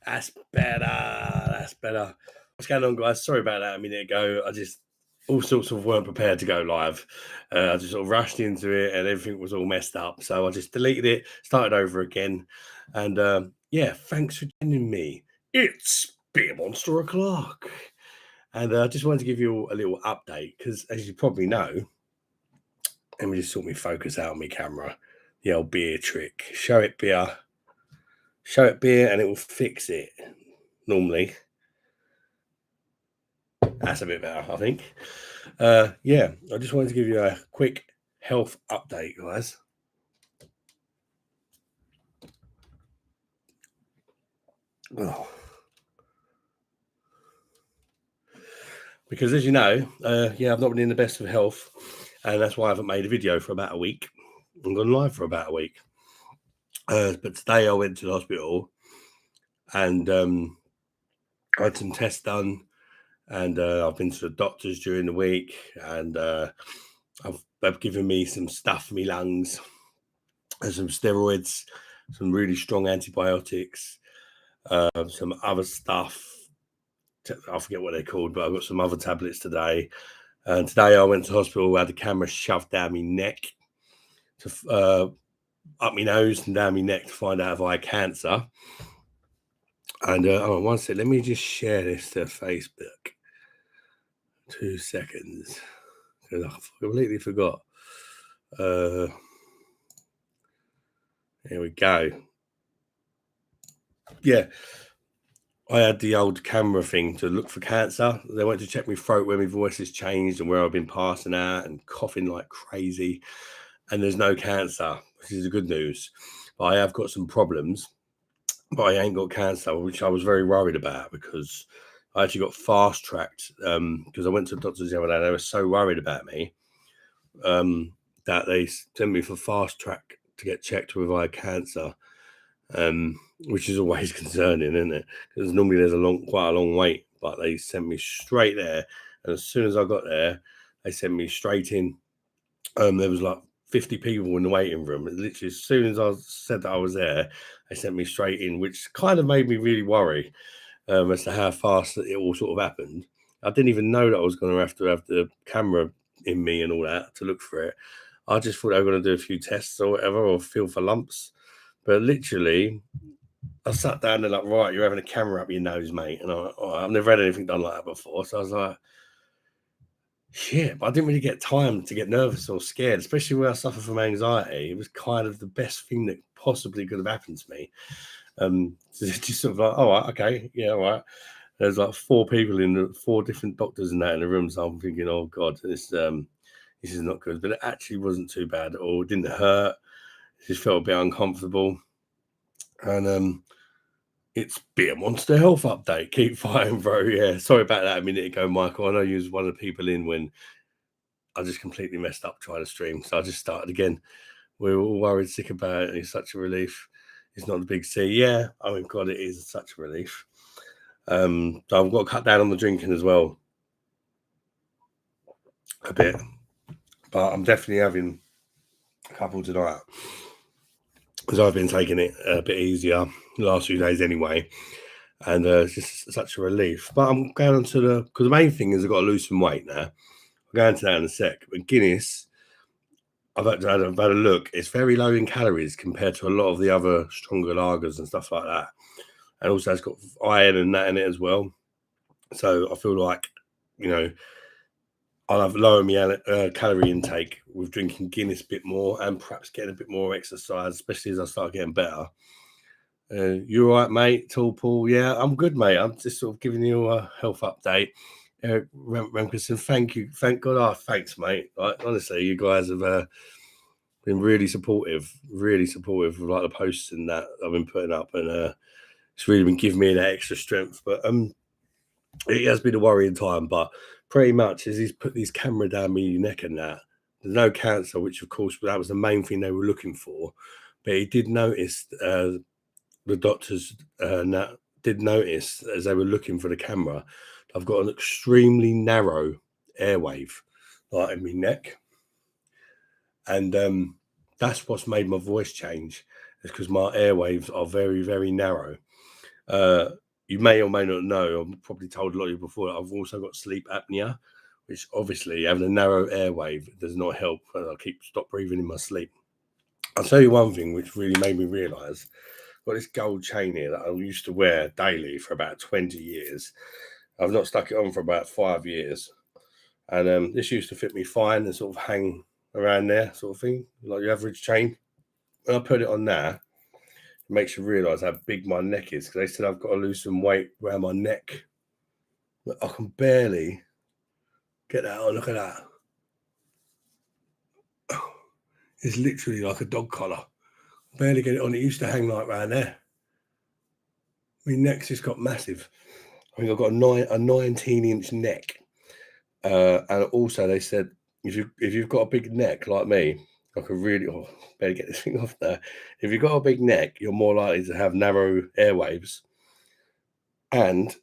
That's better. That's better. What's going on, guys? Sorry about that a minute ago. I just all sorts of weren't prepared to go live. I just sort of rushed into it and everything was all messed up. So I just deleted it, started over again. And yeah, thanks for joining me. It's Beer Monster O'Clock. And I just wanted to give you all a little update because, as you probably know, let me just sort me focus out on my camera. The old beer trick. Show it beer, and it will fix it normally. That's a bit better, I think. Yeah, I just wanted to give you a quick health update, guys. Oh. Because as you know, yeah, I've not been in the best of health, and that's why I haven't made a video for about a week. I'm gone live for about a week. But today I went to the hospital and I had some tests done, and I've been to the doctors during the week, and they've given me some stuff for my lungs and some steroids, some really strong antibiotics, some other stuff. I forget what they're called, but I've got some other tablets today. And today I went to hospital, had the camera shoved down my neck, to up my nose and down my neck to find out if I had cancer. And oh, one second, let me just share this to Facebook. 2 seconds, because I completely forgot. Here we go. Yeah, I had the old camera thing to look for cancer. They went to check my throat where my voice has changed and where I've been passing out and coughing like crazy. And there's no cancer, which is the good news. But I have got some problems, but I ain't got cancer, which I was very worried about because I actually got fast tracked because I went to the doctors the other day. They were so worried about me that they sent me for fast track to get checked with I had cancer. Which is always concerning, isn't it? Because normally there's quite a long wait, but they sent me straight there. And as soon as I got there, they sent me straight in. There was like 50 people in the waiting room. Literally, as soon as I said that I was there, they sent me straight in, which kind of made me really worry as to how fast it all sort of happened. I didn't even know that I was going to have the camera in me and all that to look for it. I just thought I was going to do a few tests or whatever, or feel for lumps. But literally, I sat down and like, right, you're having a camera up your nose, mate. And I'm like, oh, I've never had anything done like that before. So I was like, shit, but I didn't really get time to get nervous or scared, especially when I suffer from anxiety. It was kind of the best thing that possibly could have happened to me. So it's just sort of like, oh, okay, yeah, all right. There's like 4 people in 4 different doctors in the room. So I'm thinking, oh God, this is not good. But it actually wasn't too bad at all. It didn't hurt. It just felt a bit uncomfortable. And it's Beer Monster Health Update. Keep fighting, bro. Yeah, sorry about that a minute ago, Michael. I know you was one of the people in when I just completely messed up trying to stream. So I just started again. We were all worried, sick about it. It's such a relief. It's not the big C. Yeah, I mean, God, it is such a relief. So I've got to cut down on the drinking as well a bit. But I'm definitely having a couple tonight because I've been taking it a bit easier the last few days anyway. And it's just such a relief. But I'm going on to because the main thing is I've got to lose some weight now. I'll go into that in a sec. But Guinness, I've had a look. It's very low in calories compared to a lot of the other stronger lagers and stuff like that. And also it's got iron and that in it as well. So I feel like, you know, I'll have lower my calorie intake with drinking Guinness a bit more and perhaps getting a bit more exercise, especially as I start getting better. You all right, mate? Tall Paul? Yeah, I'm good, mate. I'm just sort of giving you a health update. Eric Remkerson, thank you. Thank God. Oh, thanks, mate. Like, honestly, you guys have been really supportive of like the posts and that I've been putting up, and it's really been giving me that extra strength. But it has been a worrying time, but pretty much as he's put these camera down my neck and that, there's no cancer, which of course that was the main thing they were looking for. But he did notice the doctors did notice as they were looking for the camera, I've got an extremely narrow airwave like in my neck. And that's what's made my voice change, is because my airwaves are very, very narrow. You may or may not know, I've probably told a lot of you before, I've also got sleep apnea, which obviously having a narrow airwave does not help. And I stop breathing in my sleep. I'll tell you one thing which really made me realise. Got this gold chain here that I used to wear daily for about 20 years. I've not stuck it on for about 5 years. And this used to fit me fine and sort of hang around there, sort of thing, like your average chain. When I put it on now, it makes you realise how big my neck is, because they said I've got to lose some weight around my neck. But I can barely get that on. Look at that. It's literally like a dog collar. Barely get it on. It used to hang like around there. My neck's just got massive. I think I've got a 19-inch neck. And also they said if you've got a big neck like me, I could really better get this thing off there. If you've got a big neck, you're more likely to have narrow airwaves. And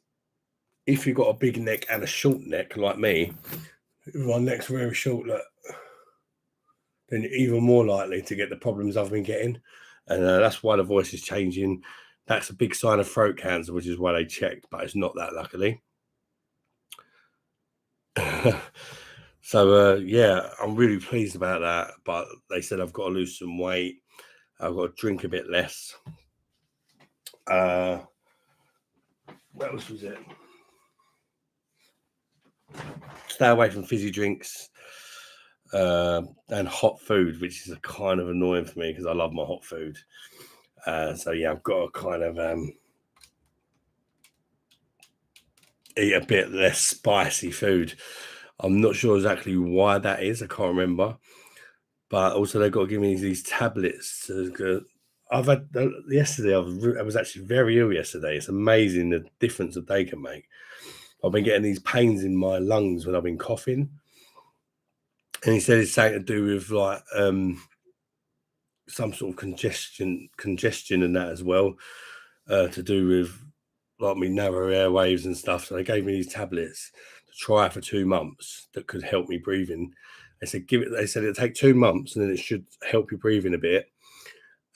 if you've got a big neck and a short neck like me, if my neck's very short, look, then you're even more likely to get the problems I've been getting. And that's why the voice is changing. That's a big sign of throat cancer, which is why they checked, but it's not that, luckily. So yeah, I'm really pleased about that. But they said I've got to lose some weight. I've got to drink a bit less. What else was it? Stay away from fizzy drinks and hot food, which is kind of annoying for me because I love my hot food. So yeah, I've got to kind of eat a bit less spicy food. I'm not sure exactly why that is. I can't remember. But also they've got to give me these tablets. I've had yesterday. I was actually very ill yesterday. It's amazing the difference that they can make. I've been getting these pains in my lungs when I've been coughing, and he said it's something to do with like some sort of congestion and that as well, to do with like me narrow airwaves and stuff. So they gave me these tablets to try for 2 months that could help me breathing. They said They said it'll take 2 months and then it should help you breathing a bit.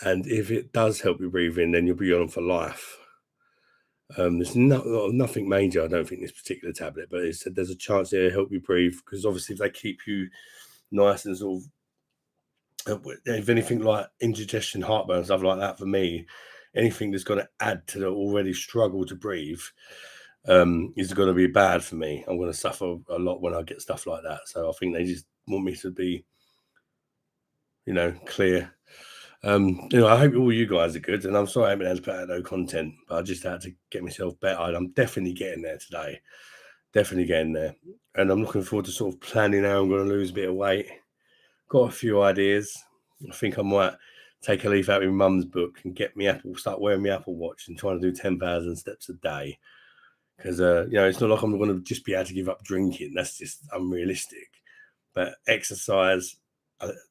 And if it does help you breathing, then you'll be on for life. There's nothing major, I don't think, this particular tablet, but it said there's a chance it'll help you breathe, because obviously if they keep you nice and sort of, if anything like indigestion, heartburn, stuff like that, for me, anything that's going to add to the already struggle to breathe is going to be bad for me. I'm going to suffer a lot when I get stuff like that. So I think they just want me to be, clear. I hope all you guys are good, and I'm sorry I haven't had to put out no content, but I just had to get myself better. I'm definitely getting there today. Definitely getting there. And I'm looking forward to sort of planning how I'm going to lose a bit of weight. Got a few ideas. I think I might take a leaf out of my mum's book and start wearing my Apple Watch and trying to do 10,000 steps a day. Because, it's not like I'm going to just be able to give up drinking. That's just unrealistic. But exercise,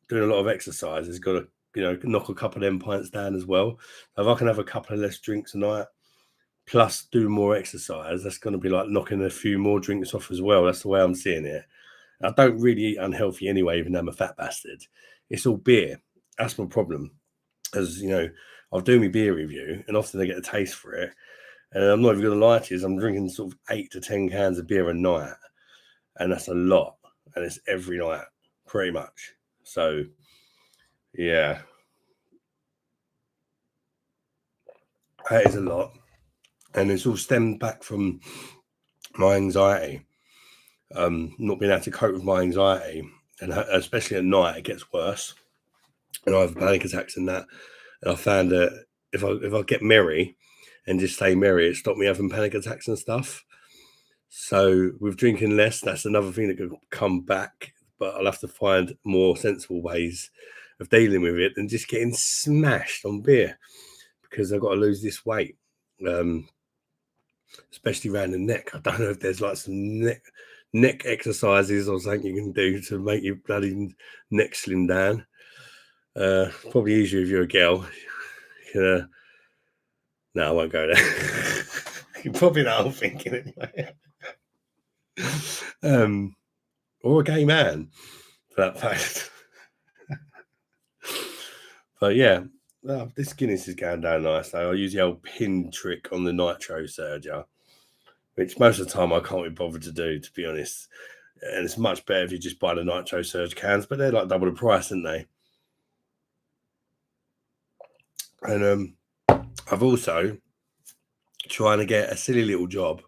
doing a lot of exercise has got to, knock a couple of them pints down as well. If I can have a couple of less drinks a night, plus do more exercise, that's going to be like knocking a few more drinks off as well. That's the way I'm seeing it. I don't really eat unhealthy anyway, even though I'm a fat bastard. It's all beer. That's my problem. As I'll do my beer review, and often I get a taste for it. And I'm not even going to lie to you, I'm drinking sort of 8 to 10 cans of beer a night. And that's a lot. And it's every night, pretty much. So, yeah. That is a lot. And it's all stemmed back from my anxiety. Not being able to cope with my anxiety. And especially at night, it gets worse. And I have panic attacks and that. And I found that if I get merry and just stay merry, it stopped me having panic attacks and stuff. So with drinking less, that's another thing that could come back. But I'll have to find more sensible ways of dealing with it than just getting smashed on beer, because I've got to lose this weight, especially around the neck. I don't know if there's like some neck exercises or something you can do to make your bloody neck slim down. Probably easier if you're a girl. No, I won't go there. You probably know what I'm thinking anyway. Or a gay man, for that fact. But yeah, Oh, this Guinness is going down nice though. I use the old pin trick on the nitro surger, which most of the time I can't be bothered to do, to be honest. And it's much better if you just buy the nitro surge cans, but they're like double the price, aren't they? And I've also trying to get a silly little job.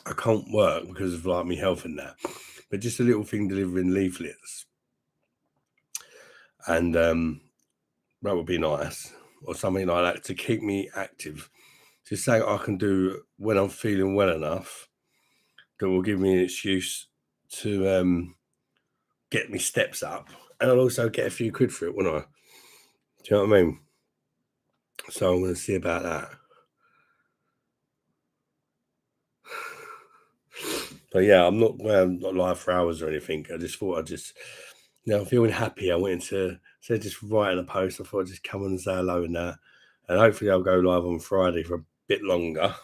I can't work because of like my health and that, but just a little thing delivering leaflets, and that would be nice, or something like that to keep me active. Just something I can do when I'm feeling well enough that will give me an excuse to get me steps up, and I'll also get a few quid for it, won't I? Do you know what I mean? So I'm going to see about that. But yeah, I'm not live for hours or anything. I just thought I'm feeling happy. I went into, instead of just writing a post, I thought I'd just come and say hello and that. And hopefully I'll go live on Friday for a bit longer.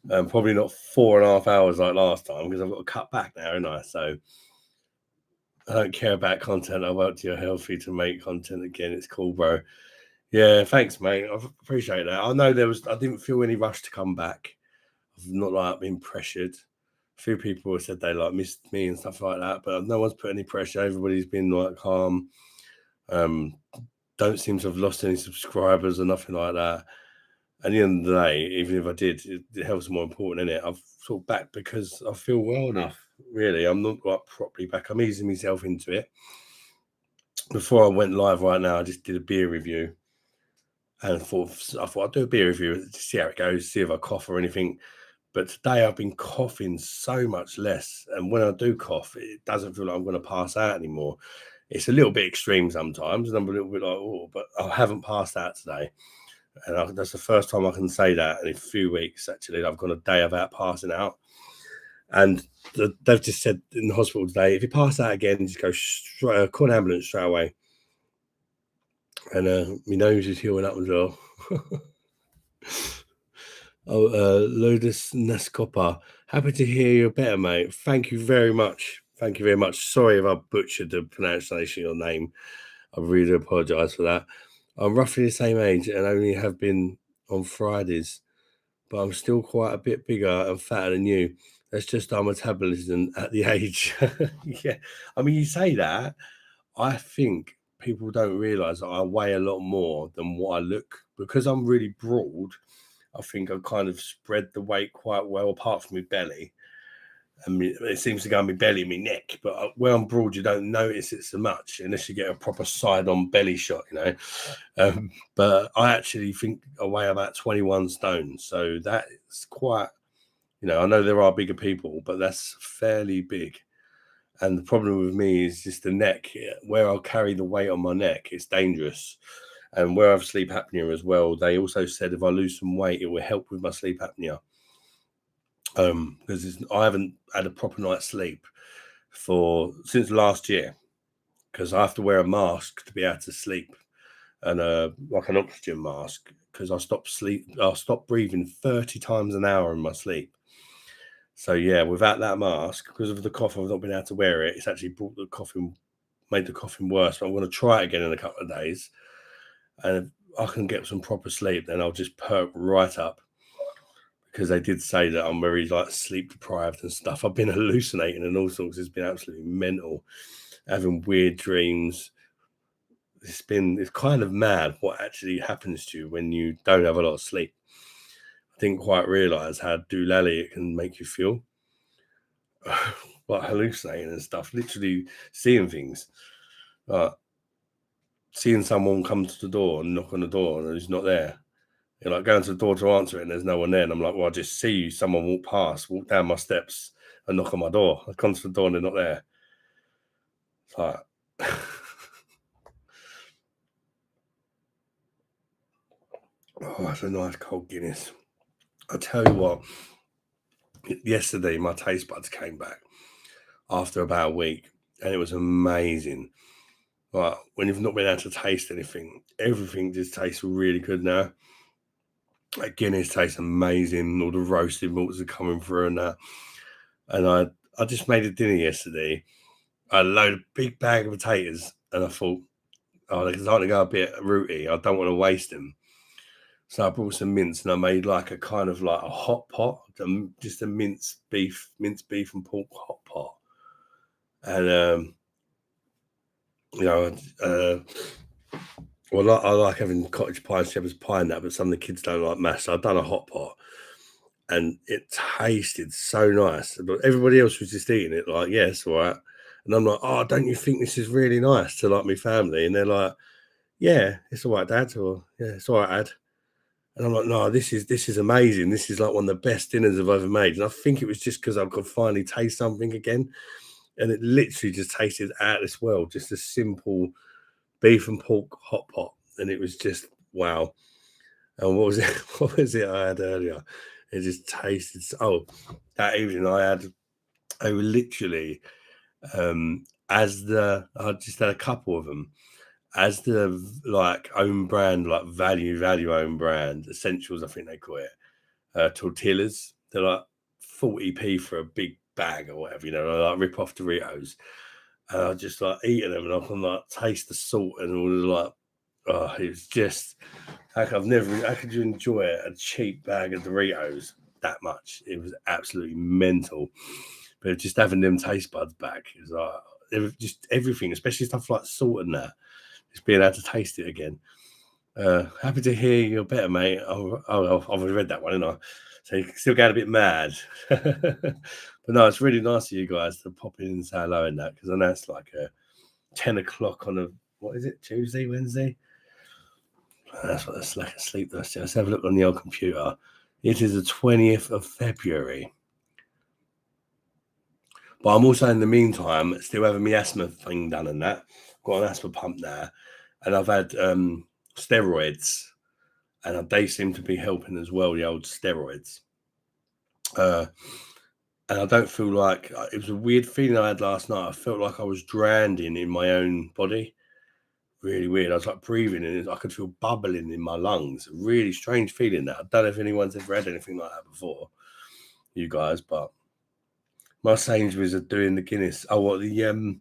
Probably not 4.5 hours like last time because I've got to cut back now, haven't I? So I don't care about content. I worked you're healthy to make content again. It's cool, bro. Yeah, thanks, mate. I appreciate that. I know I didn't feel any rush to come back. I've not like been pressured. A few people have said they like missed me and stuff like that, but no one's put any pressure. Everybody's been like calm. Don't seem to have lost any subscribers or nothing like that. At the end of the day, even if I did, the health's more important, isn't it? I've sort of back because I feel well enough. Really, I'm not like properly back. I'm easing myself into it. Before I went live right now, I just did a beer review, and I thought I'd do a beer review to see how it goes, see if I cough or anything. But today I've been coughing so much less, and when I do cough, it doesn't feel like I'm going to pass out anymore. It's a little bit extreme sometimes, and I'm a little bit like, oh, but I haven't passed out today. And that's the first time I can say that in a few weeks, actually. I've gone a day without passing out. And they've just said in the hospital today, if you pass out again, just go straight, call an ambulance straight away. And my nose is healing up as well. Lotus Nescopa. Happy to hear you're better, mate. Thank you very much. Thank you very much. Sorry if I butchered the pronunciation of your name. I really apologise for that. I'm roughly the same age and only have been on Fridays, but I'm still quite a bit bigger and fatter than you. That's just our metabolism at the age. Yeah. I mean, you say that. I think people don't realise that I weigh a lot more than what I look because I'm really broad. I think I kind of spread the weight quite well, apart from my belly. I mean, it seems to go on my belly and my neck, but where I'm broad, you don't notice it so much unless you get a proper side-on belly shot, you know. But I actually think I weigh about 21 stone, so that's quite, you know, I know there are bigger people, but that's fairly big. And the problem with me is just the neck, where I'll carry the weight on my neck, it's dangerous. And where I have sleep apnea as well, they also said if I lose some weight, it will help with my sleep apnea. Because I haven't had a proper night's sleep since last year, because I have to wear a mask to be able to sleep, and like an oxygen mask, because I stop breathing 30 times an hour in my sleep. So yeah, without that mask, because of the cough, I've not been able to wear it. It's actually made the coughing worse. But I'm going to try it again in a couple of days, and if I can get some proper sleep, then I'll just perk right up. Because they did say that I'm very like sleep deprived and stuff. I've been hallucinating and all sorts. It's been absolutely mental, having weird dreams. It's kind of mad what actually happens to you when you don't have a lot of sleep. I didn't quite realize how doolally it can make you feel. Like hallucinating and stuff, literally seeing things. Like seeing someone come to the door and knock on the door and he's not there. You're like going to the door to answer it and there's no one there. And I'm like, well, I just see someone walk down my steps and knock on my door. I come to the door and they're not there. It's like, oh, that's a nice cold Guinness. I tell you what, yesterday my taste buds came back after about a week and it was amazing. Like when you've not been able to taste anything, everything just tastes really good now. Like Guinness tastes amazing. All the roasted malts are coming through and that. And I just made a dinner yesterday. I had a big bag of potatoes, and I thought oh, they're starting to go a bit rooty. I don't want to waste them. So I brought some mince and I made like a kind of like a hot pot, just a minced beef and pork hot pot. And you know, well, I like having cottage pie and shepherd's pie and that, but some of the kids don't like mash. So I've done a hot pot, and it tasted so nice. But everybody else was just eating it like, yes, all right. And I'm like, oh, don't you think this is really nice to like my family? And they're like, yeah, it's all right, Dad, or yeah, it's all right, Dad. And I'm like, no, this is amazing. This is like one of the best dinners I've ever made. And I think it was just because I could finally taste something again. And it literally just tasted out of this world. Just a simple beef and pork hot pot. And it was just wow. And what was it? What was it I had earlier? It just tasted that evening I was literally I just had a couple of them as the like own brand, like value own brand essentials, I think they call it, tortillas. They're like 40p for a big bag or whatever, you know, like rip off Doritos. And I just like eating them and I can like taste the salt and all the like, oh, it's just how could you enjoy a cheap bag of Doritos that much? It was absolutely mental. But just having them taste buds back is like it was just everything, especially stuff like salt and that. Just being able to taste it again. Happy to hear you're better, mate. I've already read that one, haven't I? So you still get a bit mad. But no, it's really nice of you guys to pop in and say hello in that, because I know it's like 10 o'clock on what is it, Tuesday, Wednesday? That's what it's like asleep. Let's have a look on the old computer. It is the 20th of February. But I'm also in the meantime still having my asthma thing done and that. Got an asthma pump now. And I've had steroids. And they seem to be helping as well, the old steroids. And I don't feel like it was a weird feeling I had last night. I felt like I was drowning in my own body. Really weird. I was like breathing and I could feel bubbling in my lungs. A really strange feeling that. I don't know if anyone's ever had anything like that before, you guys, but my Sainsbury's are doing the Guinness. Oh, what the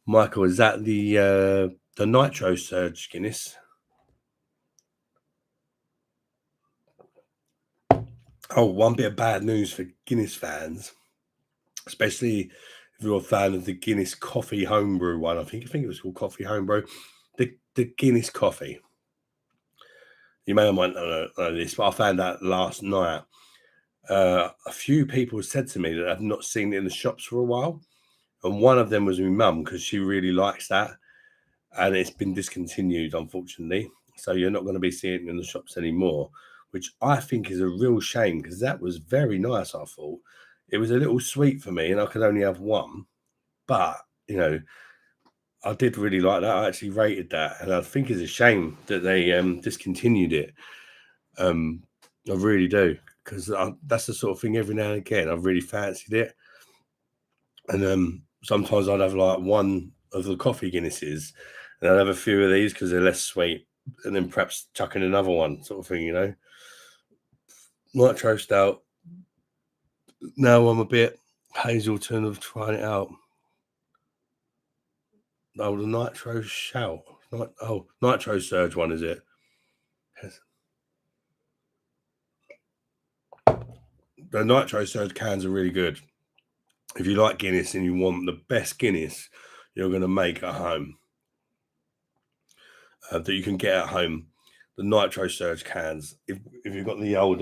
Michael, is that the Nitro Surge Guinness? Oh, one bit of bad news for Guinness fans, especially if you're a fan of the Guinness Coffee Homebrew one. I think it was called Coffee Homebrew. The Guinness Coffee. You may or might not know this, but I found out last night. A few people said to me that I've not seen it in the shops for a while. And one of them was my mum, because she really likes that. And it's been discontinued, unfortunately. So you're not going to be seeing it in the shops anymore, which I think is a real shame, because that was very nice, I thought. It was a little sweet for me and I could only have one. But, you know, I did really like that. I actually rated that. And I think it's a shame that they discontinued it. I really do, because that's the sort of thing every now and again I've really fancied it. And sometimes I'd have like one of the coffee Guinnesses and I'd have a few of these because they're less sweet, and then perhaps chuck in another one, sort of thing, you know. Nitro Stout. Now I'm a bit Hazelton of trying it out. Oh, the Nitro Shout. Nitro Surge one, is it? Yes. The Nitro Surge cans are really good. If you like Guinness and you want the best Guinness you're going to make at home, that you can get at home, the Nitro Surge cans, if you've got the old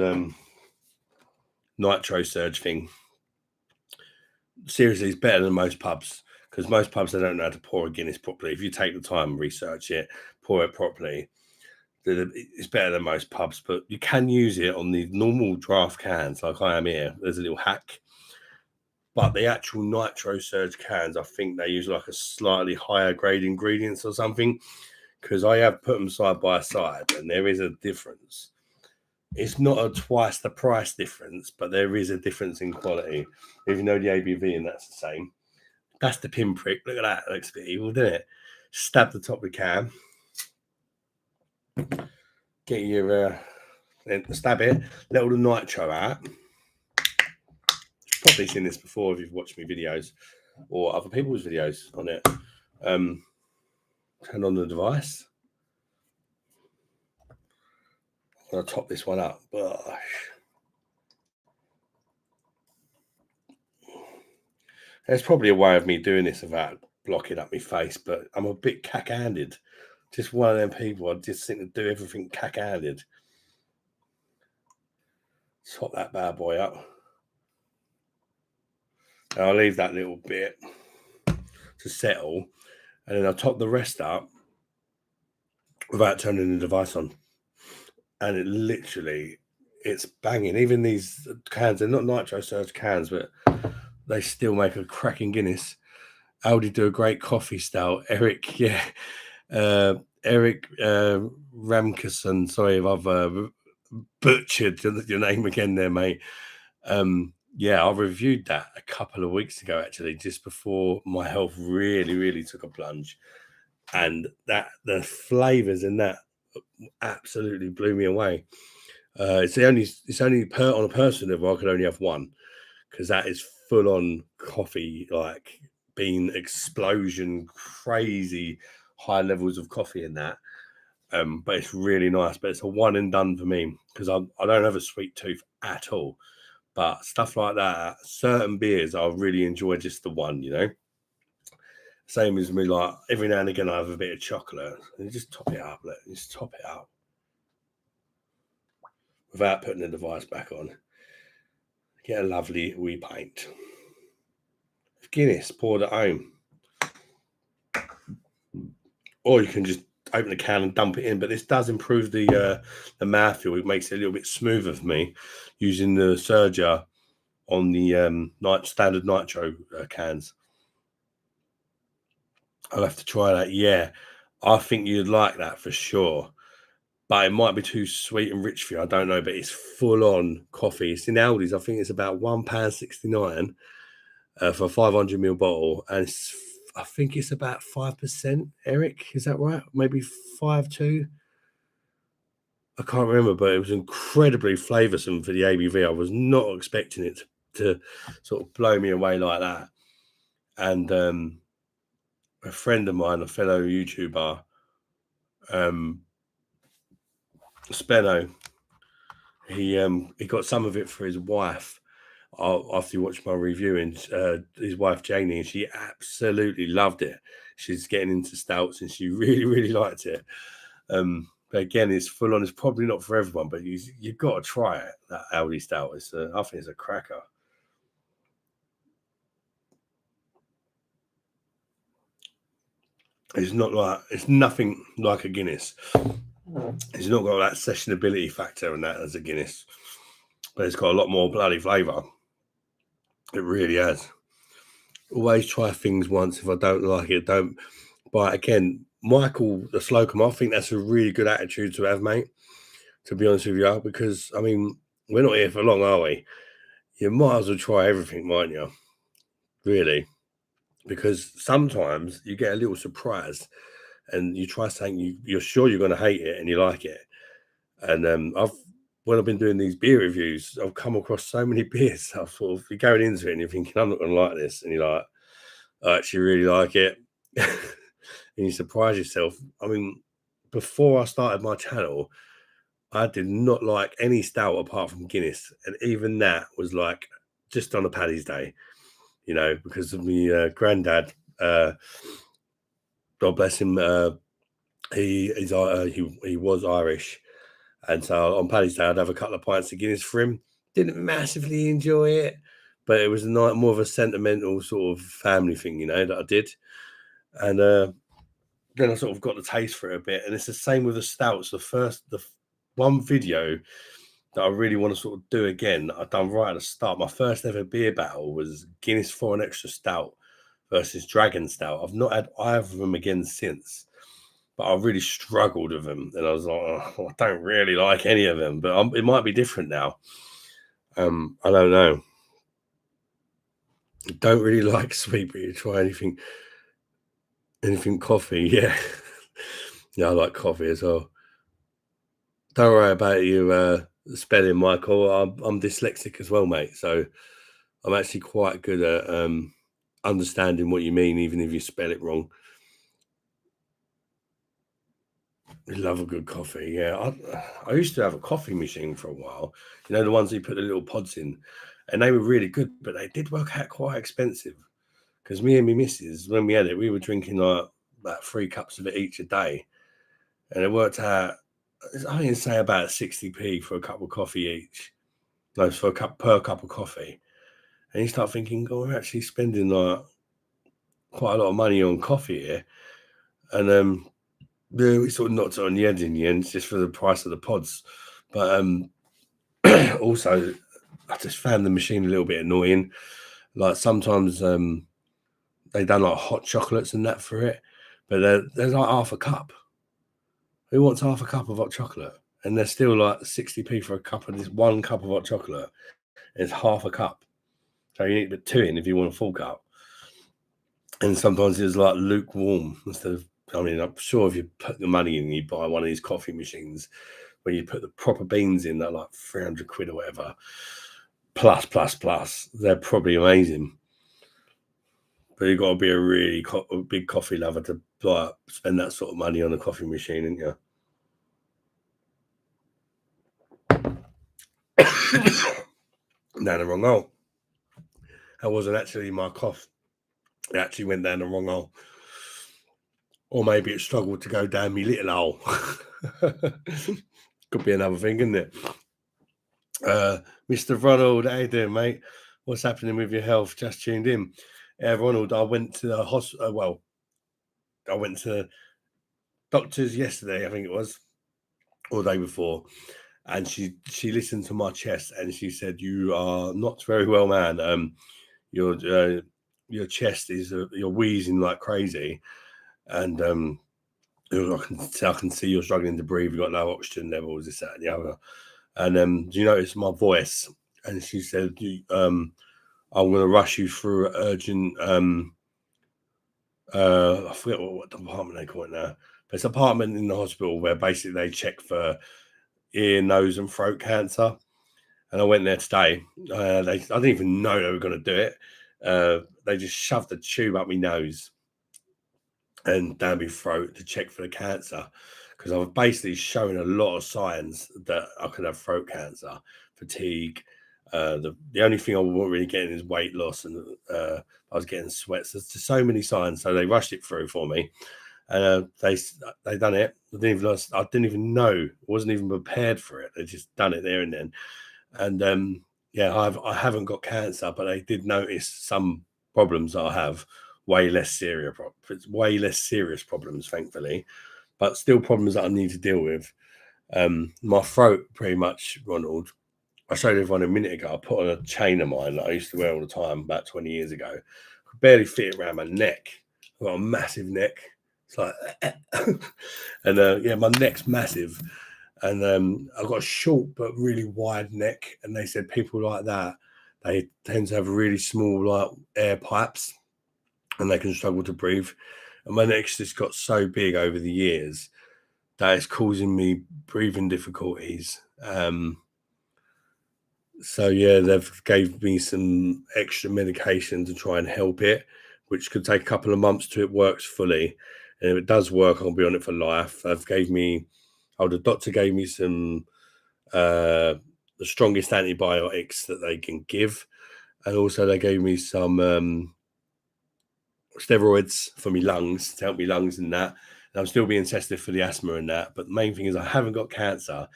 Nitro Surge thing, seriously, it's better than most pubs, because most pubs, they don't know how to pour a Guinness properly. If you take the time and research it, pour it properly, it's better than most pubs. But you can use it on the normal draft cans like I am here. There's a little hack. But the actual Nitro Surge cans, I think they use like a slightly higher grade ingredients or something, because I have put them side by side and there is a difference. It's not a twice the price difference, but there is a difference in quality, even though the ABV and that's the same. That's the pinprick. Look at that. It looks a bit evil, doesn't it? Stab the top of the can. Get your stab it. Let all the nitro out. You've probably seen this before if you've watched me videos or other people's videos on it. Turn on the device. I'm going to top this one up. Gosh. There's probably a way of me doing this without blocking up my face, but I'm a bit cack-handed. Just one of them people. I just think to do everything cack-handed. Top that bad boy up. And I'll leave that little bit to settle, and then I'll top the rest up without turning the device on. And it literally, it's banging. Even these cans, they're not Nitro Surge cans, but they still make a cracking Guinness. Aldi do a great coffee stout. Eric, yeah. Eric Ramkerson, sorry if I've butchered your name again there, mate. Yeah, I reviewed that a couple of weeks ago, actually, just before my health really took a plunge. And that the flavors in that absolutely blew me away. It's only on a person level I could only have one, because that is full on coffee, like bean explosion, crazy high levels of coffee in that. But it's really nice. But it's a one and done for me, because I don't have a sweet tooth at all. But stuff like that, certain beers I really enjoy just the one, you know. Same as me, like every now and again I have a bit of chocolate and just top it up, just top it up without putting the device back on. Get a lovely wee pint of Guinness poured at home. Or you can just open a can and dump it in. But this does improve the mouthfeel. It makes it a little bit smoother for me using the Surger on the standard Nitro cans. I'll have to try that. Yeah, I think you'd like that for sure. But it might be too sweet and rich for you. I don't know. But it's full on coffee. It's in Aldi's. I think it's about £1.69 for a 500ml bottle. And I think it's about 5%. Eric, is that right? Maybe 5.2. I can't remember, but it was incredibly flavoursome for the ABV. I was not expecting it to sort of blow me away like that. And a friend of mine, a fellow YouTuber, Spenno, he got some of it for his wife after he watched my review, and his wife Janie, and she absolutely loved it. She's getting into stouts, and she really liked it. But again, it's full on. It's probably not for everyone, but you've got to try it. That Aldi stout, I think it's a cracker. It's nothing like a Guinness. It's not got that sessionability factor and that as a Guinness, but it's got a lot more bloody flavour. It really has. Always try things once. If I don't like it, don't buy it again. Michael the Slocum, I think that's a really good attitude to have, mate, to be honest with you, because, I mean, we're not here for long, are we? You might as well try everything, mightn't you? Really. Because sometimes you get a little surprised and you try something, you're sure you're going to hate it and you like it. And when I've been doing these beer reviews, I've come across so many beers. I thought, if you're going into it and you're thinking, I'm not going to like this, and you're like, I actually really like it. And you surprise yourself. I mean, before I started my channel, I did not like any stout apart from Guinness. And even that was like just on a Paddy's Day, you know, because of my granddad. God bless him. He was Irish. And so on Paddy's Day, I'd have a couple of pints of Guinness for him. Didn't massively enjoy it, but it was more of a sentimental sort of family thing, you know, that I did. And then I sort of got the taste for it a bit. And it's the same with the stouts. The one video that I really want to sort of do again, I've done right at the start. My first ever beer battle was Guinness for an Extra Stout versus Dragon Stout. I've not had either of them again since, but I really struggled with them. And I was like, oh, I don't really like any of them, but it might be different now. I don't know. I don't really like sweet, but you try anything coffee. Yeah. Yeah, I like coffee as well. Don't worry about you spelling, Michael. I'm dyslexic as well, mate. So I'm actually quite good at understanding what you mean, even if you spell it wrong. We love a good coffee. Yeah, I used to have a coffee machine for a while. You know, the ones you put the little pods in, and they were really good, but they did work out quite expensive. Because me and my missus, when we had it, we were drinking like about 3 cups of it each a day, and it worked out. I think say about 60p for a cup of coffee each. No, for a cup per cup of coffee. And you start thinking, oh, we're actually spending like quite a lot of money on coffee here, and yeah, we sort of knocked it on the head in the end, just for the price of the pods. But also, I just found the machine a little bit annoying. Like sometimes they done like hot chocolates and that for it, but there's like half a cup. Who wants half a cup of hot chocolate? And they're still like 60p for a cup of this 1 cup of hot chocolate. It's half a cup. So you need to put 2 in if you want a full cup. And sometimes it's like lukewarm instead of, I mean, I'm sure if you put the money in, you buy one of these coffee machines where you put the proper beans in, they're like 300 quid or whatever. Plus. They're probably amazing. But you've got to be a really big coffee lover to like, spend that sort of money on a coffee machine, haven't you? Down the wrong hole. That wasn't actually my cough. It actually went down the wrong hole. Or maybe it struggled to go down me little hole. Could be another thing, isn't it? Mr. Ronald, how you doing, mate? What's happening with your health? Just tuned in. Ronald, I went to the hospital. I went to doctors yesterday, I think it was, or the day before, and she listened to my chest and she said, "You are not very well, man. Your chest is you're wheezing like crazy, and I can see you're struggling to breathe. You've got low oxygen levels, this, that, and the other. And do you notice my voice?" And she said, "I'm going to rush you through urgent." I forget what department they call it now, but it's a department in the hospital where basically they check for ear, nose, and throat cancer. And I went there today. I didn't even know they were going to do it. They just shoved the tube up my nose and down my throat to check for the cancer, because I've basically shown a lot of signs that I could have throat cancer, fatigue. The only thing I wasn't really getting is weight loss, and I was getting sweats. There's just so many signs, so they rushed it through for me. They done it. I didn't even know. Wasn't even prepared for it. They just done it there and then. And yeah, I haven't got cancer, but they did notice some problems I have. Way less serious problems, thankfully, but still problems that I need to deal with. My throat, pretty much, Ronald. I showed everyone a minute ago. I put on a chain of mine that I used to wear all the time about 20 years ago. I could barely fit it around my neck. I've got a massive neck. It's like, and yeah, my neck's massive, and I've got a short but really wide neck. And they said people like that, they tend to have really small like air pipes, and they can struggle to breathe. And my neck's just got so big over the years that it's causing me breathing difficulties. So yeah, they've gave me some extra medication to try and help it, which could take a couple of months till it works fully. And if it does work, I'll be on it for life. The doctor gave me some the strongest antibiotics that they can give, and also they gave me some steroids for my lungs to help me lungs and that. And I'm still being tested for the asthma and that. But the main thing is I haven't got cancer,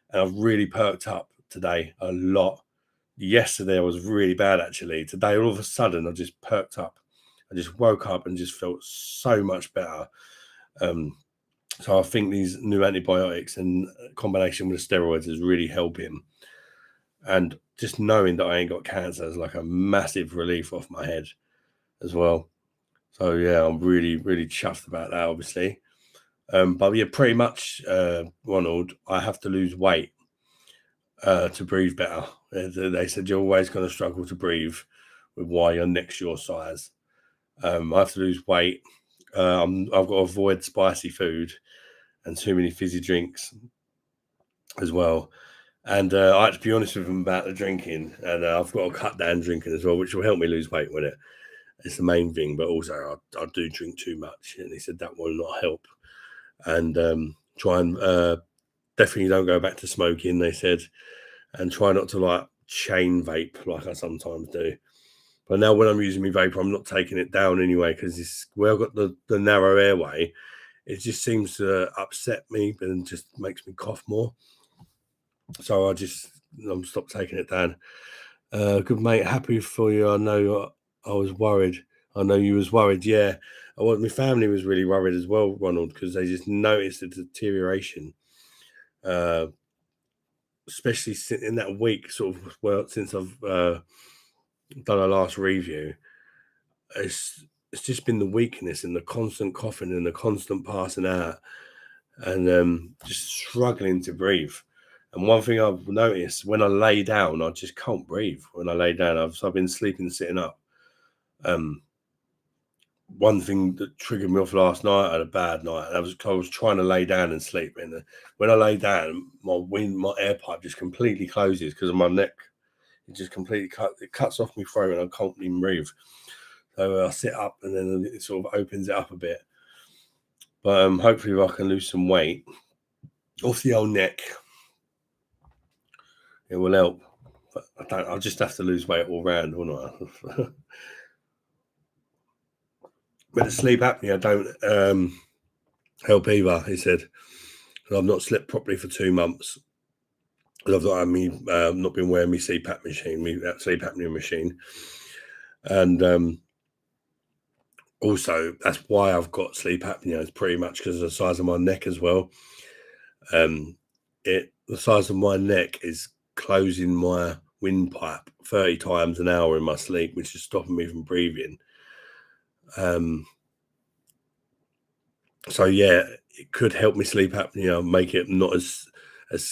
and I've really perked up today a lot. Yesterday I was really bad actually. Today all of a sudden I just perked up. I just woke up and just felt so much better. So I think these new antibiotics and combination with steroids is really helping. And just knowing that I ain't got cancer is like a massive relief off my head as well. So yeah, I'm really, really chuffed about that, obviously. But yeah, pretty much, Ronald, I have to lose weight to breathe better. They said you're always going to struggle to breathe with why your neck's your size. I have to lose weight. I've got to avoid spicy food and too many fizzy drinks as well. And I had to be honest with them about the drinking, and I've got to cut down drinking as well, which will help me lose weight with it. It's the main thing, but also I do drink too much, and he said that will not help. And try and definitely don't go back to smoking, they said, and try not to like chain vape like I sometimes do. But now when I'm using my vape, I'm not taking it down anyway because it's where I've got the narrow airway. It just seems to upset me and just makes me cough more. So I'm stopped taking it down. Good mate, happy for you. I know I was worried. I know you was worried. Yeah, my family was really worried as well, Ronald, because they just noticed the deterioration. Especially in that week, sort of, well, since I've done a last review, it's just been the weakness and the constant coughing and the constant passing out, and just struggling to breathe. And one thing I've noticed when I lay down, I just can't breathe. When I lay down, I've been sleeping sitting up. One thing that triggered me off last night, I had a bad night. I was trying to lay down and sleep, and when I lay down, my air pipe just completely closes because of my neck. It just completely cuts off my throat, and I can't even breathe. So I sit up, and then it sort of opens it up a bit. But hopefully, if I can lose some weight off the old neck, it will help. But I'll just have to lose weight all round, won't I? But the sleep apnea don't help either, he said. I've not slept properly for 2 months. I've not been wearing my CPAP machine, sleep apnea machine. And also, that's why I've got sleep apnea. It's pretty much because of the size of my neck as well. The size of my neck is closing my windpipe 30 times an hour in my sleep, which is stopping me from breathing. So yeah, it could help me sleep apnea, make it not as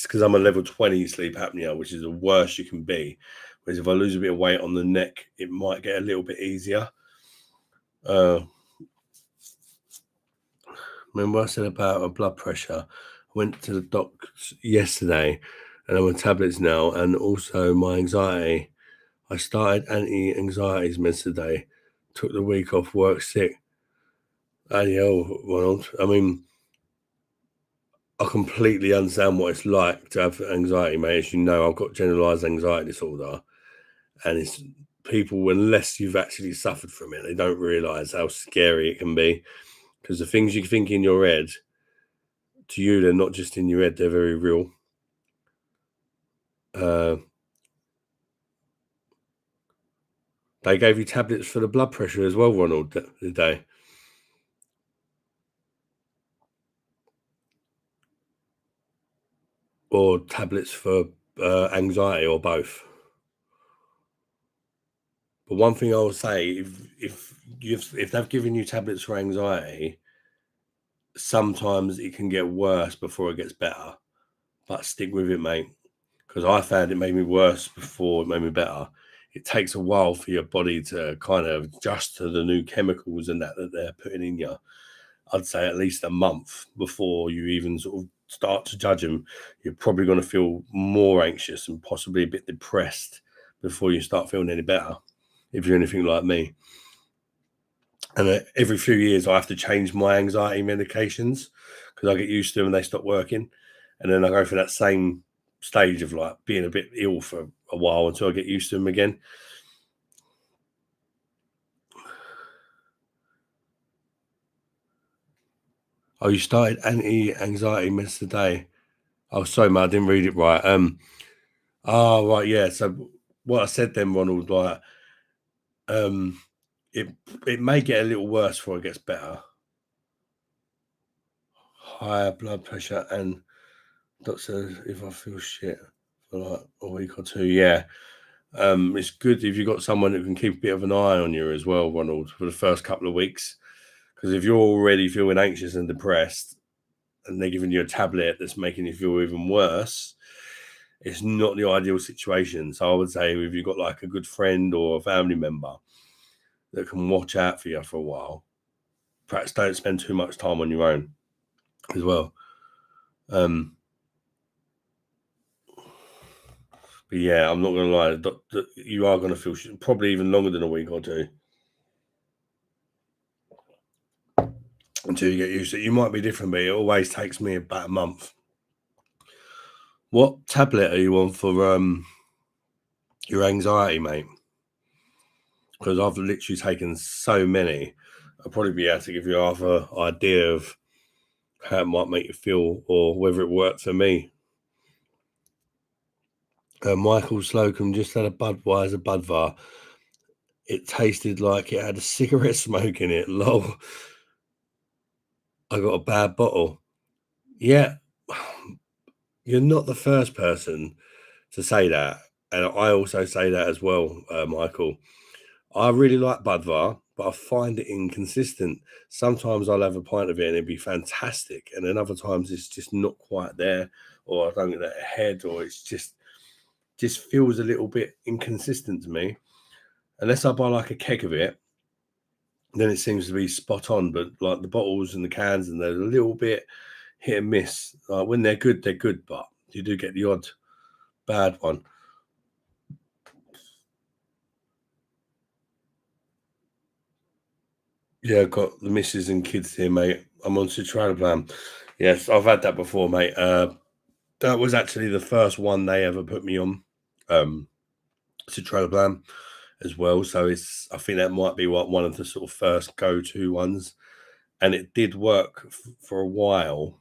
because I'm a level 20 sleep apnea, which is the worst you can be. Whereas if I lose a bit of weight on the neck, it might get a little bit easier. Remember I said about a blood pressure? I went to the doctor yesterday and I'm on tablets now, and also my anxiety. I started anti-anxieties meds today, took the week off work sick. Ronald. I mean, I completely understand what it's like to have anxiety, mate. As you know, I've got generalized anxiety disorder, and it's people, unless you've actually suffered from it, they don't realize how scary it can be. Because the things you think in your head, to you, they're not just in your head, they're very real. They gave you tablets for the blood pressure as well, Ronald, did they? Or tablets for anxiety, or both? But one thing I will say, if they've given you tablets for anxiety, sometimes it can get worse before it gets better. But stick with it, mate, because I found it made me worse before it made me better. It takes a while for your body to kind of adjust to the new chemicals and that they're putting in you. I'd say at least a month before you even sort of start to judge them. You're probably going to feel more anxious and possibly a bit depressed before you start feeling any better, if you're anything like me. And every few years, I have to change my anxiety medications because I get used to them and they stop working. And then I go through that same stage of like being a bit ill for a while until I get used to them again. Oh, you started anti-anxiety meds today. Oh, sorry, man, I didn't read it right. Oh, right, yeah. So what I said then, Ronald, like, it may get a little worse before it gets better. Higher blood pressure, and doctor, if I feel shit for like a week or two, yeah. It's good if you've got someone who can keep a bit of an eye on you as well, Ronald, for the first couple of weeks. Because if you're already feeling anxious and depressed, and they're giving you a tablet that's making you feel even worse, it's not the ideal situation. So I would say if you've got like a good friend or a family member that can watch out for you for a while, perhaps don't spend too much time on your own as well. But yeah, I'm not going to lie, you are going to feel probably even longer than a week or two. until you get used to it. You might be different, but it always takes me about a month. What tablet are you on for your anxiety, mate? Because I've literally taken so many. I'll probably be able to give you half an idea of how it might make you feel or whether it worked for me. Michael Slocum just had a Budweiser Budvar. It tasted like it had a cigarette smoke in it. Lol. I got a bad bottle. Yeah, you're not the first person to say that. And I also say that as well, Michael. I really like Budvar, but I find it inconsistent. Sometimes I'll have a pint of it and it'd be fantastic. And then other times it's just not quite there, or I don't get that ahead, or it's just feels a little bit inconsistent to me. Unless I buy like a keg of it, then it seems to be spot on. But like the bottles and the cans, and they're a little bit hit and miss. Like when they're good, but you do get the odd bad one. Yeah, I've got the missus and kids here, mate. I'm on citralopram. Yes, I've had that before, mate. That was actually the first one they ever put me on, citralopram as well. So I think that might be what one of the sort of first go-to ones, and it did work for a while,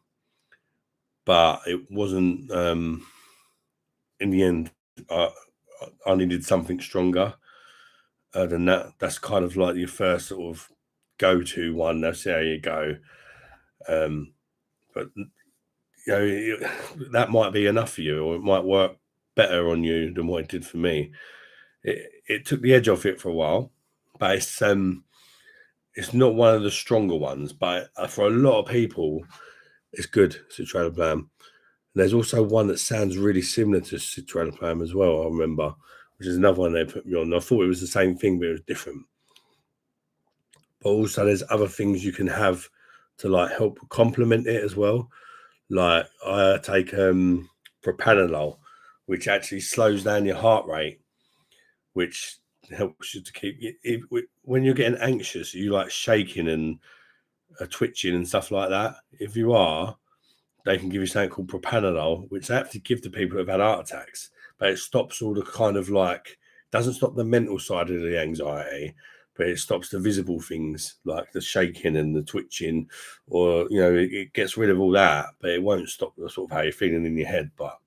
but it wasn't. In the end, I needed something stronger than that. That's kind of like your first sort of go-to one. That's how you go. But that might be enough for you, or it might work better on you than what it did for me. It took the edge off it for a while, but it's not one of the stronger ones. But for a lot of people, it's good, citralopram. There's also one that sounds really similar to citralopram as well. I remember, which is another one they put me on. I thought it was the same thing, but it was different. But also, there's other things you can have to like help complement it as well. Like I take propranolol, which actually slows down your heart rate, which helps you to keep when you're getting anxious, you like shaking and twitching and stuff like that. If you are, they can give you something called propranolol, which they have to give to people who've had heart attacks, but it stops all the kind of like doesn't stop the mental side of the anxiety, but it stops the visible things like the shaking and the twitching, or it gets rid of all that, but it won't stop the sort of how you're feeling in your head. But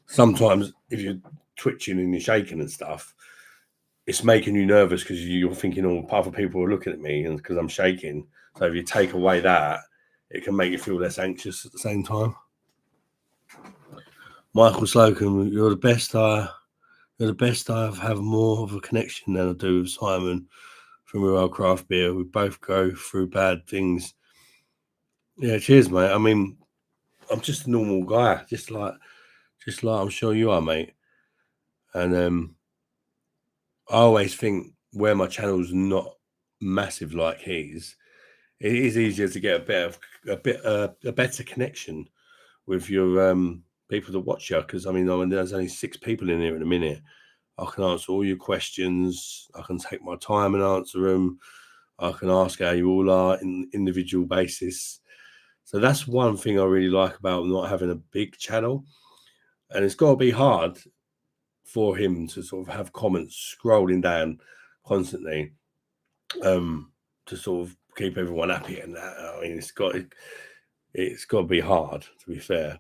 sometimes if you're twitching and you're shaking and stuff, it's making you nervous because you're thinking, oh, other people are looking at me and because I'm shaking. So if you take away that, it can make you feel less anxious at the same time. Michael Slocum, you're the best. You're the best. I have more of a connection than I do with Simon from Royal Craft Beer. We both go through bad things. Yeah, cheers, mate. I mean, I'm just a normal guy, just like I'm sure you are, mate. And I always think where my channel's not massive like his, it is easier to get a better connection with your people that watch you. Because I mean, there's only 6 people in here in a minute. I can answer all your questions. I can take my time and answer them. I can ask how you all are in individual basis. So that's one thing I really like about not having a big channel. And it's got to be hard for him to sort of have comments scrolling down constantly to sort of keep everyone happy and that. I mean, it's got to be hard, to be fair,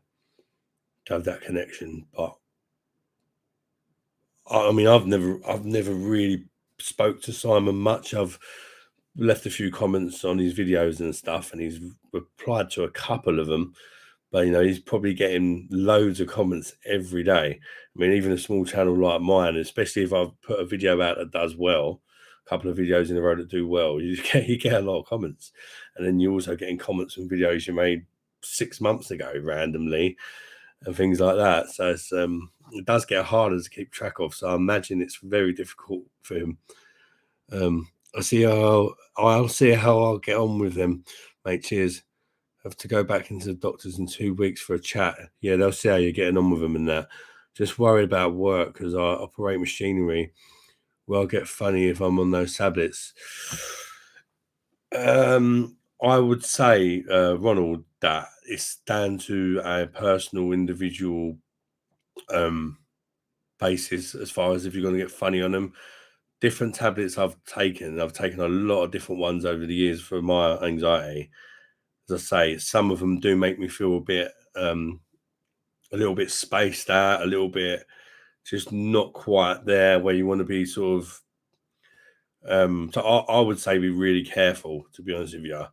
to have that connection. But I mean, I've never really spoke to Simon much. I've left a few comments on his videos and stuff, and he's replied to a couple of them. But he's probably getting loads of comments every day. I mean, even a small channel like mine, especially if I've put a video out that does well, a couple of videos in a row that do well, you get a lot of comments, and then you're also getting comments from videos you made 6 months ago randomly and things like that. So it does get harder to keep track of. So I imagine it's very difficult for him. I'll see how I'll get on with them, mate. Cheers. Have to go back into the doctors in 2 weeks for a chat. Yeah, they'll see how you're getting on with them and that. Just worried about work because I operate machinery. Well, I'll get funny if I'm on those tablets. I would say, Ronald, that it's down to a personal, individual um, basis as far as if you're going to get funny on them. Different tablets I've taken a lot of different ones over the years for my anxiety. As I say, some of them do make me feel a little bit spaced out, a little bit just not quite there where you want to be, sort of. So I would say be really careful, to be honest with you.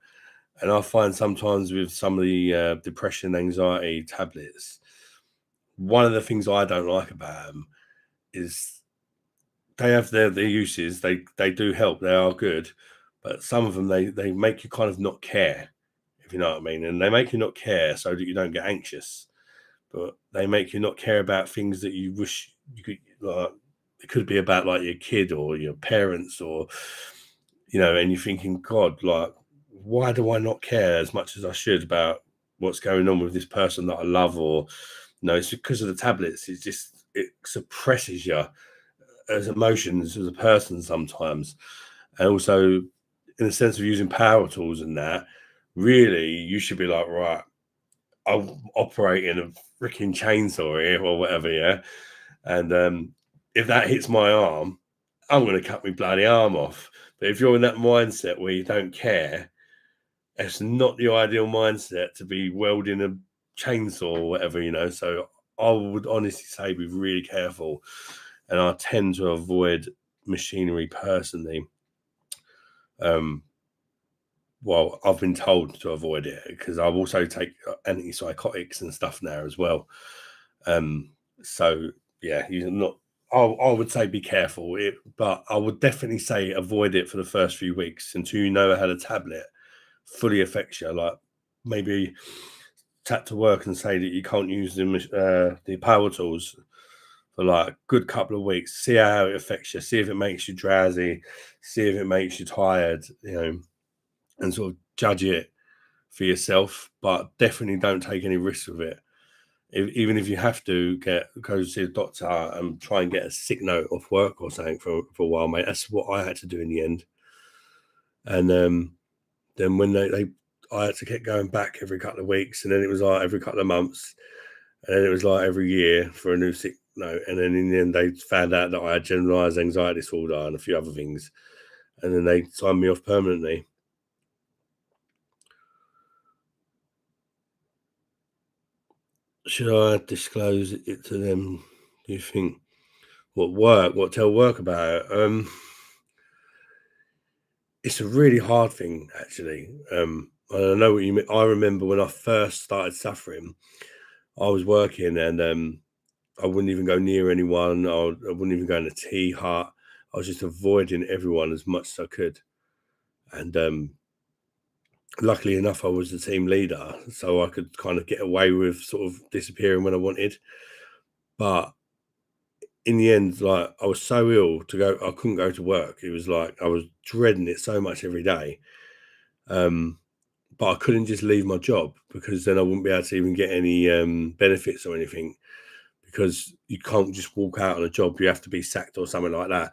And I find sometimes with some of the depression, anxiety tablets, one of the things I don't like about them is they have their uses. They do help. They are good, but some of them they make you kind of not care, if you know what I mean. And they make you not care so that you don't get anxious. But they make you not care about things that you wish you could. Like, it could be about like your kid or your parents, or and you're thinking, God, like, why do I not care as much as I should about what's going on with this person that I love? Or it's because of the tablets. It suppresses you as emotions as a person sometimes, and also in the sense of using power tools and that. Really, you should be like, right, I'm operating a freaking chainsaw here or whatever, yeah. And if that hits my arm, I'm going to cut my bloody arm off. But if you're in that mindset where you don't care, it's not the ideal mindset to be welding a chainsaw or whatever. So I would honestly say be really careful. And I tend to avoid machinery personally. Well, I've been told to avoid it because I've also take antipsychotics and stuff now as well. So yeah, you're not. I would say be careful, but I would definitely say avoid it for the first few weeks until you know how the tablet fully affects you. Like maybe tap to work and say that you can't use the power tools for like a good couple of weeks. See how it affects you. See if it makes you drowsy. See if it makes you tired. And sort of judge it for yourself, but definitely don't take any risks with it. Even if you have to go to see a doctor and try and get a sick note off work or something for a while, mate. That's what I had to do in the end. And then when I had to keep going back every couple of weeks, and then it was like every couple of months, and then it was like every year for a new sick note. And then in the end, they found out that I had generalized anxiety disorder and a few other things, and then they signed me off permanently. Should I disclose it to them? Do you think? What tell work about it? It's a really hard thing, actually. And I know what you mean. I remember when I first started suffering, I was working and I wouldn't even go near anyone. I wouldn't even go in a tea hut. I was just avoiding everyone as much as I could. And luckily enough, I was the team leader, so I could kind of get away with sort of disappearing when I wanted. But in the end, like I was so ill to go, I couldn't go to work. It was like I was dreading it so much every day. Um, but I couldn't just leave my job because then I wouldn't be able to even get any benefits or anything, because you can't just walk out on a job. You have to be sacked or something like that.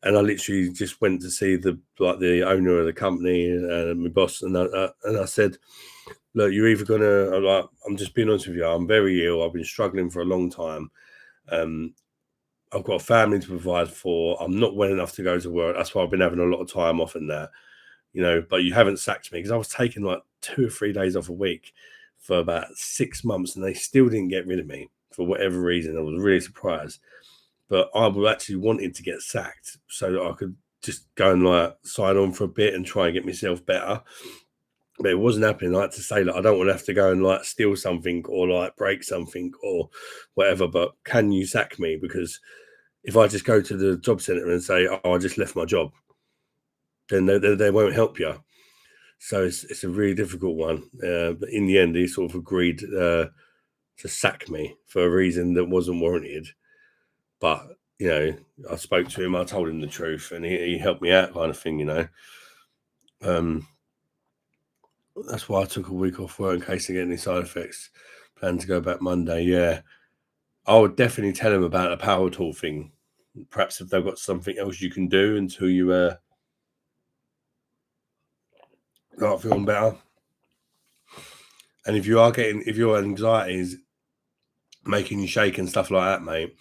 And I literally just went to see the owner of the company and my boss, and I said, "Look, you're either gonna I'm just being honest with you. I'm very ill. I've been struggling for a long time. Um, I've got a family to provide for. I'm not well enough to go to work. That's why I've been having a lot of time off and that, but you haven't sacked me," because I was taking like 2 or 3 days off a week for about 6 months and they still didn't get rid of me for whatever reason. I was really surprised. But I was actually wanting to get sacked so that I could just go and like sign on for a bit and try and get myself better. But it wasn't happening. I had to say, like, I don't want to have to go and like steal something or like break something or whatever, but can you sack me? Because if I just go to the job centre and say, "Oh, I just left my job," then they won't help you. So it's a really difficult one. But in the end, he sort of agreed to sack me for a reason that wasn't warranted. But I spoke to him, I told him the truth, and he helped me out, kind of thing. Um, that's why I took a week off work in case I get any side effects. Plan to go back Monday. Yeah, I would definitely tell him about the power tool thing. Perhaps if they've got something else you can do until you start feeling better. And if your anxiety is making you shake and stuff like that, mate,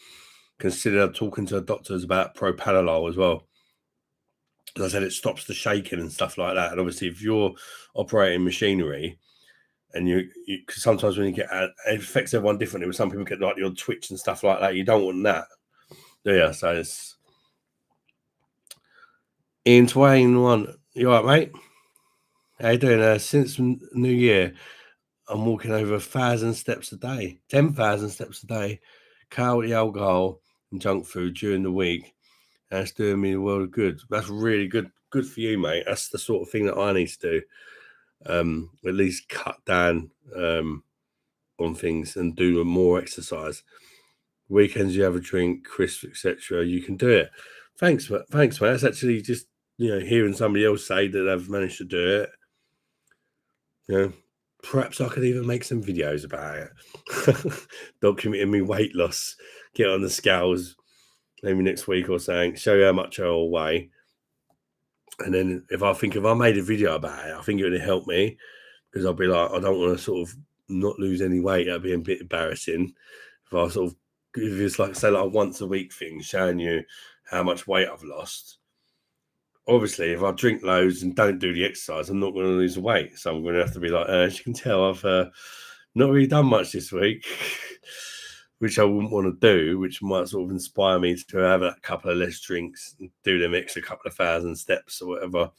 consider talking to doctors about propranolol as well. As I said, it stops the shaking and stuff like that. And obviously, if you're operating machinery, and cause sometimes when you get it affects everyone differently. With some people get like your twitch and stuff like that. You don't want that, do you? So it's Ian Twain one. You all right, mate? How you doing? Since New Year, I'm walking over 1,000 steps a day, 10,000 steps a day, cut out the alcohol and junk food during the week. That's doing me a world of good. That's really good for you, mate. That's the sort of thing that I need to do. At least cut down on things and do more exercise. Weekends you have a drink, crisps, etc. You can do it. Thanks, mate. That's actually just hearing somebody else say that they've managed to do it. Perhaps I could even make some videos about it, documenting me weight loss, get on the scales, maybe next week or something, show you how much I'll weigh. And then if I made a video about it, I think it would help me, because I'll be like, I don't want to sort of not lose any weight. That'd be a bit embarrassing. If I sort of, if it's like, say, like a once a week thing, showing you how much weight I've lost. Obviously, if I drink loads and don't do the exercise, I'm not going to lose weight. So I'm going to have to be like, as you can tell, I've not really done much this week, which I wouldn't want to do, which might sort of inspire me to have a couple of less drinks and do them extra couple of 1,000 steps or whatever.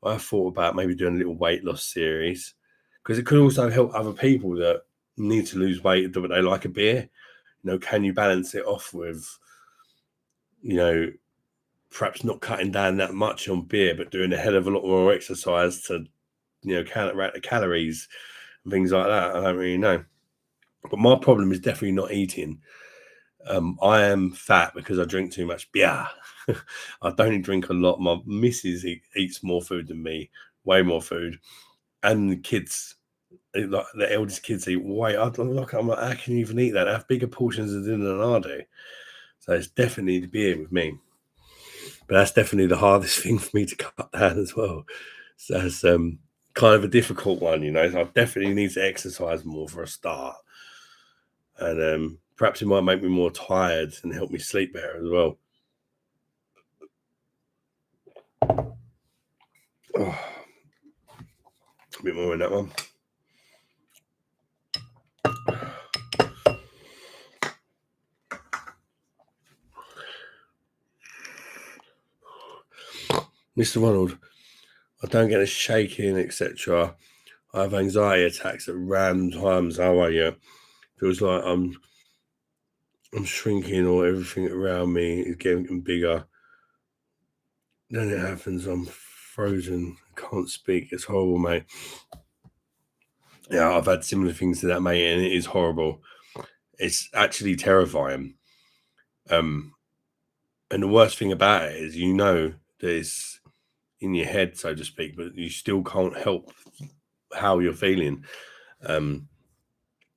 I thought about maybe doing a little weight loss series, because it could also help other people that need to lose weight, but they like a beer. Can you balance it off with, perhaps not cutting down that much on beer, but doing a hell of a lot more exercise to, counteract the calories and things like that? I don't really know. But my problem is definitely not eating. I am fat because I drink too much beer. I don't drink a lot. My missus eats more food than me, way more food. And the kids, like the eldest kids, eat way. I'm like, how can you even eat that? I have bigger portions of dinner than I do. So it's definitely the beer with me. But that's definitely the hardest thing for me to cut down as well. So that's kind of a difficult one, So I definitely need to exercise more for a start. And perhaps it might make me more tired and help me sleep better as well. Oh, a bit more in that one. Mr. Ronald, I don't get a shaking, etc. I have anxiety attacks at random times. How are you? Feels like I'm shrinking, or everything around me is getting bigger. Then it happens, I'm frozen, can't speak. It's horrible, mate. Yeah, I've had similar things to that, mate, and it is horrible. It's actually terrifying. And the worst thing about it is, that it's in your head, so to speak, but you still can't help how you're feeling.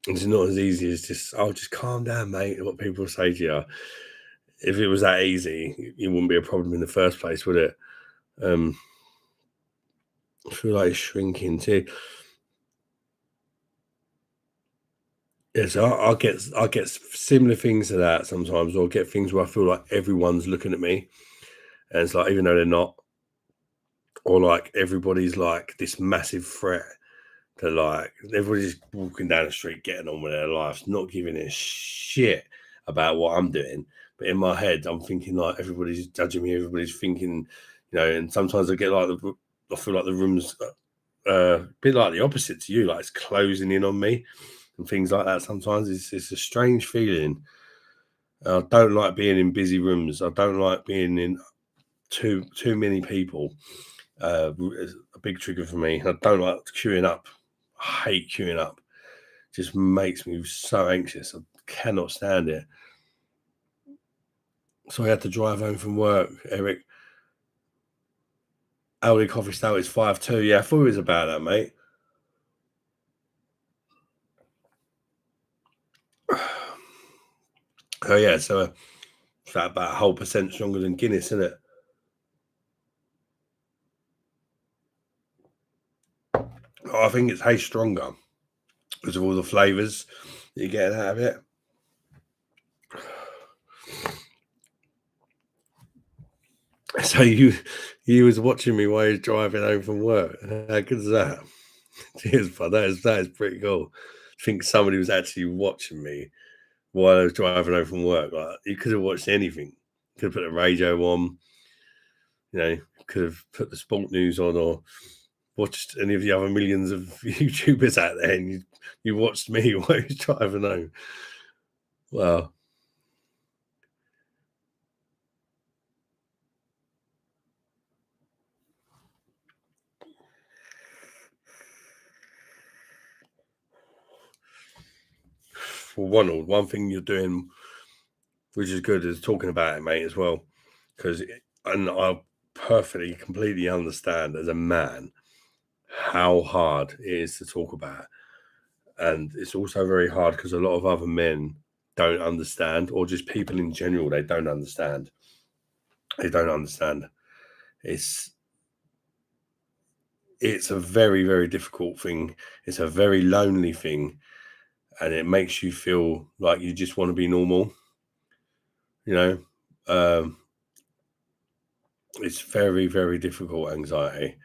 It's not as easy as just calm down, mate. What people say to you. If it was that easy, it wouldn't be a problem in the first place, would it? I feel like it's shrinking too. Yes, I get similar things to that sometimes, or get things where I feel like everyone's looking at me, and it's like, even though they're not, or like everybody's like this massive threat to, like, everybody's walking down the street, getting on with their lives, not giving a shit about what I'm doing. But in my head, I'm thinking like everybody's judging me, everybody's thinking, and sometimes I get like I feel like the room's a bit like the opposite to you, like it's closing in on me and things like that. Sometimes it's a strange feeling. I don't like being in busy rooms. I don't like being in too many people. It's a big trigger for me. I don't like queuing up. I hate queuing up. It just makes me so anxious. I cannot stand it. So I had to drive home from work, Eric. Aldi coffee stout is 5.2. Yeah, I thought it was about that, mate. Oh yeah, so it's about a whole percent stronger than Guinness, isn't it? I think it tastes stronger because of all the flavours that you're getting out of it. So you was watching me while you was driving home from work. How good is that? Cheers, bud. That is pretty cool. I think somebody was actually watching me while I was driving home from work. Like, you could have watched anything. Could have put the radio on. You know, could have put the sport news on, or watched any of the other millions of YouTubers out there, and you watched me while you was driving home. Wow. Well, Ronald, one thing you're doing, which is good, is talking about it, mate, as well. Because, and I perfectly, completely understand as a man how hard it is to talk about. And it's also very hard because a lot of other men don't understand, or just people in general, they don't understand. They don't understand. It's it's a very, very difficult thing. It's a very lonely thing, and it makes you feel like you just want to be normal. You know, it's very, very difficult anxiety,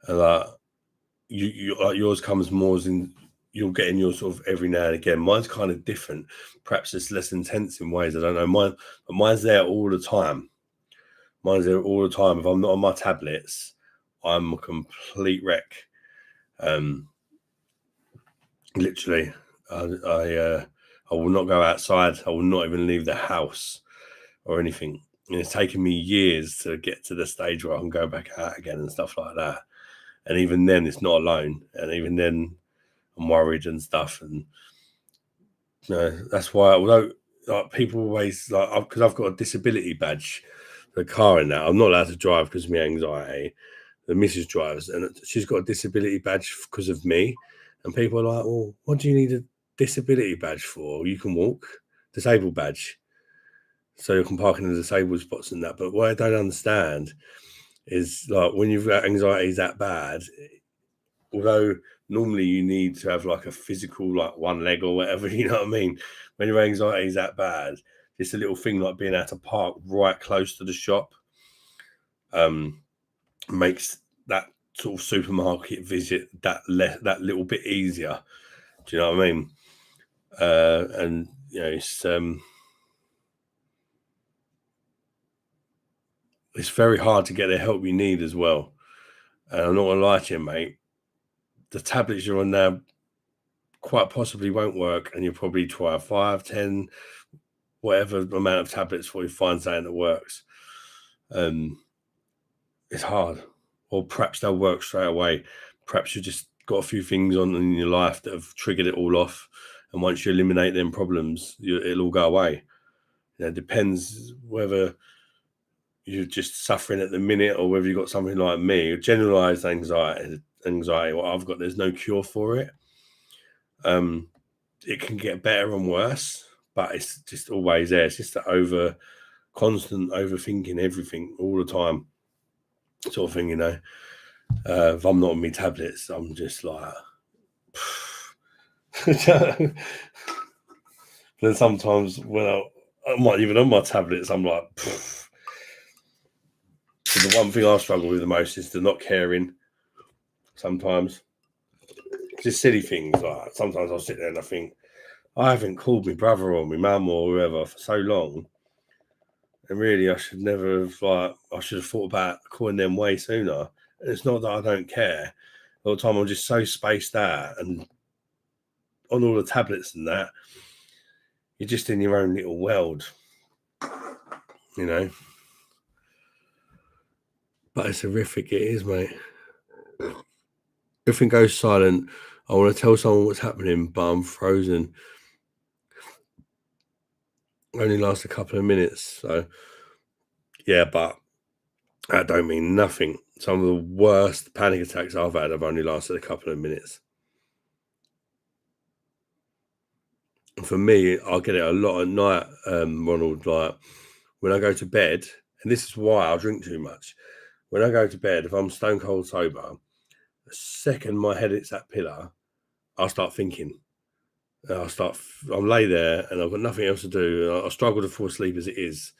and you like yours comes more as in you'll get in your sort of every now and again. Mine's kind of different. Perhaps it's less intense in ways. I don't know. But mine's there all the time. Mine's there all the time. If I'm not on my tablets, I'm a complete wreck. Um, Literally, I will not go outside. I will not even leave the house or anything. And it's taken me years to get to the stage where I can go back out again and stuff like that. And even then, it's not alone. And even then, I'm worried and stuff. And that's why, although like people always like, because I've got a disability badge, the car in that, I'm not allowed to drive because of my anxiety. The missus drives, and she's got a disability badge because of me. And people are like, "Well, what do you need a disability badge for? You can walk, disabled badge, so you can park in the disabled spots and that." But what I don't understand is like when you've got anxiety that bad, although normally you need to have like a physical, like one leg or whatever, you know what I mean? When your anxiety is that bad, just a little thing like being able to park right close to the shop makes that sort of supermarket visit that little bit easier. Do you know what I mean? And you know, it's very hard to get the help you need as well. And I'm not gonna lie to you, mate. The tablets you're on now quite possibly won't work, and you'll probably try 5, 10, whatever amount of tablets before you find something that works. It's hard, or perhaps they'll work straight away. Perhaps you just got a few things on in your life that have triggered it all off, and once you eliminate them problems, it'll all go away. It depends whether you're just suffering at the minute or whether you've got something like me, generalized anxiety. What I've got, there's no cure for it. It can get better and worse, but it's just always there. It's just the constant overthinking everything all the time, sort of thing, you know. If I'm not on my tablets, I'm just like. Then sometimes when I'm not even on my tablets, I'm like. So the one thing I struggle with the most is the not caring. Sometimes, just silly things. Like sometimes I'll sit there and I think I haven't called my brother or my mum or whoever for so long, and really I should never have. Like I should have thought about calling them way sooner. And it's not that I don't care. All the time I'm just so spaced out and on all the tablets and that. You're just in your own little world, you know. But it's horrific. It is, mate. Everything goes silent. I want to tell someone what's happening, but I'm frozen. Only lasts a couple of minutes. So, yeah, but that don't mean nothing. Some of the worst panic attacks I've had have only lasted a couple of minutes. And for me, I'll get it a lot at night, Ronald. Like when I go to bed, and this is why I drink too much. When I go to bed, if I'm stone cold sober, The second my head hits that pillar, I'll start thinking. I'm lay there and I've got nothing else to do. I struggle to fall asleep as it is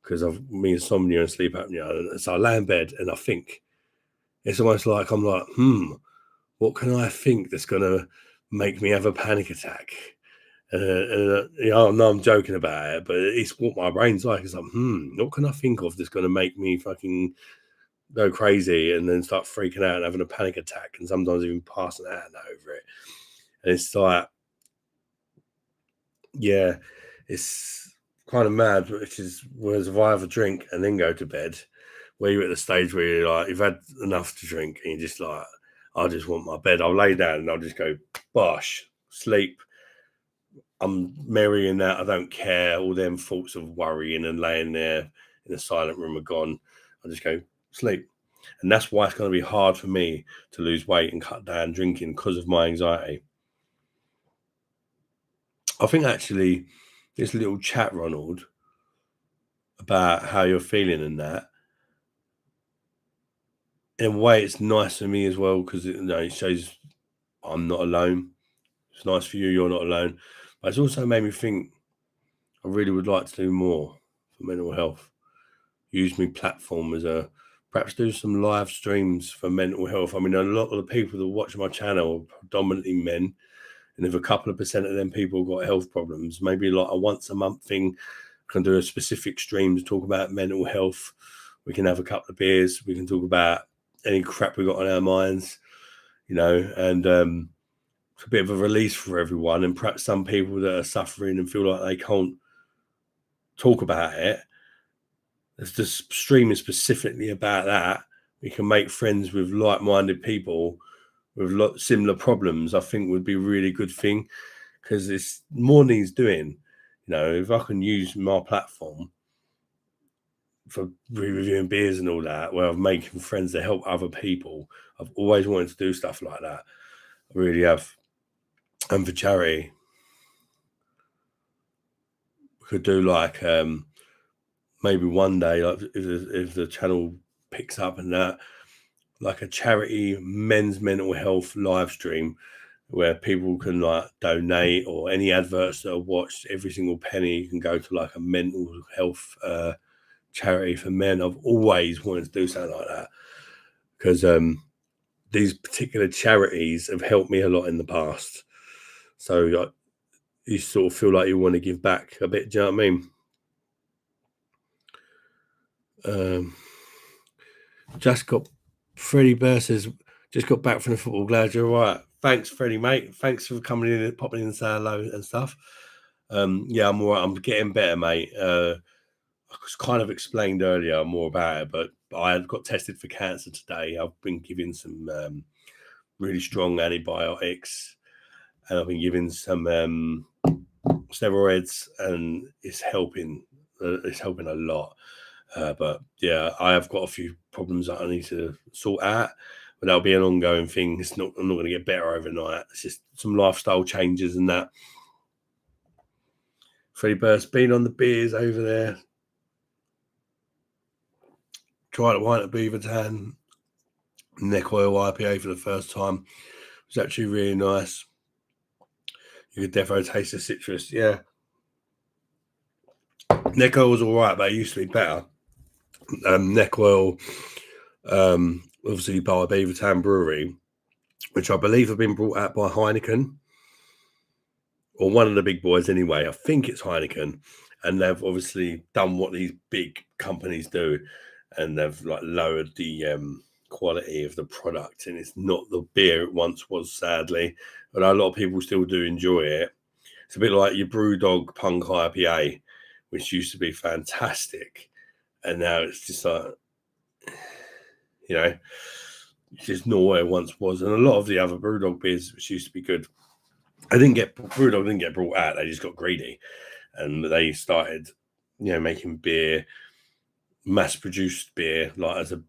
because of me insomnia and sleep apnea. So I lay in bed and I think. It's almost like I'm like, what can I think that's going to make me have a panic attack? No, I'm joking about it, but it's what my brain's like. It's like, what can I think of that's going to make me fucking go crazy and then start freaking out and having a panic attack and sometimes even passing out over it. And it's like, yeah, it's kind of mad, which is whereas if I have a drink and then go to bed, where you're at the stage where you're like, you've had enough to drink and you're just like, I just want my bed. I'll lay down and I'll just go, bosh, sleep. I'm merry in that. I don't care. All them thoughts of worrying and laying there in a silent room are gone. I just go, sleep. And that's why it's going to be hard for me to lose weight and cut down drinking because of my anxiety. I think actually this little chat, Ronald, about how you're feeling and that, in a way, it's nice for me as well because it shows I'm not alone. It's nice for you, you're not alone. But it's also made me think I really would like to do more for mental health. Use my platform as perhaps do some live streams for mental health. I mean, a lot of the people that watch my channel are predominantly men. And if a couple of percent of them people got health problems, maybe like a once a month thing, can do a specific stream to talk about mental health. We can have a couple of beers. We can talk about any crap we got on our minds, and it's a bit of a release for everyone. And perhaps some people that are suffering and feel like they can't talk about it, if the stream is specifically about that, we can make friends with like-minded people with similar problems. I think would be a really good thing because it's more needs doing. If I can use my platform for reviewing beers and all that, where I'm making friends to help other people, I've always wanted to do stuff like that. I really have. And for charity, we could do like maybe one day, like if the channel picks up and that, like a charity men's mental health live stream where people can like donate, or any adverts that are watched, every single penny can go to like a mental health charity for men. I've always wanted to do something like that because these particular charities have helped me a lot in the past. So you sort of feel like you want to give back a bit. Do you know what I mean? Just got Freddie Burrs just got back from the football. Glad you're all right. Thanks, Freddie, mate. Thanks for coming in and popping in and saying hello and stuff. Yeah, I'm all right. I'm getting better, mate. I was kind of explained earlier more about it, but I got tested for cancer today. I've been given some really strong antibiotics, and I've been given some steroids, and it's helping. It's helping a lot. But yeah, I have got a few problems that I need to sort out, but that'll be an ongoing thing. I'm not going to get better overnight. It's just some lifestyle changes and that. Freddie Burst been on the beers over there. Tried a wine at Beavertown, neck oil IPA for the first time. It was actually really nice. You could definitely taste the citrus. Yeah. Neck oil was all right, but it used to be better. Neck oil, obviously by Beavertown Brewery, which I believe have been brought out by Heineken, or one of the big boys anyway. I think it's Heineken, and they've obviously done what these big companies do, and they've like lowered the quality of the product, and it's not the beer it once was, sadly, but a lot of people still do enjoy it. It's a bit like your Brewdog Punk IPA, which used to be fantastic, and now it's just like, it's just not what it once was. And a lot of the other Brewdog beers, which used to be good, Brewdog didn't get brought out. They just got greedy, and they started, making beer, mass-produced beer, like as a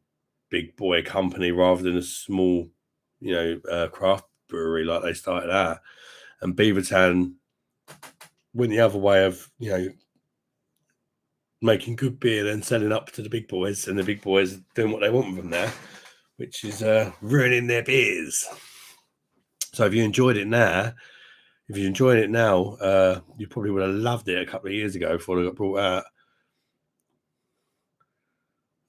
big boy company rather than a small, craft brewery like they started out. And Beavertown went the other way of, making good beer, then selling up to the big boys, and the big boys doing what they want with them now. which is ruining their beers. So if you enjoyed it now, you probably would have loved it a couple of years ago before it got brought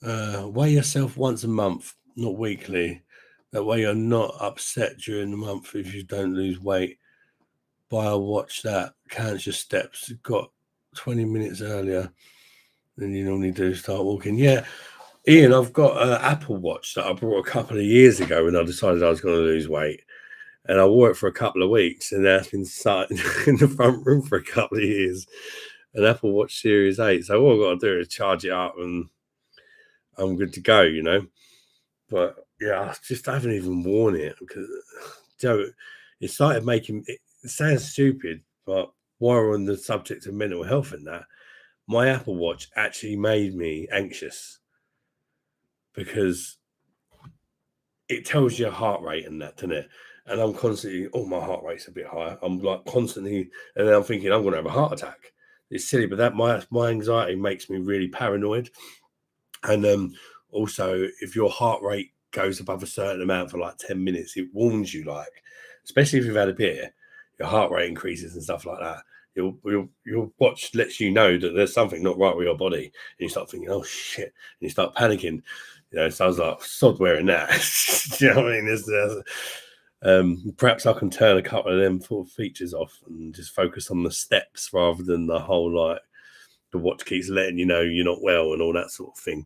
out. Weigh yourself once a month, not weekly. That way you're not upset during the month if you don't lose weight. Buy a watch that counts your steps. Got 20 minutes earlier than you normally do. Start walking. Yeah, Ian, I've got an Apple Watch that I bought a couple of years ago when I decided I was going to lose weight. And I wore it for a couple of weeks, and now it's been sat in the front room for a couple of years. An Apple Watch Series 8. So all I've got to do is charge it up and I'm good to go, But yeah, I haven't even worn it because it started making it sounds stupid, but while we're on the subject of mental health and that, my Apple Watch actually made me anxious because it tells your heart rate and that, doesn't it? And I'm constantly, my heart rate's a bit higher. I'm like constantly, and then I'm thinking I'm going to have a heart attack. It's silly, but that my anxiety makes me really paranoid. And also, if your heart rate goes above a certain amount for like 10 minutes, it warns you, like, especially if you've had a beer, your heart rate increases and stuff like that. Your watch lets you know that there's something not right with your body, and you start thinking, oh shit, and you start panicking. So I was like, sod wearing that. Do you know what I mean? Perhaps I can turn a couple of them features off and just focus on the steps rather than the whole like the watch keeps letting you know you're not well and all that sort of thing.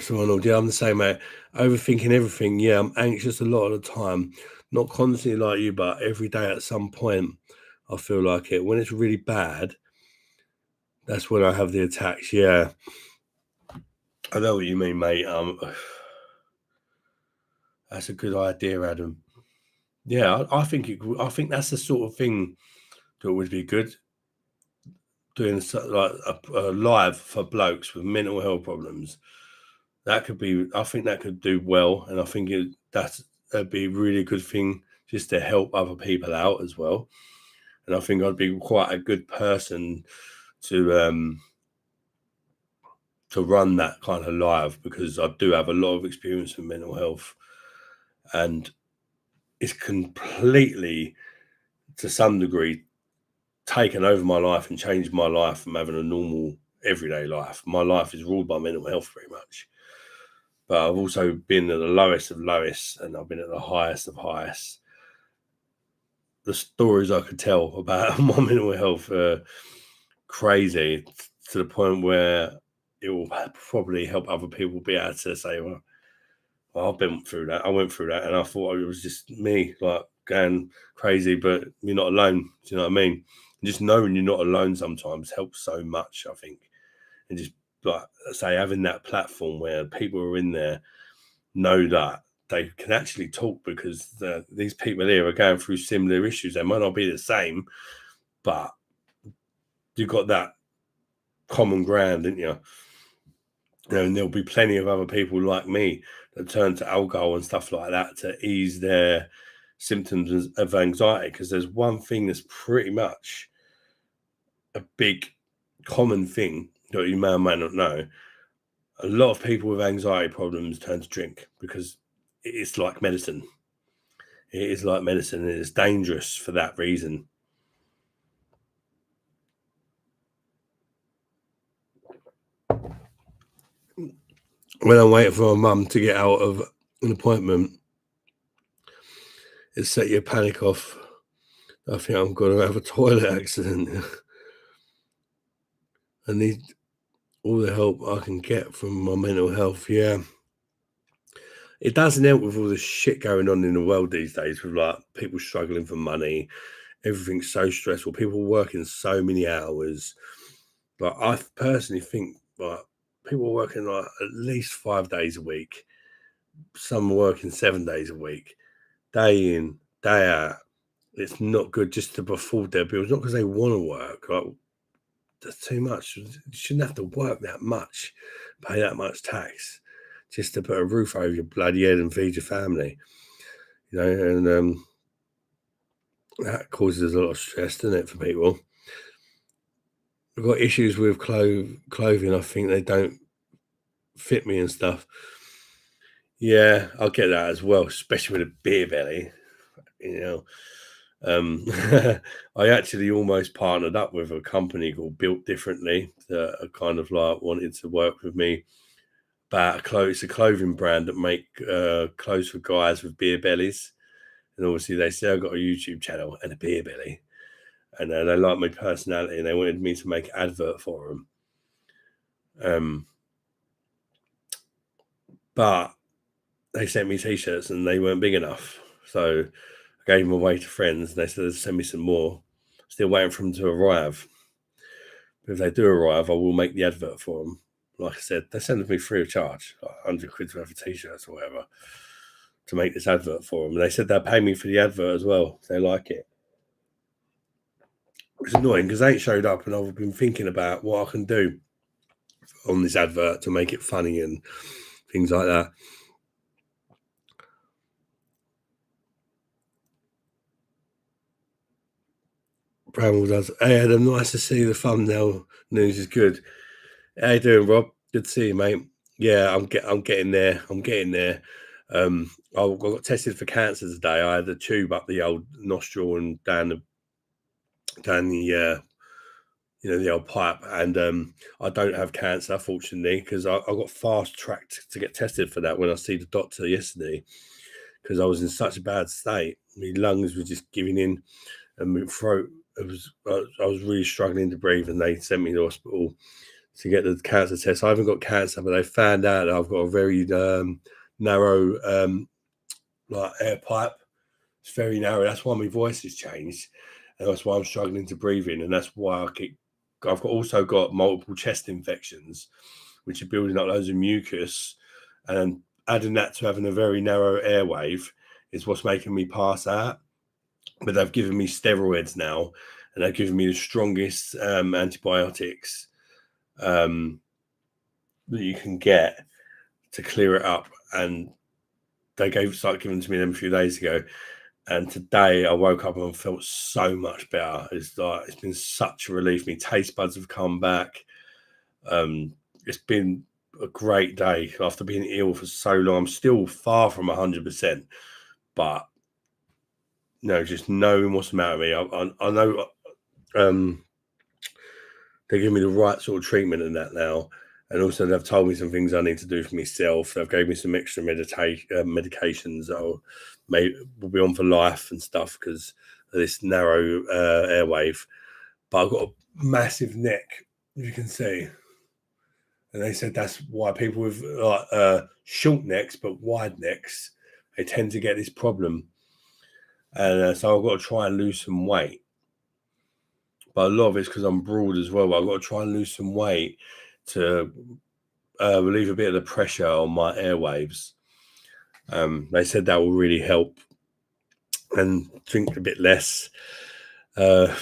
So Arnold, yeah, I'm the same, mate. Overthinking everything. Yeah, I'm anxious a lot of the time. Not constantly like you, but every day at some point, I feel like it. When it's really bad, that's when I have the attacks. Yeah, I know what you mean, mate. That's a good idea, Adam. Yeah, I think I think that's the sort of thing that would be good. Doing like a live for blokes with mental health problems. That could be. I think that could do well, and I think that'd be a really good thing just to help other people out as well. And I think I'd be quite a good person to run that kind of live because I do have a lot of experience with mental health, and it's completely, to some degree, taken over my life and changed my life from having a normal everyday life. My life is ruled by mental health pretty much. But I've also been at the lowest of lowest and I've been at the highest of highest. The stories I could tell about my mental health are crazy to the point where it will probably help other people be able to say, well, I've been through that. I went through that and I thought it was just me, like going crazy, but you're not alone. Do you know what I mean? And just knowing you're not alone sometimes helps so much, I think. And just like say having that platform where people are in there know that they can actually talk because these people here are going through similar issues. They might not be the same, but you've got that common ground, didn't you? And there'll be plenty of other people like me that turn to alcohol and stuff like that to ease their symptoms of anxiety. Because there's one thing that's pretty much a big common thing that you may or may not know. A lot of people with anxiety problems turn to drink because it's like medicine. It is like medicine and it's dangerous for that reason. When I'm waiting for my mum to get out of an appointment, it set your panic off. I think I'm going to have a toilet accident. I need all the help I can get from my mental health. Yeah. It doesn't help with all the shit going on in the world these days with like people struggling for money. Everything's so stressful. People working so many hours. Like I personally think like people working like at least 5 days a week. Some working 7 days a week, day in, day out. It's not good just to afford their bills, not because they want to work. Like that's too much. You shouldn't have to work that much, pay that much tax, just to put a roof over your bloody head and feed your family. And that causes a lot of stress, doesn't it, for people? I've got issues with clothing. I think they don't fit me and stuff. Yeah, I'll get that as well, especially with a beer belly. You know, I actually almost partnered up with a company called Built Differently that are kind of like wanted to work with me about clothes. It's a clothing brand that make clothes for guys with beer bellies, and obviously they say I've got a YouTube channel and a beer belly, and they like my personality, and they wanted me to make an advert for them. But they sent me t-shirts and they weren't big enough, so I gave them away to friends. And they said they'd send me some more. Still waiting for them to arrive. But if they do arrive, I will make the advert for them. Like I said, they send me free of charge, like 100 quid worth of t-shirts or whatever, to make this advert for them. And they said they'll pay me for the advert as well if they like it. It's annoying because they ain't showed up, and I've been thinking about what I can do on this advert to make it funny and things like that. Bramwell does. Hey Adam, nice to see the thumbnail news is good. How you doing, Rob? Good to see you, mate. Yeah, I'm getting there. I'm getting there. I got tested for cancer today. I had a tube up the old nostril and down the the old pipe, and I don't have cancer, fortunately, because I got fast tracked to get tested for that when I see the doctor yesterday, because I was in such a bad state. My lungs were just giving in, and my throat. I was really struggling to breathe, and they sent me to the hospital to get the cancer test. I haven't got cancer, but they found out that I've got a very narrow like air pipe. It's very narrow. That's why my voice has changed, and that's why I'm struggling to breathe in, and that's why I've also got multiple chest infections, which are building up loads of mucus, and adding that to having a very narrow airwave is what's making me pass out. But they've given me steroids now, and they've given me the strongest antibiotics that you can get to clear it up. And they started giving to me them a few days ago. And today I woke up and felt so much better. It's been such a relief. My taste buds have come back. It's been a great day after being ill for so long. I'm still far from 100%, but just knowing what's the matter with me, I know they're giving me the right sort of treatment in that now. And also they've told me some things I need to do for myself. They've gave me some extra medications that will be on for life and stuff because of this narrow airwave. But I've got a massive neck, as you can see. And they said that's why people with short necks but wide necks, they tend to get this problem. And so I've got to try and lose some weight. But a lot of it's because I'm broad as well. But I've got to try and lose some weight to relieve a bit of the pressure on my airwaves. They said that will really help, and drink a bit less. But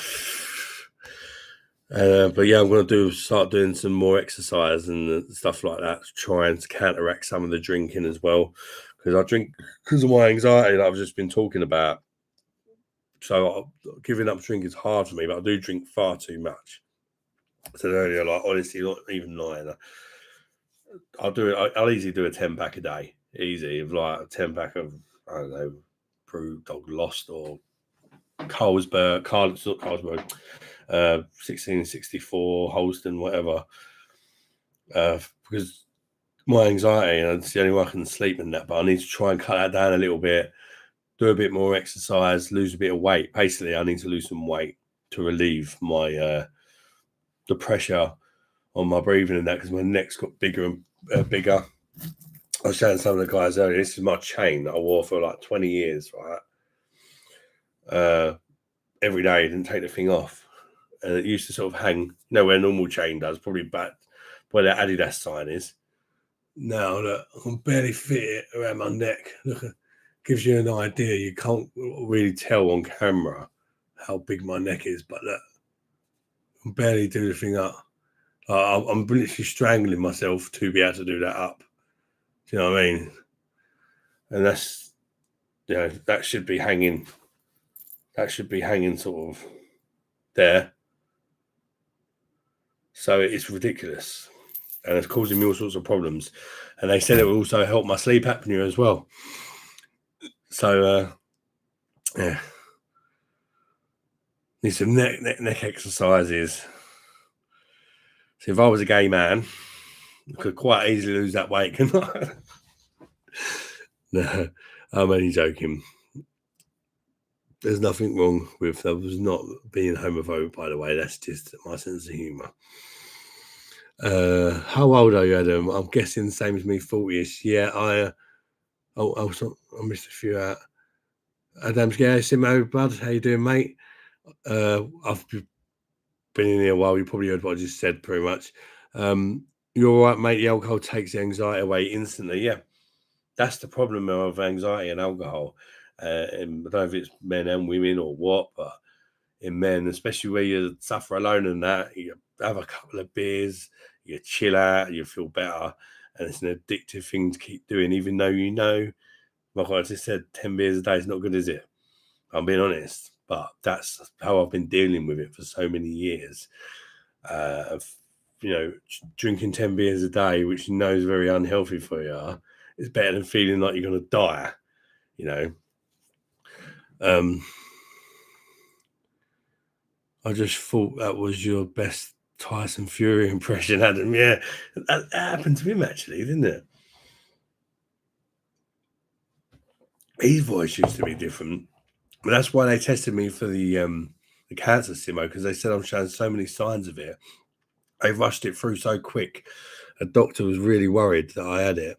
yeah, I'm going to start doing some more exercise and stuff like that, trying to counteract some of the drinking as well, because I drink because of my anxiety that I've just been talking about. So giving up drink is hard for me, but I do drink far too much. I said earlier, like honestly, not even lying. I'll easily do a 10-pack a day, easy. Of like a 10-pack of, I don't know, Brewdog Lost or Carlsberg, 1664, Holston, whatever. Because my anxiety, it's the only way I can sleep in that. But I need to try and cut that down a little bit, do a bit more exercise, lose a bit of weight. Basically, I need to lose some weight to relieve my the pressure on my breathing and that, because my neck's got bigger and bigger. I was showing some of the guys earlier. This is my chain that I wore for like 20 years, right? Every day, I didn't take the thing off, and it used to sort of hang, where a normal chain does, probably back where the Adidas sign is. Now look, I can barely fit it around my neck. Look, it gives you an idea. You can't really tell on camera how big my neck is, but look, I can barely do the thing up. I'm literally strangling myself to be able to do that up. Do you know what I mean? And that's, that should be hanging. That should be hanging sort of there. So it's ridiculous, and it's causing me all sorts of problems. And they said it will also help my sleep apnea as well. So yeah, need some neck exercises. So if I was a gay man, I could quite easily lose that weight, couldn't I? No, I'm only joking. There's nothing wrong with that. Was not being homophobic, by the way. That's just my sense of humour. How old are you, Adam? I'm guessing the same as me, 40ish. Yeah, I missed a few out. Adam's yeah, Simo, bud. How you doing, mate? I've been in here a while. You probably heard what I just said, pretty much. You're all right, mate. The alcohol takes the anxiety away instantly. Yeah, that's the problem of anxiety and alcohol. And I don't know if it's men and women or what, but in men, especially where you suffer alone and that, you have a couple of beers, you chill out, you feel better, and it's an addictive thing to keep doing, even though you know, like I just said, 10 beers a day is not good, is it? I'm being honest, but that's how I've been dealing with it for so many years. Drinking 10 beers a day, which you know is very unhealthy for you, is better than feeling like you're going to die, I just thought that was your best Tyson Fury impression, Adam. Yeah, that happened to him actually, didn't it? His voice used to be different, but that's why they tested me for the cancer, Simo, because they said I'm showing so many signs of it. They rushed it through so quick. A doctor was really worried that I had it.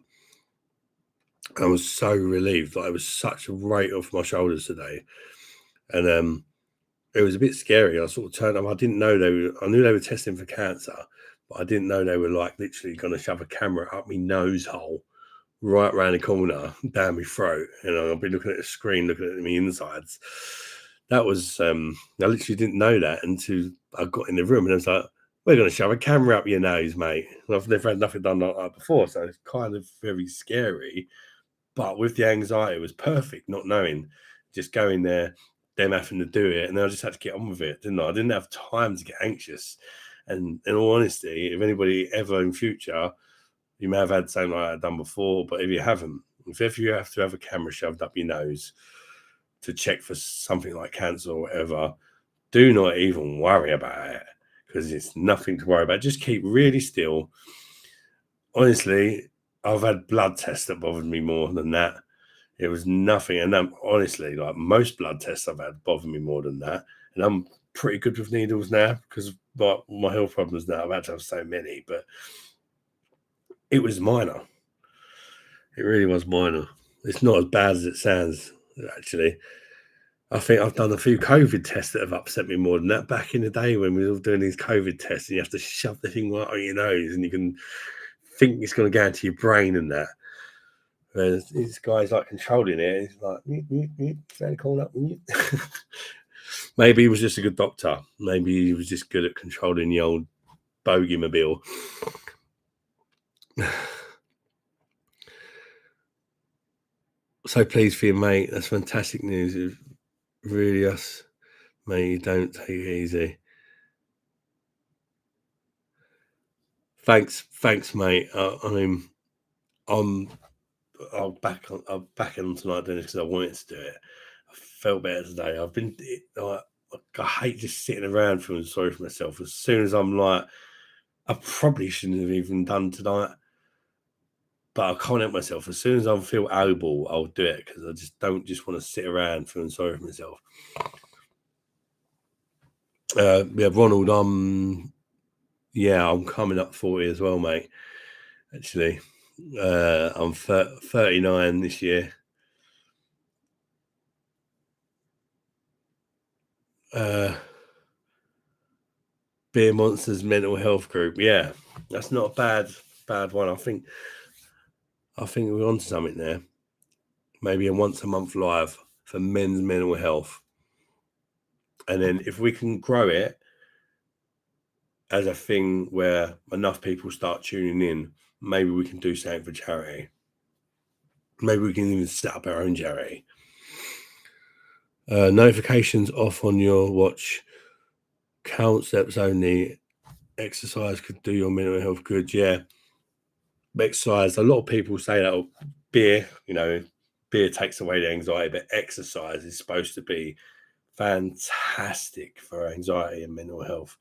I was so relieved. Like, it was such a weight off my shoulders today, and it was a bit scary. I sort of turned up. I didn't know I knew they were testing for cancer, but I didn't know they were like literally going to shove a camera up my nose hole, right around the corner, down my throat, and I'll be looking at the screen, looking at my insides. That was I literally didn't know that until I got in the room, and I was like, "We're going to shove a camera up your nose, mate." And I've never had nothing done like that before, so it's kind of very scary. But with the anxiety, it was perfect, not knowing, just going there, them having to do it, and then I just had to get on with it, didn't I? I didn't have time to get anxious. And in all honesty, if anybody ever in future, you may have had something like that done before, but if you haven't, if ever you have to have a camera shoved up your nose to check for something like cancer or whatever, do not even worry about it, because it's nothing to worry about. Just keep really still. Honestly, I've had blood tests that bothered me more than that. It was nothing. And honestly, like most blood tests I've had bother me more than that. And I'm pretty good with needles now because of my health problems now. I've had to have so many, but it was minor. It really was minor. It's not as bad as it sounds, actually. I think I've done a few COVID tests that have upset me more than that. Back in the day when we were all doing these COVID tests and you have to shove the thing right on your nose and you can think it's going to go into your brain and that. Whereas this guy's like controlling it. He's like, fairly cool up. Maybe he was just a good doctor. Maybe he was just good at controlling the old bogey-mobile. So pleased for you, mate. That's fantastic news. It really us, mate. You don't take it easy. Thanks, mate. I mean, I'll back on tonight doing this because I wanted to do it. I felt better today. I've been I hate just sitting around feeling sorry for myself. As soon as I'm like, I probably shouldn't have even done tonight, but I can't help myself. As soon as I feel able, I'll do it because I just don't just want to sit around feeling sorry for myself. Yeah, Ronald, I'm coming up 40 as well, mate. Actually, I'm 39 this year. Beer Monsters mental health group. Yeah, that's not a bad one. I think we're onto something there. Maybe a once a month live for men's mental health. And then if we can grow it as a thing where enough people start tuning in, maybe we can do something for charity. Maybe we can even set up our own charity. Notifications off on your watch. Count steps only. exercise could do your mental health good. Yeah, exercise. A lot of people say that beer, beer takes away the anxiety, but exercise is supposed to be fantastic for anxiety and mental health.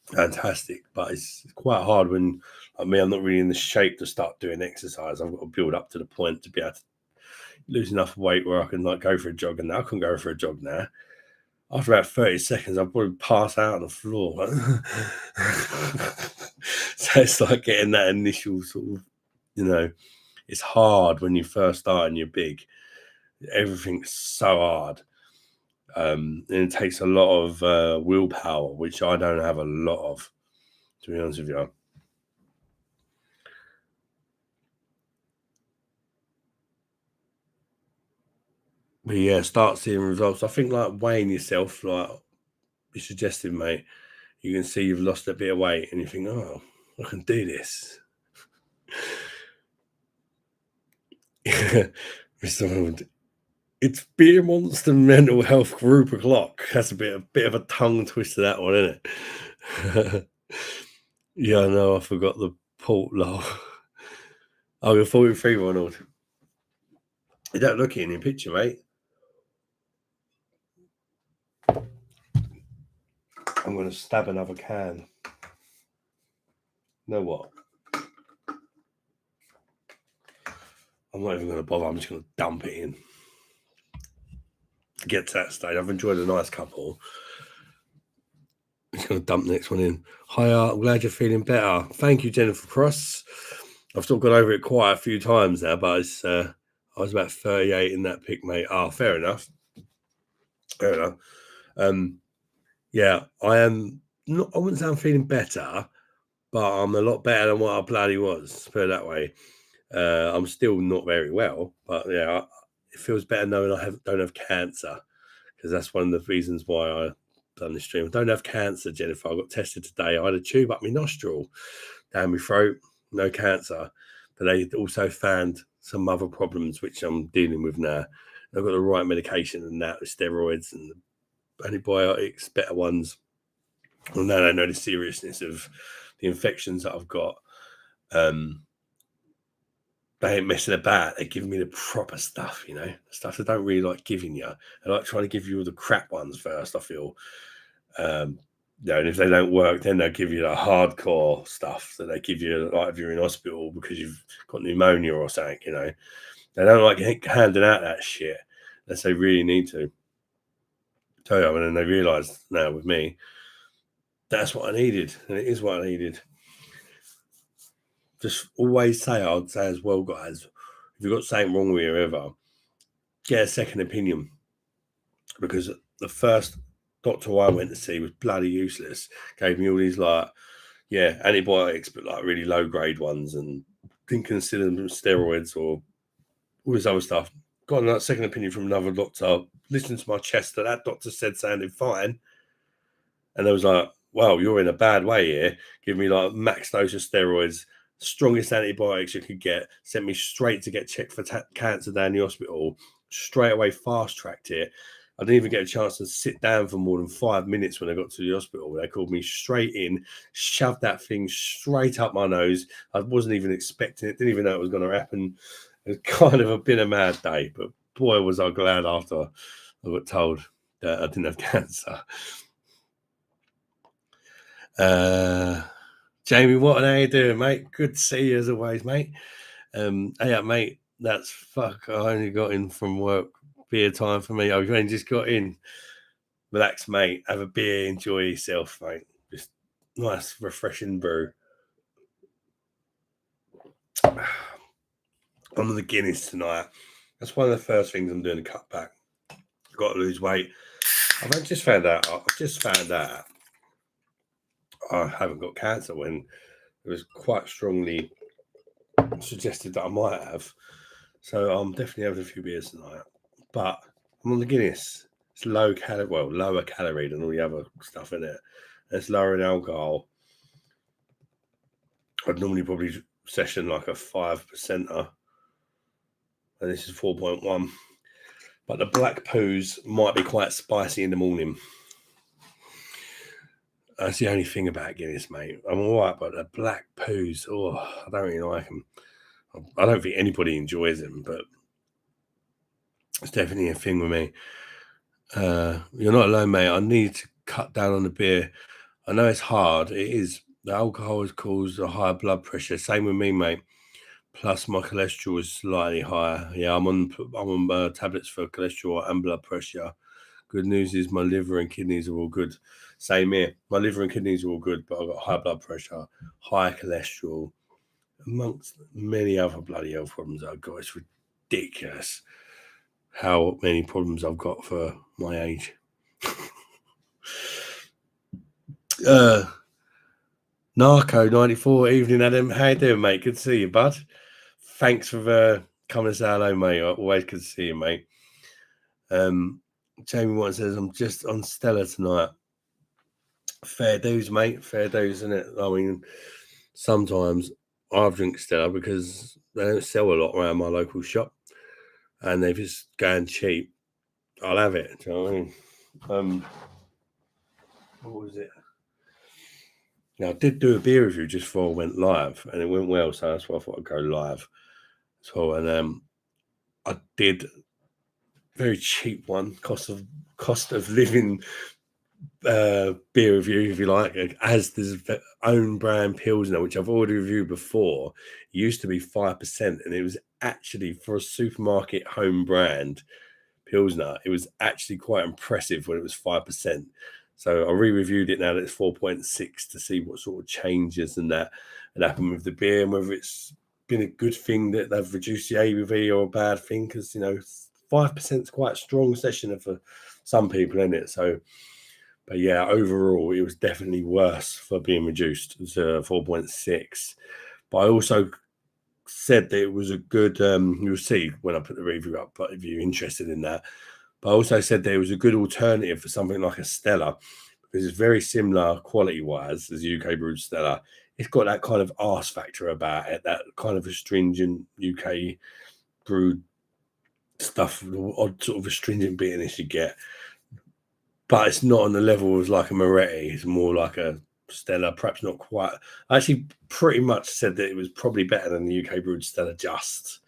Fantastic, but it's quite hard when I'm not really in the shape to start doing exercise. I've got to build up to the point to be able to lose enough weight where I can go for a jog, and I can go for a jog now. After about 30 seconds, I'll probably pass out on the floor. So it's like getting that initial sort of, it's hard when you first start and you're big. Everything's so hard. And it takes a lot of willpower, which I don't have a lot of, to be honest with you. But yeah, start seeing results. I think like weighing yourself, like you suggested, mate, you can see you've lost a bit of weight and you think, oh, I can do this. Mr. Holland, it's Beer Monster Mental Health Group o'clock. That's a bit of a tongue twister, that one, isn't it? Yeah, I know. I forgot the port law. Oh, you're 43, Ronald. You don't look it in your picture, mate. I'm going to stab another can. You know what? I'm not even going to bother. I'm just going to dump it in. Get to that stage. I've enjoyed a nice couple. I'm just going to dump the next one in. Hi, I'm glad you're feeling better. Thank you, Jennifer Cross. I've still gone over it quite a few times now, but it's, I was about 38 in that pick, mate. Oh, fair enough. Fair enough. Yeah, I am not. I wouldn't say I'm feeling better, but I'm a lot better than what I bloody was. Put it that way. I'm still not very well, but yeah, it feels better knowing I don't have cancer, because that's one of the reasons why I done this stream. I don't have cancer, Jennifer. I got tested today. I had a tube up my nostril, down my throat, no cancer, but they also found some other problems which I'm dealing with now. I've got the right medication and that, the steroids and the antibiotics, better ones. Well, now I know the seriousness of the infections that I've got. They ain't messing about. They give me the proper stuff, stuff they don't really like giving you. They like trying to give you all the crap ones first, I feel. And if they don't work, then they'll give you the hardcore stuff that they give you, like if you're in hospital because you've got pneumonia or something, They don't like handing out that shit unless they really need to. Tell you, and then they realise now with me, that's what I needed, and it is what I needed. Just always say, I'd say as well, guys, if you've got something wrong with you ever, get a second opinion, because the first doctor I went to see was bloody useless. Gave me all these antibiotics, but like really low grade ones, and didn't consider them steroids or all this other stuff. Got a second opinion from another doctor. Listened to my chest that doctor said sounded fine, and I was like, "Wow, you're in a bad way here." Give me like max dose of steroids, strongest antibiotics you could get. Sent me straight to get checked for cancer down the hospital. Straight away, fast tracked it. I didn't even get a chance to sit down for more than 5 minutes when I got to the hospital. They called me straight in, shoved that thing straight up my nose. I wasn't even expecting it. Didn't even know it was going to happen. It's kind of been a mad day, but boy, was I glad after I got told that I didn't have cancer. Jamie Watton, how you doing, mate? Good to see you as always, mate. Yeah, mate, that's fuck. I only got in from work. Beer time for me. I've only just got in. Relax, mate. Have a beer. Enjoy yourself, mate. Just nice, refreshing brew. I'm on the Guinness tonight. That's one of the first things I'm doing to cut back. I've got to lose weight. I've just found out I haven't got cancer when it was quite strongly suggested that I might have. So I'm definitely having a few beers tonight. But I'm on the Guinness. It's lower calorie than all the other stuff in it. It's lower in alcohol. I'd normally probably session like a 5%er, and this is 4.1. But the black poos might be quite spicy in the morning. That's the only thing about Guinness, mate. I'm all right, but the black poos, oh, I don't really like them. I don't think anybody enjoys them, but it's definitely a thing with me. You're not alone, mate. I need to cut down on the beer. I know it's hard. It is. The alcohol has caused a higher blood pressure. Same with me, mate. Plus, my cholesterol is slightly higher. Yeah, I'm on tablets for cholesterol and blood pressure. Good news is my liver and kidneys are all good. Same here. My liver and kidneys are all good, but I've got high blood pressure, high cholesterol, amongst many other bloody health problems I've got. It's ridiculous how many problems I've got for my age. Narco 94, evening, Adam. How you doing, mate? Good to see you, bud. Thanks for coming to say hello, mate. Always good to see you, mate. Jamie White says, I'm just on Stella tonight. Fair dues, mate. Fair dues, isn't it? I mean, sometimes I drink Stella because they don't sell a lot around my local shop. And if it's going cheap, I'll have it. Do you know what I mean? What was it? Now, I did do a beer review just before I went live, and it went well, so that's why I thought I'd go live. So, and I did very cheap one, cost of living beer review, if you like, as this own brand Pilsner, which I've already reviewed before. It used to be 5%, and it was actually, for a supermarket home brand Pilsner, it was actually quite impressive when it was 5%. So I re-reviewed it now that it's 4.6 to see what sort of changes and that had happened with the beer, and whether it's been a good thing that they've reduced the ABV or a bad thing, because 5% is quite a strong session for some people, isn't it? So, but yeah, overall it was definitely worse for being reduced to 4.6. But I also said that it was a good you'll see when I put the review up, but if you're interested in that. But I also said that it was a good alternative for something like a Stella, because it's very similar quality-wise as UK brewed Stella. It's got that kind of arse factor about it, that kind of astringent UK brewed stuff, the odd sort of astringent bitterness you get. But it's not on the level as like a Moretti. It's more like a Stella, perhaps not quite. I actually pretty much said that it was probably better than the UK brewed Stella Just.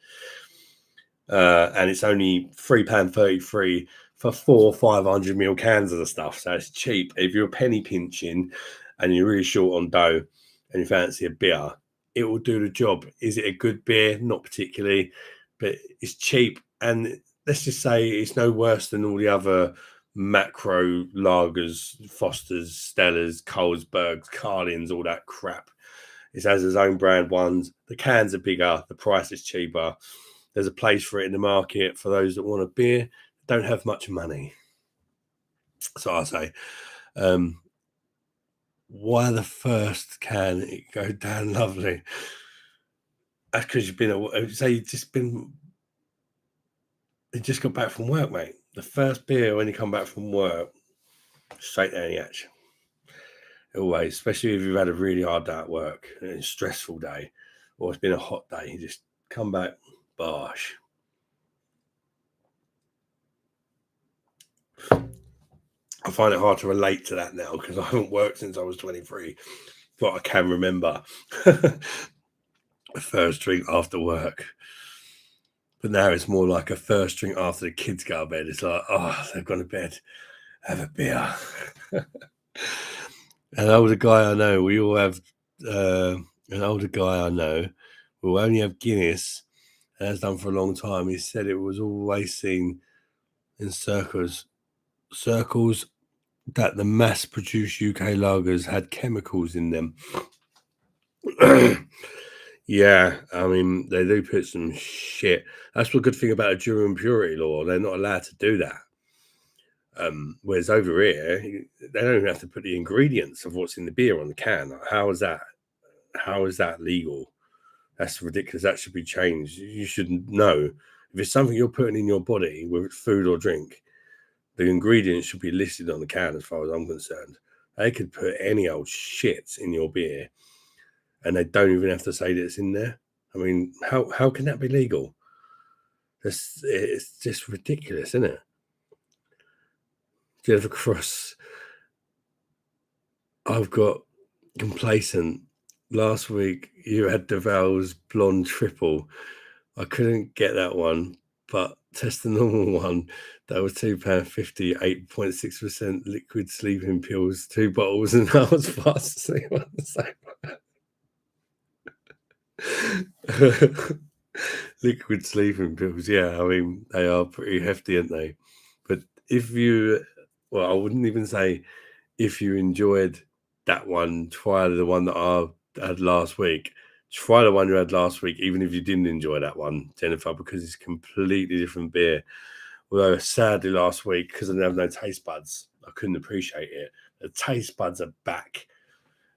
And it's only £3.33 for 4 500ml cans of the stuff. So it's cheap. If you're penny pinching and you're really short on dough and you fancy a beer, it will do the job. Is it a good beer? Not particularly, but it's cheap. And let's just say it's no worse than all the other macro lagers, Fosters, Stellas, Carlsbergs, Carlins, all that crap. It has its own brand ones. The cans are bigger. The price is cheaper. There's a place for it in the market for those that want a beer, don't have much money. So I say, why the first can it go down lovely? That's because you've been, say you just got back from work, mate. The first beer when you come back from work, straight down the hatch. Always, especially if you've had a really hard day at work and it's a stressful day, or it's been a hot day, you just come back, bosh. I find it hard to relate to that now because I haven't worked since I was 23, but I can remember the first drink after work. But now it's more like a first drink after the kids go to bed. It's like, oh, they've gone to bed, have a beer. An older guy I know, we all have, an older guy I know will only have Guinness and has done for a long time. He said it was always seen in circles that the mass-produced UK lagers had chemicals in them. Yeah, I mean, they do put some shit. That's the good thing about a dual impurity law. They're not allowed to do that. Whereas over here, they don't even have to put the ingredients of what's in the beer on the can. How is that? How is that legal? That's ridiculous. That should be changed. You should know if it's something you're putting in your body, whether it's food or drink, the ingredients should be listed on the can as far as I'm concerned. They could put any old shit in your beer and they don't even have to say that it's in there. I mean, how can that be legal? It's just ridiculous, isn't it? Jennifer Cross. I've got complacent. Last week you had Deval's blonde triple. I couldn't get that one, but test the normal one. That was £2.50, 8.6% liquid sleeping pills, 2 bottles, and I was fast asleep on the same. Liquid sleeping pills, yeah. I mean, they are pretty hefty, aren't they? But if you, well, I wouldn't even say if you enjoyed that one, try the one that I had last week. Try the one you had last week, even if you didn't enjoy that one, Jennifer, because it's a completely different beer. Although sadly last week, because I didn't have no taste buds, I couldn't appreciate it. The taste buds are back,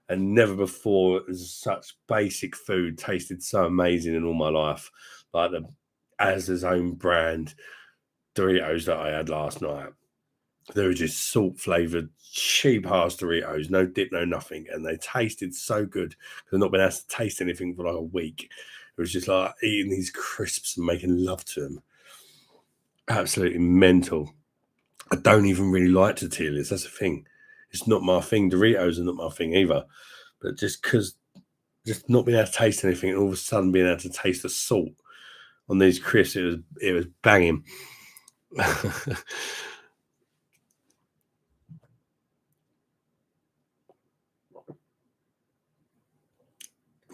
and never before has such basic food tasted so amazing in all my life. Like the Asda's own brand Doritos that I had last night. They were just salt flavored, cheap ass Doritos, no dip, no nothing, and they tasted so good. I've not been able to taste anything for like a week. It was just like eating these crisps and making love to them. Absolutely mental. I don't even really like tortillas. That's the thing. It's not my thing. Doritos are not my thing either. But just not being able to taste anything, and all of a sudden being able to taste the salt on these crisps, it was banging.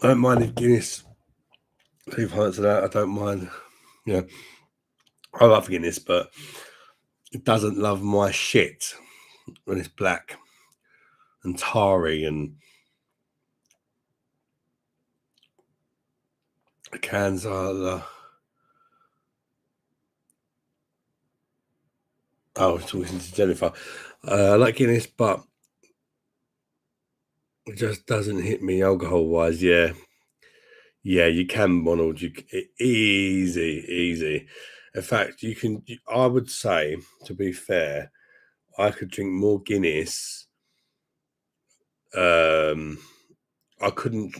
I don't mind if Guinness 2 pints of that. I don't mind. Yeah, I love Guinness, but it doesn't love my shit when it's black and tarry and the cans are. I was talking to Jennifer. I like Guinness, but it just doesn't hit me alcohol wise. Yeah, yeah, you can, Ronald. Easy. In fact, you can. I would say, to be fair, I could drink more Guinness. Um, I couldn't.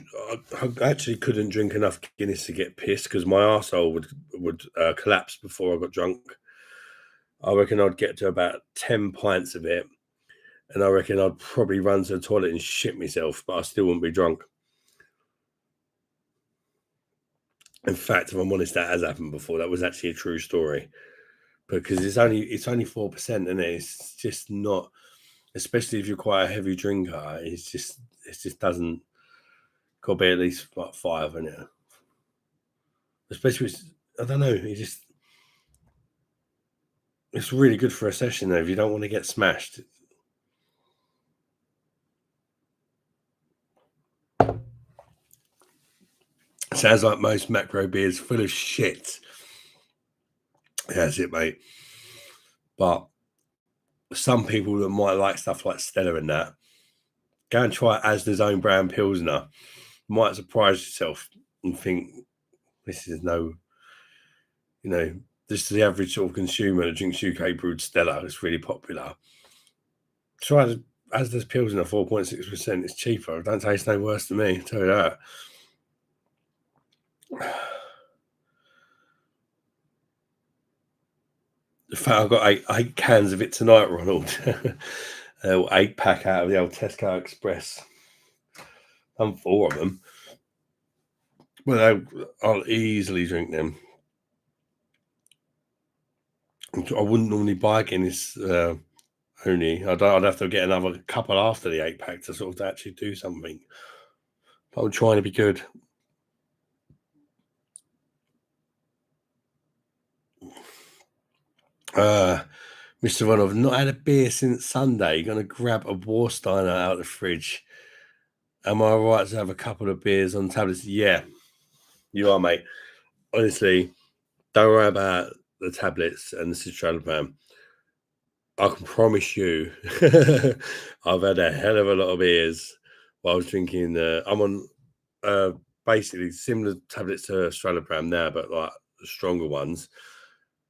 I actually couldn't drink enough Guinness to get pissed because my arsehole would collapse before I got drunk. I reckon I'd get to about 10 pints of it, and I reckon I'd probably run to the toilet and shit myself, but I still wouldn't be drunk. In fact, if I'm honest, that has happened before. That was actually a true story because it's only 4%, and it's just not. Especially if you're quite a heavy drinker, it just doesn't. Got to be at least like five, in it. Especially, I don't know. It's really good for a session though. If you don't want to get smashed, sounds like most macro beers full of shit. That's it, mate. But some people that might like stuff like Stella and that, go and try Asda's own brand Pilsner. You might surprise yourself and think this is no, this is the average sort of consumer that drinks UK brewed Stella. It's really popular. Try Asda's Pilsner 4.6%. It's cheaper. It don't taste no worse to me. I'll tell you that. In fact, I've got eight cans of it tonight, Ronald. 8 pack out of the old Tesco Express. I'm 4 of them. Well, I'll easily drink them. I wouldn't normally buy Guinness only. I'd have to get another couple after the 8 pack to sort of actually do something. But I'm trying to be good. Mr. Ron, I've not had a beer since Sunday. You're going to grab a Warsteiner out of the fridge. Am I right to have a couple of beers on tablets? Yeah, you are, mate. Honestly, don't worry about the tablets and the citralopram. I can promise you, I've had a hell of a lot of beers while I was drinking. I'm on basically similar tablets to citralopram now, but like the stronger ones,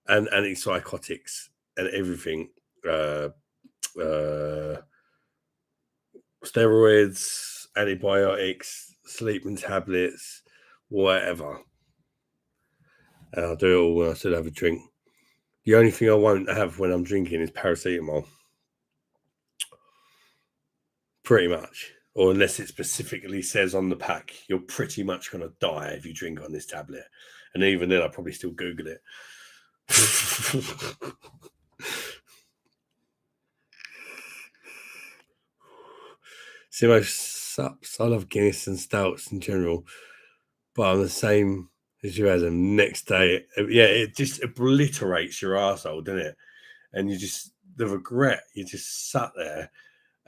and antipsychotics and everything. Uh, uh, Steroids, antibiotics, sleeping tablets, whatever. And I'll do it all when I still have a drink. The only thing I won't have when I'm drinking is paracetamol. pretty much. Or unless it specifically says on the pack, you're pretty much going to die if you drink on this tablet. And even then, I'll probably still Google it. Simo sups. I love Guinness and stouts in general, but I'm the same as you as a next day. Yeah, it just obliterates your arsehole, doesn't it? And you just, the regret, you just sat there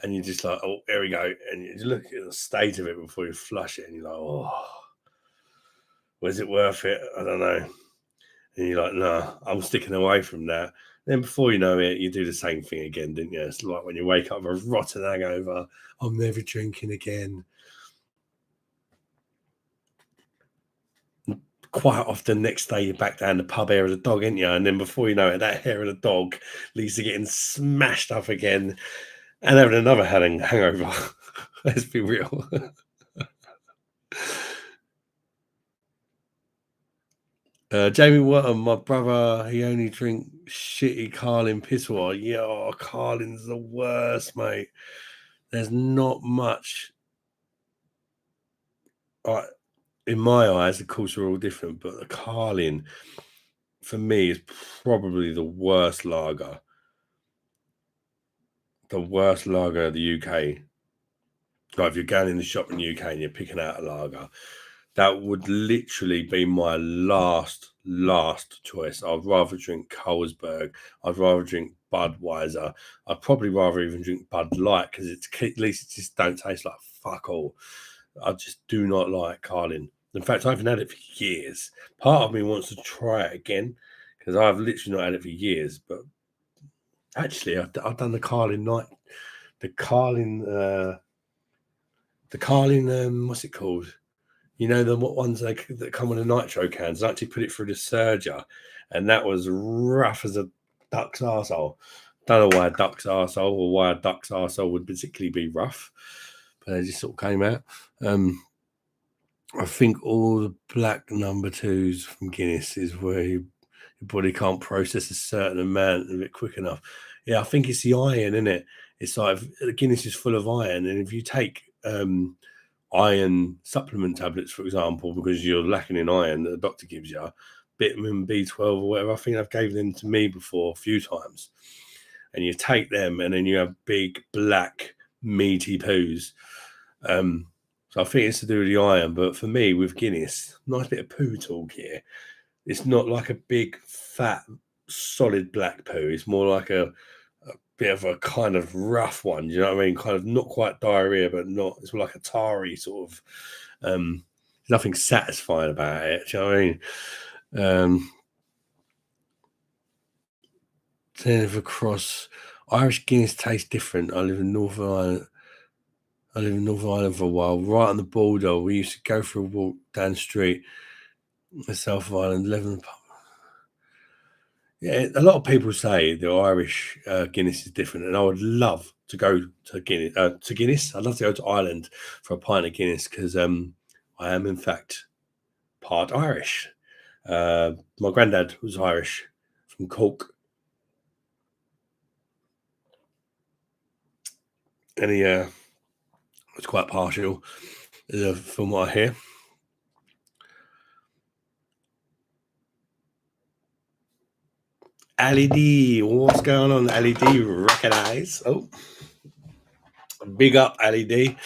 and you're just like, oh, there we go. And you look at the state of it before you flush it and you're like, oh, was it worth it? I don't know. And you're like, no, I'm sticking away from that. Then before you know it, you do the same thing again, didn't you? It's like when you wake up with a rotten hangover, I'm never drinking again. Quite often, next day you're back down the pub hair of the dog, ain't you? And then before you know it, that hair of the dog leads to getting smashed up again and having another hangover. Let's be real. Jamie Watton, my brother, he only drink shitty Carling piss water. Yeah, Carling's the worst, mate. There's not much. In my eyes, of course, we're all different, but the Carling, for me, is probably the worst lager. The worst lager of the UK. Like if you're going in the shop in the UK and you're picking out a lager, that would literally be my last choice. I'd rather drink Carlsberg. I'd rather drink Budweiser. I'd probably rather even drink Bud Light because it's at least it just don't taste like fuck all. I just do not like Carling. In fact, I haven't had it for years. Part of me wants to try it again because I've literally not had it for years. But actually, I've done the Carling night, the Carling, what's it called? You know, the what ones that come with the nitro cans. I actually put it through the Surger, and that was rough as a duck's arsehole. Don't know why a duck's arsehole or why a duck's arsehole would particularly be rough, but they just sort of came out. I think all the black number twos from Guinness is where your body can't process a certain amount of it quick enough. Yeah, I think it's the iron, isn't it? It's like Guinness is full of iron, and if you take iron supplement tablets, for example, because you're lacking in iron that the doctor gives you, vitamin B12 or whatever, I think I've gave them to me before a few times, and you take them, and then you have big black meaty poos. So I think it's to do with the iron, but for me, with Guinness, nice bit of poo talk here. It's not like a big, fat, solid black poo. It's more like a bit of a kind of rough one. You know what I mean? Kind of not quite diarrhea, but not. It's like a tarry sort of. There's nothing satisfying about it. Do you know what I mean? Then across Irish Guinness tastes different. I live in Northern Ireland for a while, right on the border. We used to go for a walk down the street, the South of Ireland, 11 pub. Yeah, a lot of people say the Irish Guinness is different, and I would love to go to Guinness. I'd love to go to Ireland for a pint of Guinness because I am, in fact, part Irish. My granddad was Irish from Cork. And he was quite partial, from what I hear. LED, what's going on? LED, recognize. Oh, big up LED.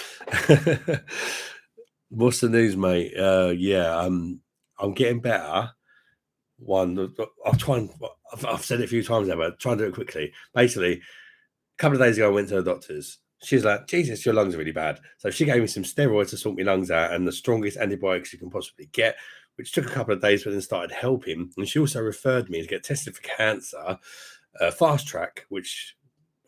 What's the news, mate? Yeah, I'm getting better. I've said it a few times now, but I'll try and do it quickly. Basically, a couple of days ago, I went to the doctor's. She's like, Jesus, your lungs are really bad. So she gave me some steroids to sort my lungs out and the strongest antibiotics you can possibly get, which took a couple of days, but then started helping. And she also referred me to get tested for cancer, fast track, which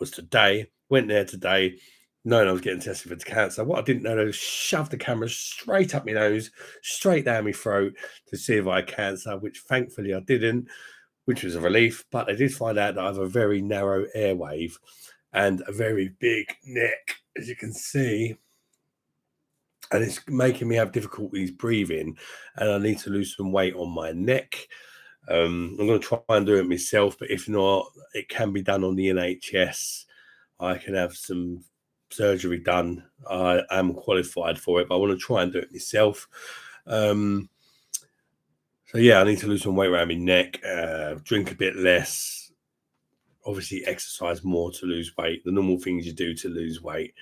was today. Went there today, knowing I was getting tested for cancer. What I didn't know, they shoved the camera straight up my nose, straight down my throat to see if I had cancer, which thankfully I didn't, which was a relief. But they did find out that I have a very narrow airwave and a very big neck, as you can see. And it's making me have difficulties breathing, and I need to lose some weight on my neck. I'm going to try and do it myself, but if not, it can be done on the NHS. I can have some surgery done. I am qualified for it, but I want to try and do it myself. So yeah, I need to lose some weight around my neck, drink a bit less, obviously exercise more to lose weight, the normal things you do to lose weight.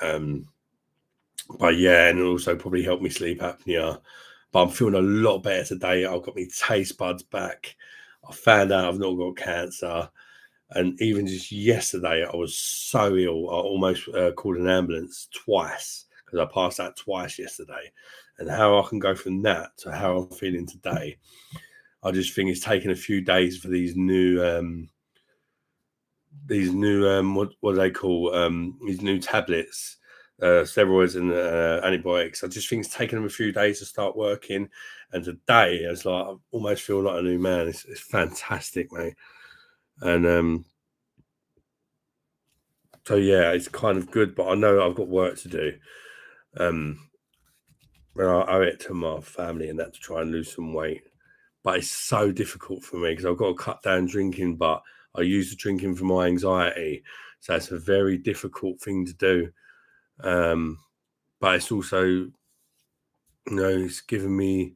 But yeah, and also probably help me sleep apnea. But I'm feeling a lot better today. I've got my taste buds back. I found out I've not got cancer. And even just yesterday, I was so ill. I almost called an ambulance twice because I passed out twice yesterday. And how I can go from that to how I'm feeling today, I just think it's taken a few days for these new what do they call these new tablets, steroids and antibiotics. I just think it's taken them a few days to start working. And today, it's like I almost feel like a new man. It's fantastic, mate. And so yeah, it's kind of good, but I know I've got work to do. And I owe it to my family and that to try and lose some weight. But it's so difficult for me because I've got to cut down drinking, but I use the drinking for my anxiety. So it's a very difficult thing to do. But it's also, it's given me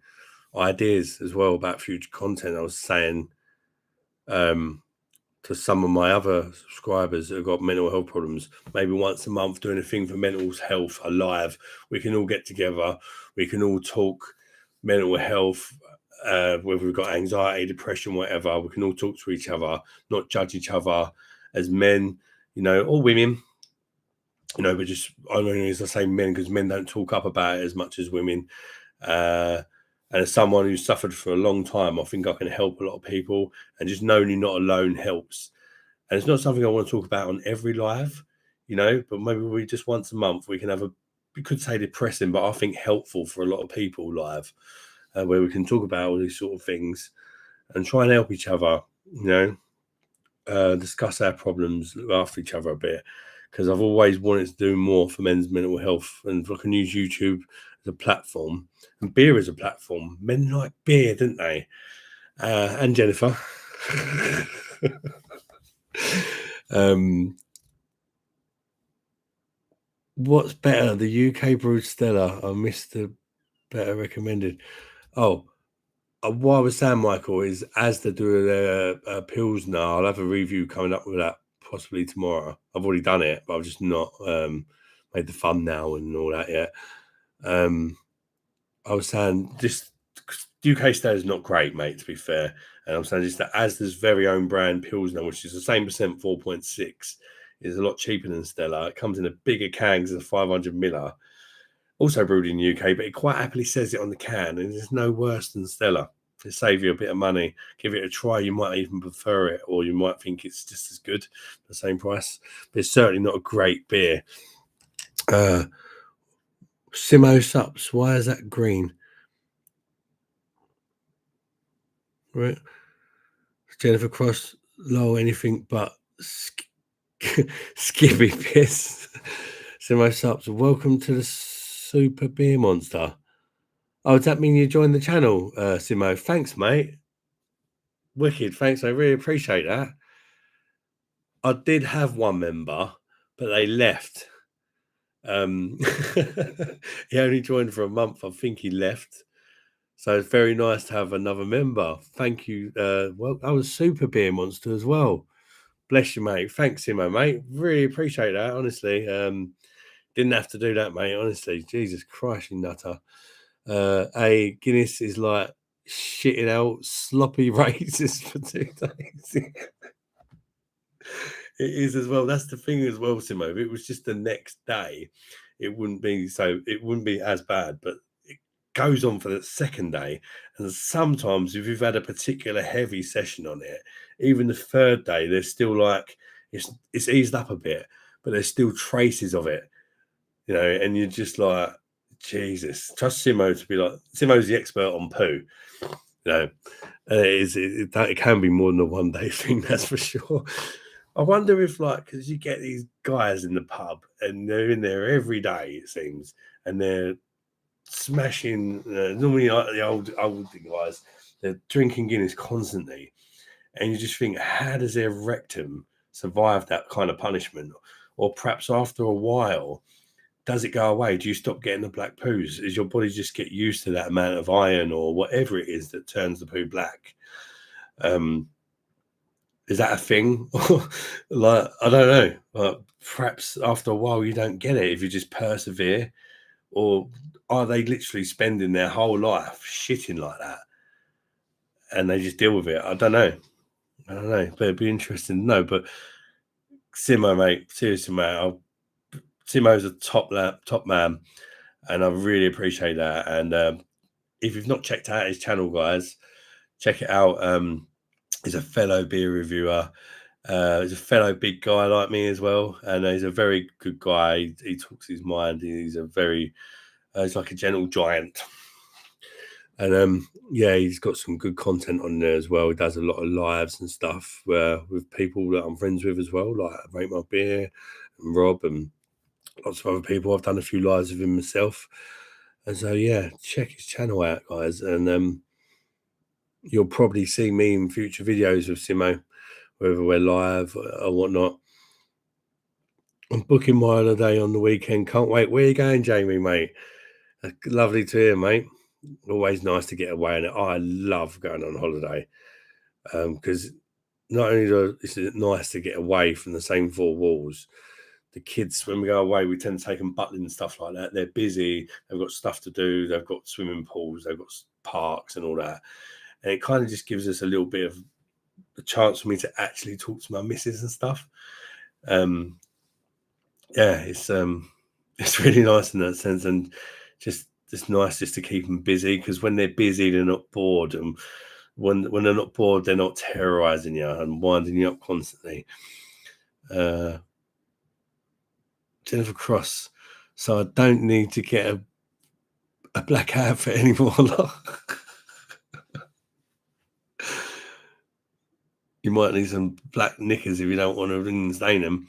ideas as well about future content. I was saying to some of my other subscribers that have got mental health problems, maybe once a month doing a thing for mental health, a live. We can all get together. We can all talk mental health, whether we've got anxiety, depression, whatever. We can all talk to each other, not judge each other as men, or women. But just only as I say men because men don't talk up about it as much as women. And as someone who's suffered for a long time, I think I can help a lot of people. And just knowing you're not alone helps. And it's not something I want to talk about on every live, but maybe we just once a month we can have we could say depressing, but I think helpful for a lot of people live, where we can talk about all these sort of things and try and help each other, discuss our problems, look after each other a bit. Because I've always wanted to do more for men's mental health, and if I can use YouTube as a platform and beer as a platform. Men like beer, didn't they? And Jennifer. What's better, the UK brewed Stella? I missed the better recommended. Oh, what I was saying, Michael, is as they do their Pilsner, I'll have a review coming up with that possibly tomorrow. I've already done it, but I've just not made the thumbnail and all that yet. I was saying just UK Stella is not great, mate, to be fair. And I'm saying just that Asda's very own brand Pilsner, which is the same percent, 4.6, is a lot cheaper than Stella. It comes in a bigger can as a 500 miller. Also brewed in the UK, but it quite happily says it on the can, and it's no worse than Stella. To save you a bit of money, give it a try. You might even prefer it, or you might think it's just as good, the same price. But it's certainly not a great beer. Simo Sups, why is that green? Right, Jennifer Cross, lol, anything but skippy piss. Simo Sups, welcome to the Super Beer Monster. Oh, does that mean you joined the channel, Simo? Thanks, mate. Wicked, thanks. I really appreciate that. I did have one member, but they left. He only joined for a month. I think he left. So it's very nice to have another member. Thank you. Well, I was Super Beer Monster as well. Bless you, mate. Thanks, Simo, mate. Really appreciate that, honestly. Didn't have to do that, mate. Honestly, Jesus Christ, you nutter. Guinness is like shitting out sloppy races for 2 days. It is as well. That's the thing as well, Simo. If it was just the next day, it wouldn't be as bad. But it goes on for the second day, and sometimes if you've had a particular heavy session on it, even the third day, there's still like it's eased up a bit, but there's still traces of it, and you're just like, Jesus. Trust Simo to be like, Simo's the expert on poo, and it can be more than a 1 day thing, that's for sure. I wonder if, because you get these guys in the pub and they're in there every day, it seems, and they're smashing, normally like the old guys, they're drinking Guinness constantly. And you just think, how does their rectum survive that kind of punishment? or perhaps after a while, does it go away? Do you stop getting the black poos? Is your body just get used to that amount of iron or whatever it is that turns the poo black? Is that a thing? Like, I don't know. Perhaps after a while you don't get it if you just persevere, or are they literally spending their whole life shitting like that and they just deal with it? I don't know. But it'd be interesting to know. But Simo, mate, seriously, mate, Simo's a top man, and I really appreciate that. And if you've not checked out his channel, guys, check it out. He's a fellow beer reviewer. He's a fellow big guy like me as well, and he's a very good guy. He talks his mind. He's a very, he's like a gentle giant. And yeah, he's got some good content on there as well. He does a lot of lives and stuff with people that I'm friends with as well, like Rate My Beer and Rob and lots of other people. I've done a few lives with him myself. And so yeah, check his channel out, guys. And you'll probably see me in future videos with Simo, whether we're live or whatnot. I'm booking my holiday on the weekend. Can't wait. Where are you going, Jamie, mate? Lovely to hear, mate. Always nice to get away. And I love going on holiday because not only is it nice to get away from the same four walls, the kids, when we go away, we tend to take them butling and stuff like that. They're busy. They've got stuff to do. They've got swimming pools. They've got parks and all that. And it kind of just gives us a little bit of a chance for me to actually talk to my missus and stuff. Yeah, it's really nice in that sense, and just nice just to keep them busy, because when they're busy, they're not bored, and when they're not bored, they're not terrorizing you and winding you up constantly. Jennifer Cross, so I don't need to get a black outfit anymore. You might need some black knickers if you don't want to ring and stain them.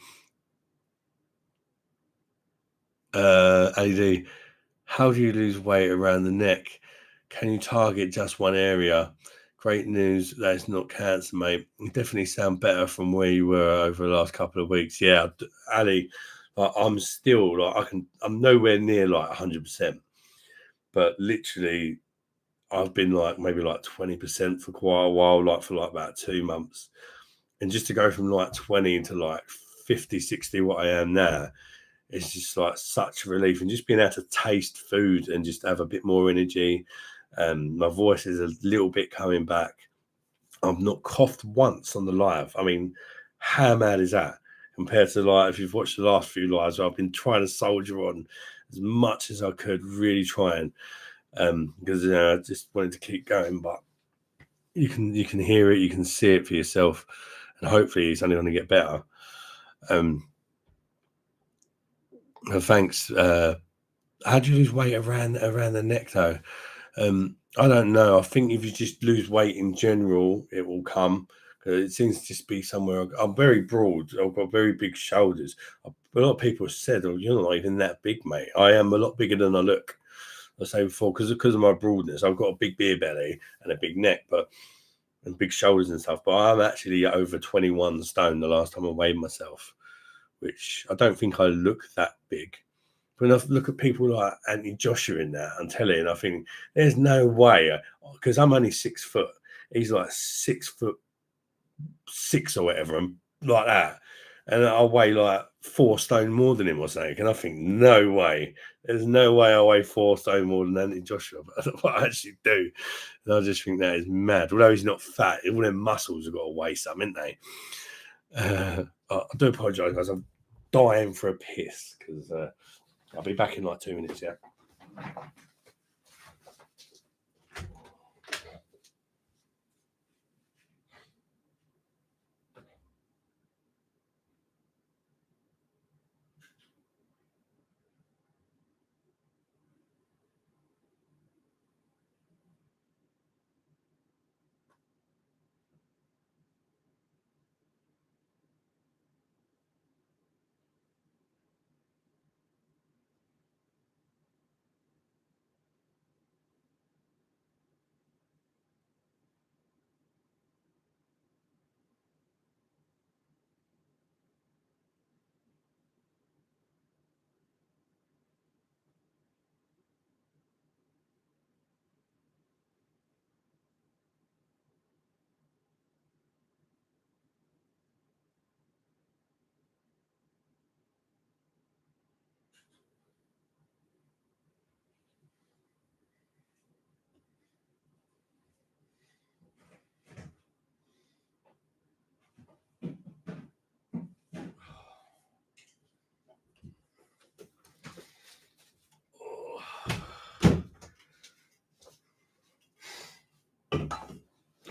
AD, how do you lose weight around the neck? Can you target just one area? Great news that it's not cancer, mate. You definitely sound better from where you were over the last couple of weeks. Yeah, Ali, like, I'm still like I'm nowhere near like 100%, but literally I've been like maybe like 20% for quite a while, like for like about 2 months. And just to go from like 20 to like 50, 60, what I am now, it's just like such a relief. And just being able to taste food and just have a bit more energy. My voice is a little bit coming back. I've not coughed once on the live. I mean, how mad is that compared to like if you've watched the last few lives where I've been trying to soldier on as much as I could, really trying, because I just wanted to keep going. But you can hear it, you can see it for yourself, and hopefully it's only going to get better. Thanks. How do you lose weight around the neck though? I don't know. I think if you just lose weight in general, it will come. It seems to just be somewhere. I'm very broad. I've got very big shoulders. A lot of people have said, "Oh, you're not even that big, mate." I am a lot bigger than I look. I say before, because of my broadness, I've got a big beer belly and a big neck, and big shoulders and stuff. But I'm actually over 21 stone the last time I weighed myself, which I don't think I look that big. When I look at people like Anthony Joshua in that and tell it, and I think there's no way, because I'm only 6 foot. He's like 6'6" or whatever, and like that. And I weigh like 4 stone more than him or something. And I think, no way. There's no way I weigh 4 stone more than Anthony Joshua. But I actually do. And I just think that is mad. Although he's not fat, all them muscles have got to weigh some, haven't they? I do apologise, guys. I'm dying for a piss because I'll be back in like 2 minutes, yeah.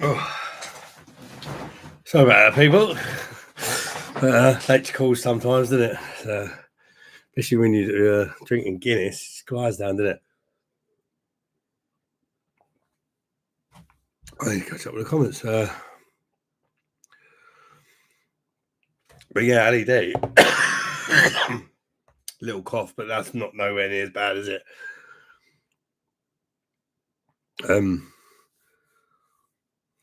Oh, sorry about that, people. Nature calls sometimes, doesn't it? Especially when you're drinking Guinness, it quiets down, doesn't it? I need to catch up with the comments. But yeah, Ali D. Little cough, but that's not nowhere near as bad, is it?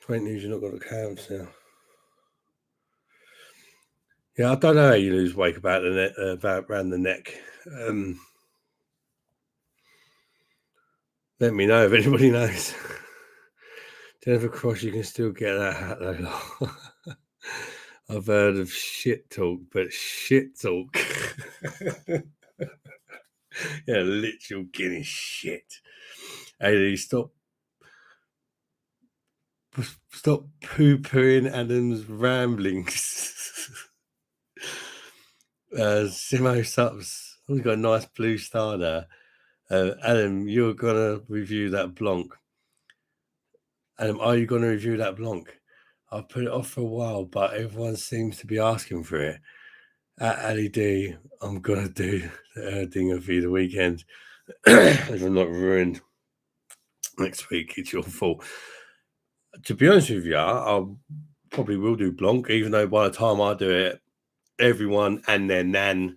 Great news, you're not got the calves now. Yeah, I don't know how you lose weight about the neck, around the neck. Let me know if anybody knows. Jennifer Cross, you can still get that hat though. I've heard of shit talk, but shit talk. Yeah, literal Guinness shit. Hey, stop poo-pooing Adam's ramblings. Simo Sups, we've got a nice blue star there. Adam, you're gonna review that Blanc. Adam, are you gonna review that Blanc? I've put it off for a while, but everyone seems to be asking for it. At Ali D, I'm gonna do the Erdinger for you the weekend. If I'm not ruined next week, it's your fault. To be honest with you, I probably will do Blanc, even though by the time I do it, everyone and their nan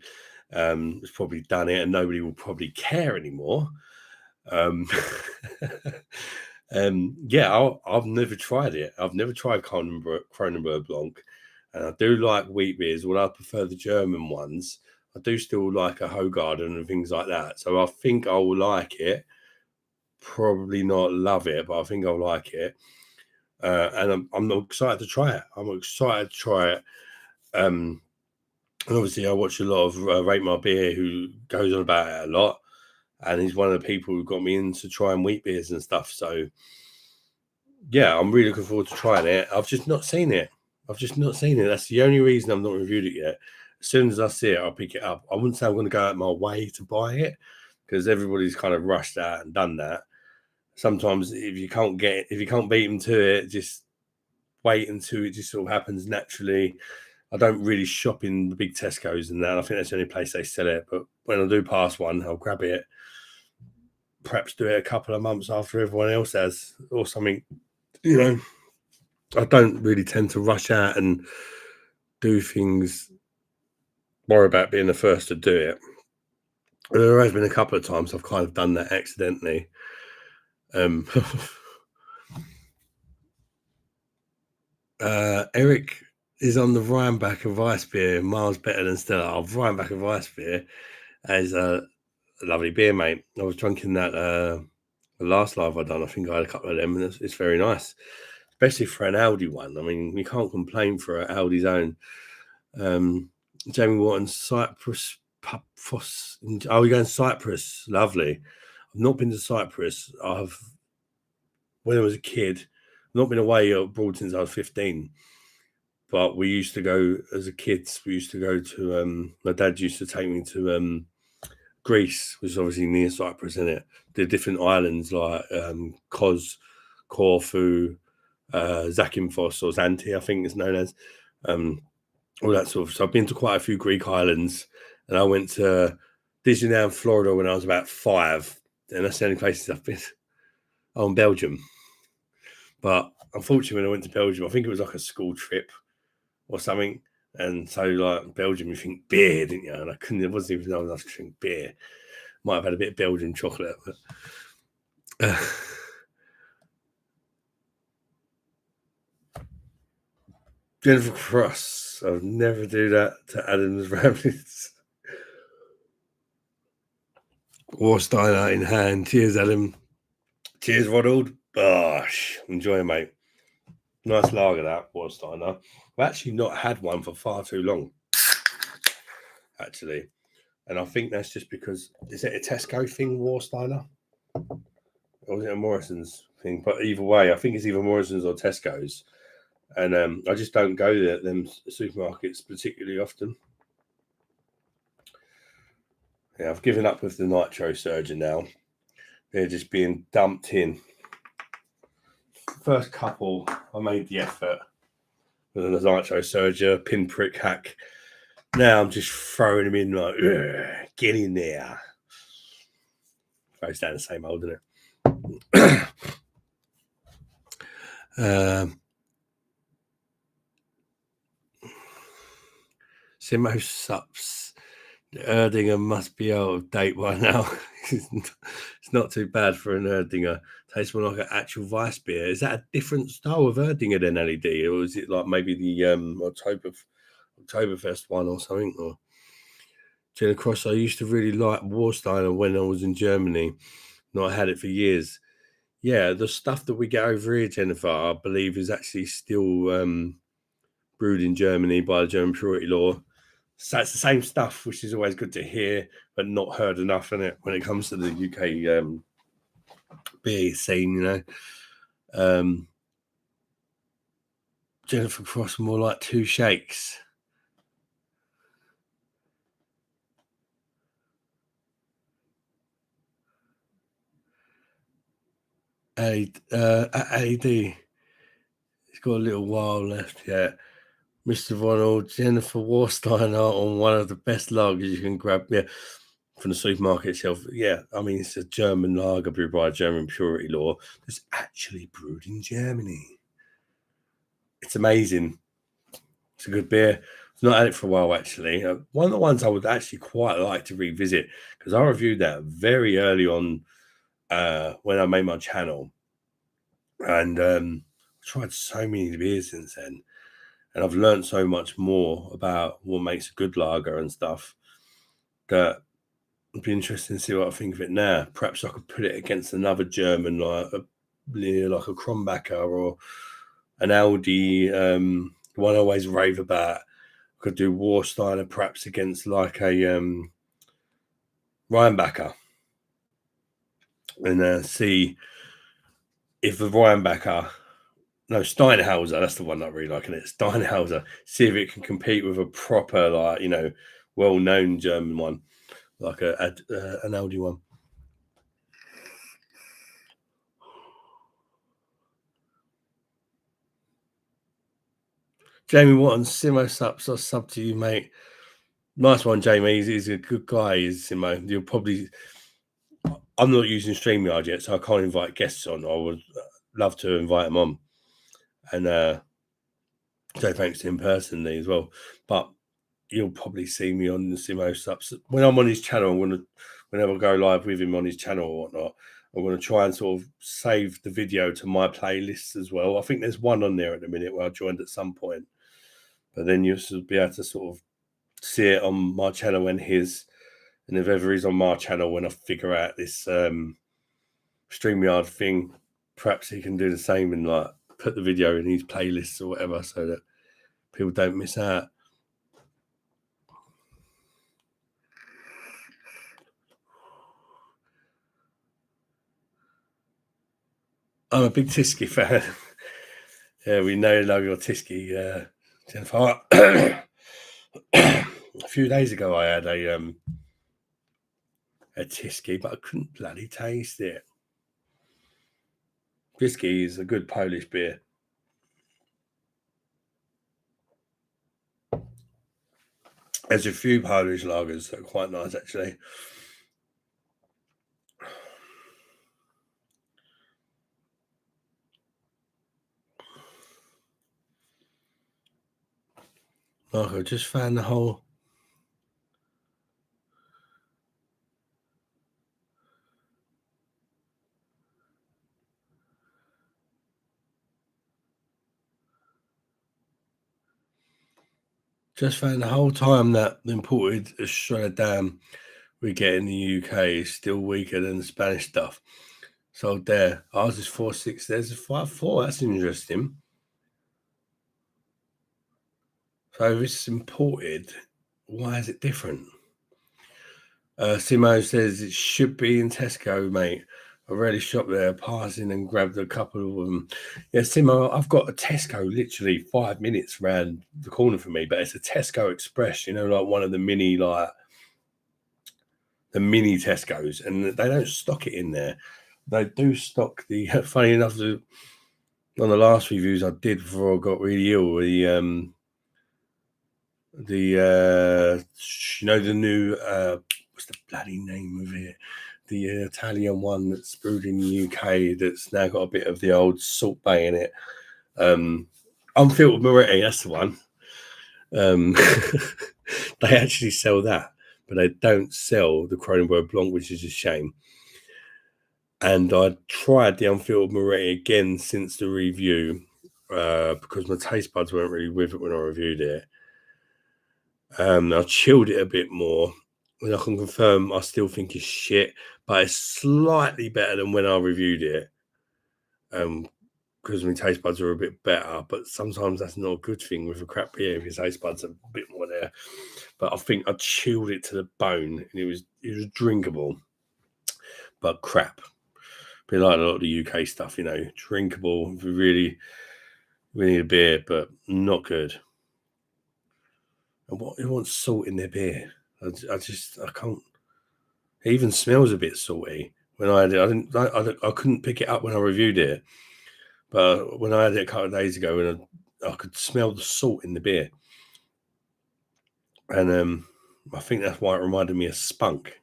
has probably done it, and nobody will probably care anymore. Yeah, I've never tried it. I've never tried Kronenbourg Blanc, and I do like wheat beers. Although I prefer the German ones, I do still like a Hoegaarden and things like that. So I think I will like it. Probably not love it, but I think I'll like it. And I'm excited to try it. I'm excited to try it. And obviously, I watch a lot of Rate My Beer, who goes on about it a lot, and he's one of the people who got me into trying wheat beers and stuff. So, yeah, I'm really looking forward to trying it. I've just not seen it. That's the only reason I've not reviewed it yet. As soon as I see it, I'll pick it up. I wouldn't say I'm going to go out my way to buy it, because everybody's kind of rushed out and done that. Sometimes if you can't beat them to it, just wait until it just sort of happens naturally. I don't really shop in the big Tesco's and that. I think that's the only place they sell it. But when I do pass one, I'll grab it. Perhaps do it a couple of months after everyone else has, or something. You know, I don't really tend to rush out and do things, worry about being the first to do it. There has been a couple of times I've kind of done that accidentally. Eric is on the Rhineback of Ice Beer, miles better than Stella. Oh, Rhineback of Ice Beer is a lovely beer, mate. I was drinking that the last live I done. I think I had a couple of them, and it's very nice, especially for an Aldi one. I mean, you can't complain for an Aldi's own. Jamie Wharton, Cyprus pub. Oh, we're going Cyprus. Lovely. I've not been to Cyprus. When I was a kid, I've not been away abroad since I was 15. But we used to go as a kids. We used to go to. My dad used to take me to Greece, which is obviously near Cyprus, isn't it? The different islands like Kos, Corfu, Zakynthos, or Zante, I think it's known as. All that sort of. So I've been to quite a few Greek islands, and I went to Disneyland, Florida, when I was about 5, and that's the only places I've been. Oh, in Belgium. But unfortunately, when I went to Belgium, I think it was like a school trip or something. And so, like Belgium, you think beer, didn't you? And it wasn't even enough to drink beer. Might have had a bit of Belgian chocolate. But, Jennifer Cross. I'll never do that to Adam's Ramblings. Warsteiner in hand. Cheers, Adam. Cheers, Ronald. Gosh, enjoy, mate. Nice lager, that Warsteiner. I've actually not had one for far too long, actually. And I think that's just because, is it a Tesco thing, Warsteiner? Or was it a Morrison's thing? But either way, I think it's either Morrison's or Tesco's. And I just don't go to them supermarkets particularly often. Yeah, I've given up with the nitro surgeon now. They're just being dumped in. First couple I made the effort with the nitro surger, pinprick hack. Now I'm just throwing them in like, get in there. Goes down the same old, doesn't it? Simo Sups. The Erdinger must be out of date by now. It's not too bad for an Erdinger. Tastes more like an actual Weiss beer. Is that a different style of Erdinger than LED? Or is it like maybe the Oktoberfest one or something? Or Jenna Cross, I used to really like Warsteiner when I was in Germany. Not had it for years. Yeah, the stuff that we get over here, Jennifer, I believe is actually still brewed in Germany by the German Purity Law. So it's the same stuff, which is always good to hear, but not heard enough in it when it comes to the UK beer scene, you know. Jennifer Cross, more like two shakes. AD, it's got a little while left yet. Mr. Ronald, Jennifer Warsteiner on one of the best lagers you can grab from the supermarket shelf. Yeah, I mean, it's a German lager brewed by a German Purity Law that's actually brewed in Germany. It's amazing. It's a good beer. I've not had it for a while, actually. One of the ones I would actually quite like to revisit, because I reviewed that very early on when I made my channel. And I've tried so many beers since then. And I've learned so much more about what makes a good lager and stuff that it'd be interesting to see what I think of it now. Perhaps I could put it against another German, like a Kronbacher or an Aldi, one I always rave about. I could do Warsteiner perhaps against like a Rheinbacher and see if the Rheinbacher, no, Steinhauser, that's the one that I really like, and it's Steinhauser. See if it can compete with a proper, like, you know, well-known German one, like an Aldi one. Jamie Watton, Simo Sups, I'll sub to you, mate. Nice one, Jamie. He's a good guy, is Simo. You'll probably. I'm not using StreamYard yet, so I can't invite guests on. I would love to invite them on and say thanks to him personally as well. But you'll probably see me on the Simo Sups when I'm on his channel. Whenever I go live with him on his channel or whatnot, I'm going to try and sort of save the video to my playlists as well. I think there's one on there at the minute where I joined at some point, but then you'll be able to sort of see it on my channel and his. And if ever he's on my channel, when I figure out this StreamYard thing, perhaps he can do the same and like put the video in his playlists or whatever so that people don't miss out. I'm a big Tyskie fan. Yeah, we love your Tyskie, Jennifer. A few days ago, I had a Tyskie, but I couldn't bloody taste it. Tyskie is a good Polish beer. There's a few Polish lagers that are quite nice, actually. Marco, just found the whole. Just found the whole time that the imported Australia Dam we get in the UK is still weaker than the Spanish stuff. So there, ours is 4.6. There's a 5.4. That's interesting. So if it's imported, why is it different? Simo says it should be in Tesco, mate. I rarely shop there, passing and grabbed a couple of them. Yeah, Simo, I've got a Tesco literally 5 minutes round the corner from me, but it's a Tesco Express, you know, like one of the mini Tesco's, and they don't stock it in there. They do stock the, funny enough, one of the last reviews I did before I got really ill, the new what's the bloody name of it? The Italian one that's brewed in the UK that's now got a bit of the old Salt Bay in it. Unfiltered Moretti, that's the one. They actually sell that, but they don't sell the Kronenbourg Blanc, which is a shame. And I tried the Unfiltered Moretti again since the review because my taste buds weren't really with it when I reviewed it. I chilled it a bit more, and I can confirm I still think it's shit, but it's slightly better than when I reviewed it. Because my taste buds are a bit better, but sometimes that's not a good thing with a crap beer if your taste buds are a bit more there. But I think I chilled it to the bone, and it was drinkable, but crap. A bit like a lot of the UK stuff, drinkable. We need a beer, but not good. And who wants salt in their beer? I can't. It even smells a bit salty. When I had it, I couldn't pick it up when I reviewed it, but when I had it a couple of days ago, and I could smell the salt in the beer, and I think that's why it reminded me of Spunk.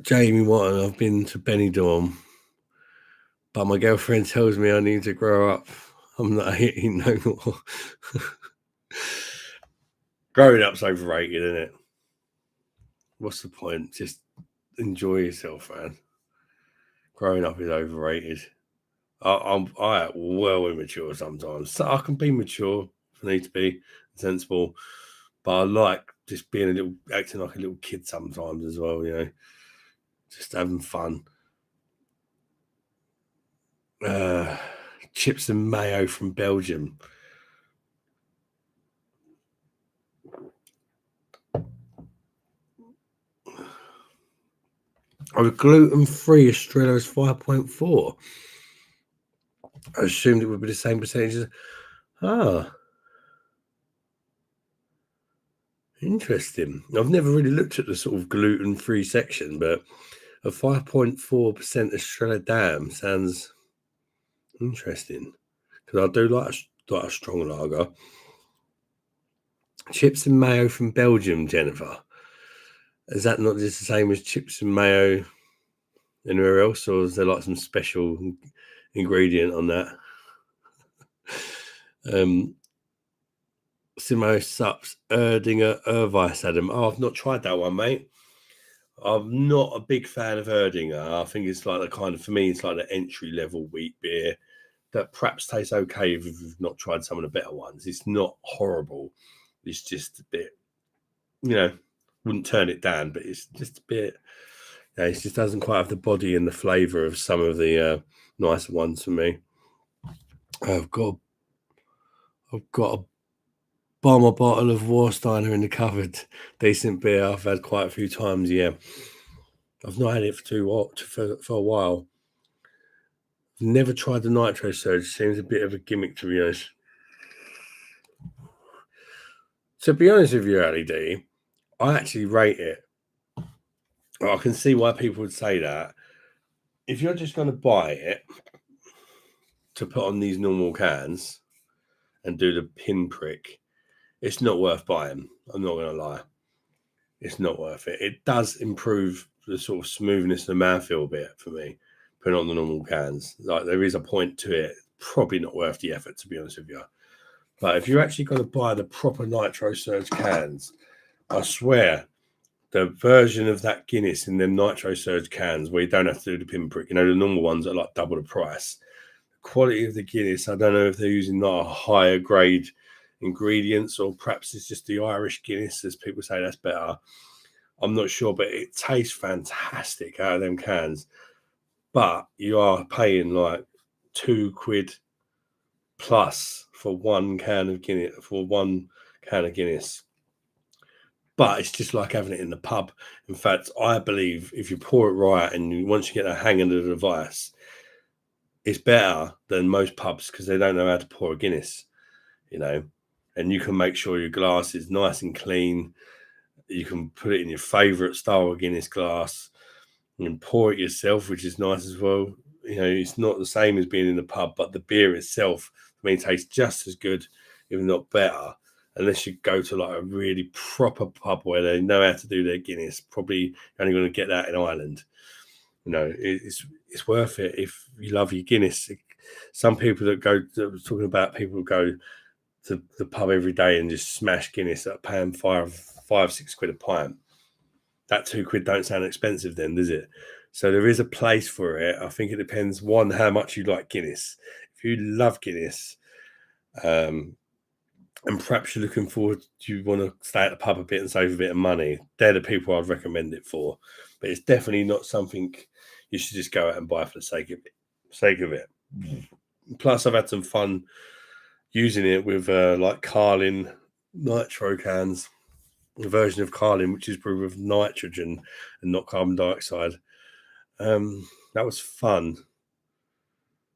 Jamie Watton, I've been to Benidorm, but my girlfriend tells me I need to grow up. I'm not hitting no more. Growing up's overrated, isn't it? What's the point? Just enjoy yourself, man. Growing up is overrated. I well immature sometimes. So I can be mature if I need to be sensible, but I like just being acting like a little kid sometimes as well. Just having fun. Chips and mayo from Belgium. A gluten-free Estrella is 5.4. I assumed it would be the same percentages. Interesting. I've never really looked at the sort of gluten-free section, but a 5.4% Estrella Damm sounds interesting because I do like a strong lager. Chips and mayo from Belgium, Jennifer. Is that not just the same as chips and mayo anywhere else, or is there like some special ingredient on that? Simo Sups Erdinger Erweiss Adam. Oh, I've not tried that one, mate. I'm not a big fan of Erdinger. I think it's like for me, it's like the entry level wheat beer that perhaps tastes okay if you've not tried some of the better ones. It's not horrible. It's just a bit, wouldn't turn it down, but it's just a bit, it just doesn't quite have the body and the flavour of some of the nicer ones for me. I've got a bomber bottle of Warsteiner in the cupboard. Decent beer. I've had quite a few times. Yeah, I've not had it for a while. Never tried the Nitro Surge. Seems a bit of a gimmick, to be honest. To be honest with you, Ali D, I actually rate it. I can see why people would say that. If you're just going to buy it to put on these normal cans and do the pinprick, it's not worth buying. I'm not going to lie. It's not worth it. It does improve the sort of smoothness and the mouthfeel a bit for me, putting on the normal cans. Like, there is a point to it. Probably not worth the effort, to be honest with you. But if you're actually going to buy the proper Nitro Surge cans, I swear, the version of that Guinness in them Nitro Surge cans where you don't have to do the pinprick, the normal ones are like double the price. The quality of the Guinness, I don't know if they're using not a higher grade ingredients or perhaps it's just the Irish Guinness, as people say that's better. I'm not sure, but it tastes fantastic out of them cans. But you are paying like £2 plus for one can of Guinness. But it's just like having it in the pub. In fact, I believe if you pour it right and once you get the hang of the device, it's better than most pubs because they don't know how to pour a Guinness, and you can make sure your glass is nice and clean. You can put it in your favourite style of Guinness glass. You can pour it yourself, which is nice as well. You know, it's not the same as being in the pub, but the beer itself, I mean, tastes just as good, if not better. Unless you go to like a really proper pub where they know how to do their Guinness, probably only going to get that in Ireland. You know, it's worth it if you love your Guinness. Some people that go, that was talking about people who go to the pub every day and just smash Guinness at paying five, 6 quid a pint. That £2 don't sound expensive then, does it? So there is a place for it. I think it depends, one, how much you like Guinness. If you love Guinness, and perhaps you're looking forward, you want to stay at the pub a bit and save a bit of money, they're the people I'd recommend it for. But it's definitely not something you should just go out and buy for the sake of it. Plus, I've had some fun using it with like Carling nitro cans, a version of Carling which is brewed with nitrogen and not carbon dioxide. That was fun.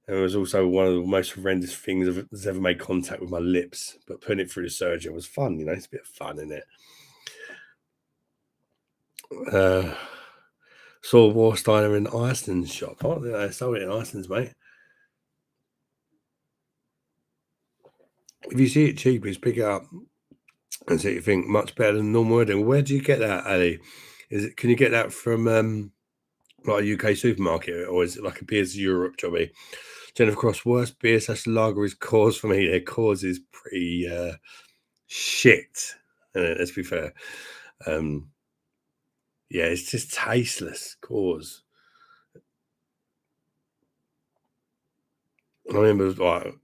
And it was also one of the most horrendous things I've ever made contact with my lips, but putting it through the surgeon was fun. You know, it's a bit of fun, isn't it? Saw Warsteiner in Iceland's shop. Oh, they sold it in Iceland's, mate. If you see it cheap, just pick it up and see what you think. Much better than normal wedding. Where do you get that, Ali? Can you get that from like a UK supermarket, or is it like a Beers Europe jobby? Jennifer Cross, worst beer / lager is Coors for me. Yeah, Coors is pretty shit. Let's be fair. Yeah, it's just tasteless. Coors. I remember like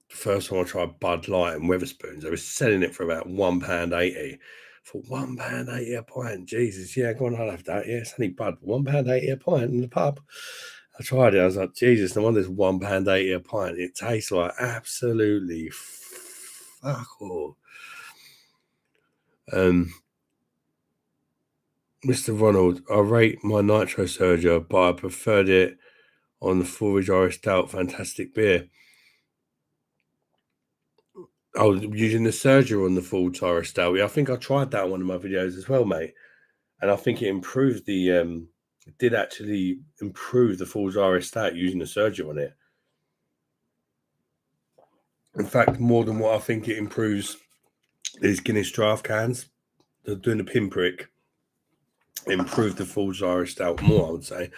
the first time I tried Bud Light and Wetherspoons, they were selling it for about £1.80. For £1.80 a pint. Jesus, yeah, go on, I'll have that. Yeah, it's only Bud, £1.80 a pint in the pub. I tried it. I was like, Jesus, no wonder it's £1.80 a pint. It tastes like absolutely fuck all. Mr. Ronald, I rate my Nitro Surger, but I preferred it on the Forage Irish Stout. Fantastic beer. I was using the Surger on the Forage Irish Stout. Yeah, I think I tried that on one of my videos as well, mate. And I think it improved the it did actually improve the Forage Irish Stout using the Surger on it. In fact, more than what I think it improves these Guinness draft cans. They're doing the pinprick. Improved the Forge Irish Stout more, I would say.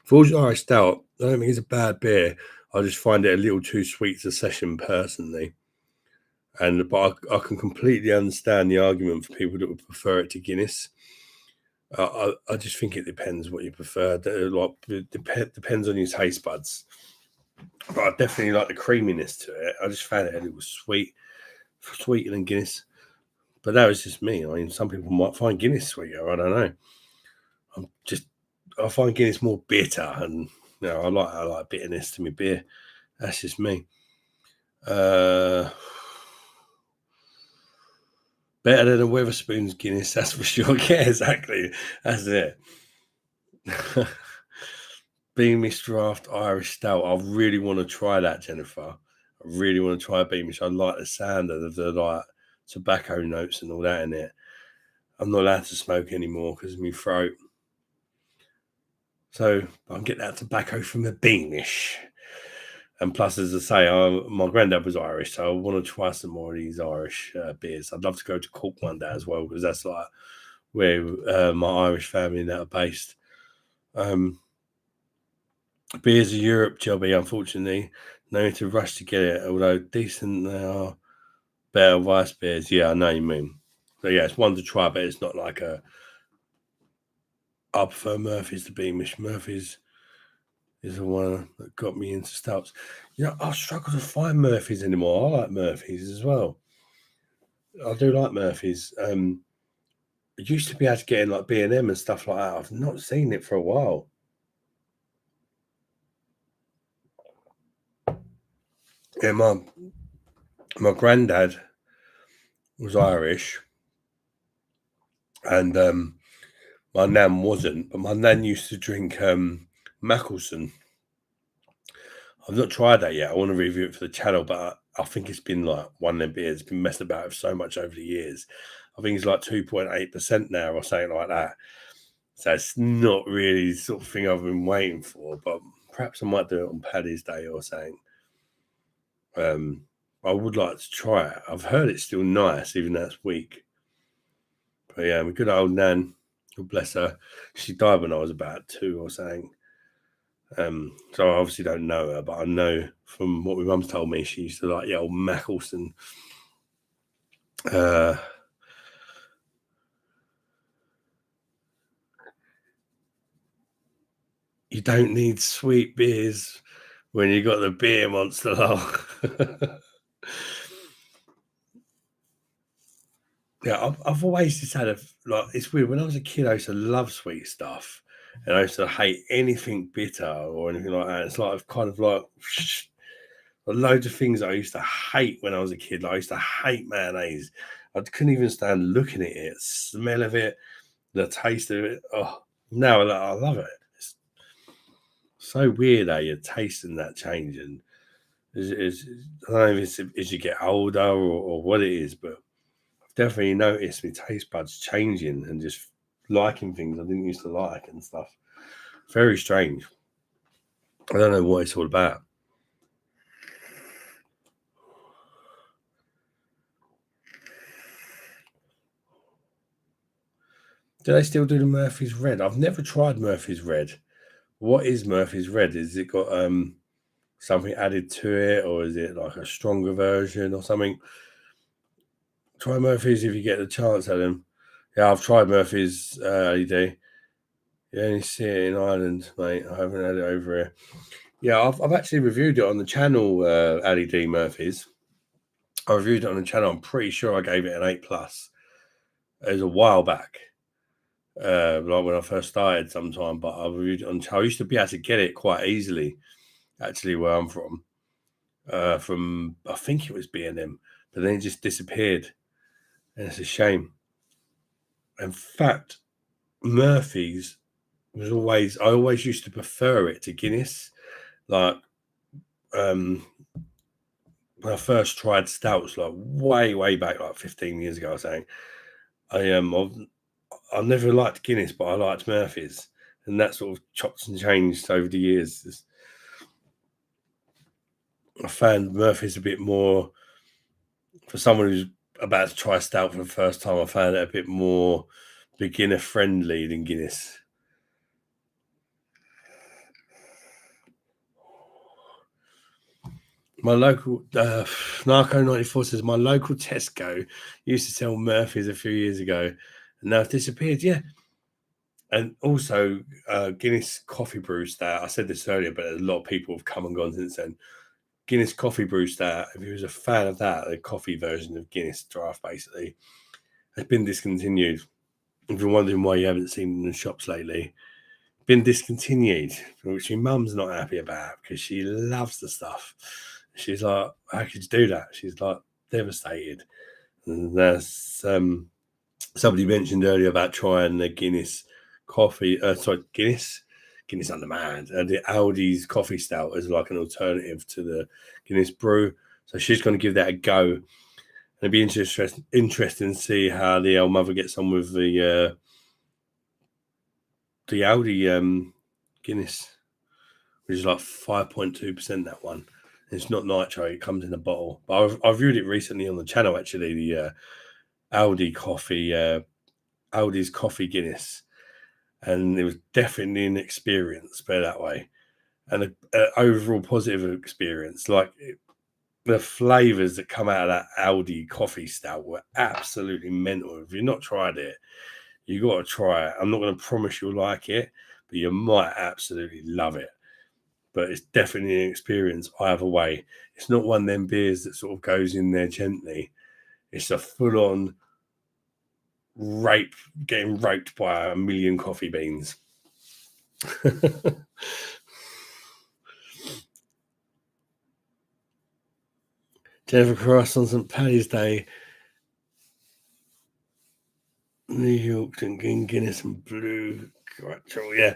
Forge Irish Stout, I don't think it's a bad beer. I just find it a little too sweet to session personally. But I can completely understand the argument for people that would prefer it to Guinness. I just think it depends what you prefer. It depends on your taste buds. But I definitely like the creaminess to it. I just found it a little sweeter than Guinness. But that was just me. I mean, some people might find Guinness sweeter. I don't know. I find Guinness more bitter, and you know, I like bitterness to my beer. That's just me. Better than a Wetherspoons Guinness, that's for sure. Yeah, exactly. That's it. Beamish Draft Irish Stout. I really want to try that, Jennifer. I really want to try Beamish. I like the sound of the like tobacco notes and all that in it. I'm not allowed to smoke anymore because of my throat. So I can get that tobacco from the Beamish. And plus, as I say, my granddad was Irish, so I want to try some more of these Irish beers. I'd love to go to Cork one day as well, because that's like where my Irish family that are based. Beers of Europe, Jobby, unfortunately. No need to rush to get it, although decent they are. Better Weiss beers. Yeah, I know you mean. So yeah, it's one to try, but it's not like a. I prefer Murphy's to Beamish. Murphy's is the one that got me into stouts. You know, I struggle to find Murphy's anymore. I like Murphy's as well. I do like Murphy's. I used to be able to get in like B&M and stuff like that. I've not seen it for a while. Yeah, my granddad was Irish, and my nan wasn't. But my nan used to drink Mackelson. I've not tried that yet. I want to review it for the channel, but I think it's been like one of them beers. It's been messed about with so much over the years. I think it's like 2.8% now or something like that. So it's not really the sort of thing I've been waiting for, but perhaps I might do it on Paddy's Day or something. I would like to try it. I've heard it's still nice, even though it's weak. But yeah, my good old Nan, God bless her, she died when I was about 2 or something. So I obviously don't know her, but I know from what my mum's told me, she used to like the old Mackleson. Uh, you don't need sweet beers when you got the beer monster log. Yeah, I've always just had like, it's weird. When I was a kid, I used to love sweet stuff, and I used to hate anything bitter or anything like that. It's like I've kind of like loads of things I used to hate when I was a kid. Like, I used to hate mayonnaise. I couldn't even stand looking at it, smell of it, the taste of it. Oh, now I love it. It's so weird how you're tasting that change, and I don't know if it's as you get older or what it is, but definitely noticed my taste buds changing and just liking things I didn't used to like and stuff. Very strange. I don't know what it's all about. Do they still do the Murphy's Red? I've never tried Murphy's Red. What is Murphy's Red? Is it got something added to it, or is it like a stronger version or something? Try Murphy's if you get the chance at them. Yeah, I've tried Murphy's LED. You only see it in Ireland, mate. I haven't had it over here. Yeah, I've actually reviewed it on the channel, LED Murphy's. I reviewed it on the channel. I'm pretty sure I gave it an 8 plus. It was a while back, like when I first started sometime, but I reviewed it on. I used to be able to get it quite easily, actually, where I'm from. From I think it was B&M, but then it just disappeared, and it's a shame. In fact, Murphy's was always. I always used to prefer it to Guinness. Like, when I first tried stouts, like way back, like 15 years ago, I was saying, I never liked Guinness, but I liked Murphy's, and that sort of chopped and changed over the years. I found Murphy's a bit more for someone who's about to try stout for the first time. I found it a bit more beginner friendly than Guinness. My local Narco94 says my local Tesco used to sell Murphy's a few years ago, and now it's disappeared. Yeah, and also Guinness coffee brew stout. I said this earlier, but a lot of people have come and gone since then. Guinness coffee brew stout. If you was a fan of that, the coffee version of Guinness draft basically has been discontinued. If you're wondering why you haven't seen it in the shops lately, been discontinued, which my mum's not happy about because she loves the stuff. She's like, "How could you do that?" She's like devastated. And that's somebody mentioned earlier about trying the Guinness coffee. Guinness on demand, the Aldi's coffee stout as like an alternative to the Guinness brew. So she's going to give that a go. And it'd be interesting to see how the old mother gets on with the Aldi Guinness, which is like 5.2%. That one. It's not nitro. It comes in a bottle. But I've viewed it recently on the channel. Actually, the Aldi coffee, Aldi's coffee Guinness, and it was definitely an experience. Put it that way, and an overall positive experience. Like the flavors that come out of that Aldi coffee stout were absolutely mental. If you've not tried it, you got to try it. I'm not going to promise you'll like it, but you might absolutely love it. But it's definitely an experience either way. It's not one of them beers that sort of goes in there gently. It's a full-on getting raped by a million coffee beans. Jennifer Cross on St. Paddy's Day. New York drinking Guinness and blue. Yeah.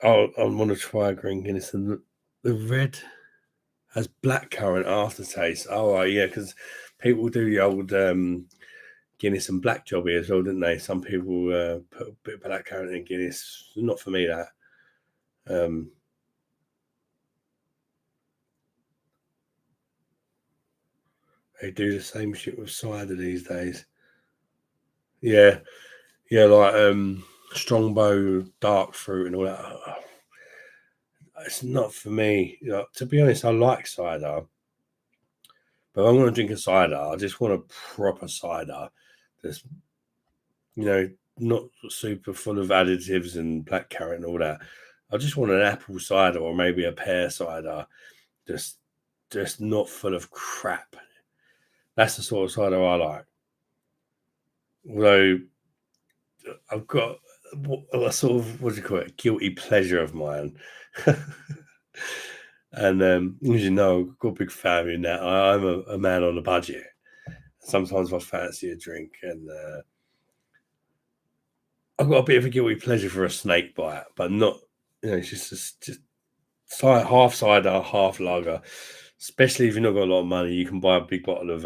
I want to try green Guinness, and the red has blackcurrant aftertaste. Oh, yeah, because people do the old Guinness and black jobby as well, didn't they? Some people put a bit of blackcurrant in Guinness. Not for me, that. They do the same shit with cider these days. Yeah, like Strongbow dark fruit and all that. It's not for me. To be honest, I like cider, but if I'm going to drink a cider, I just want a proper cider that's, not super full of additives and blackcurrant and all that. I just want an apple cider or maybe a pear cider, just not full of crap. That's the sort of cider I like. Although I've got a sort of, what do you call it, guilty pleasure of mine. And as you know, I've got a big family in that. I'm a man on a budget. Sometimes I fancy a drink, and I've got a bit of a guilty pleasure for a snake bite, but not, it's just half cider, half lager. Especially if you've not got a lot of money, you can buy a big bottle of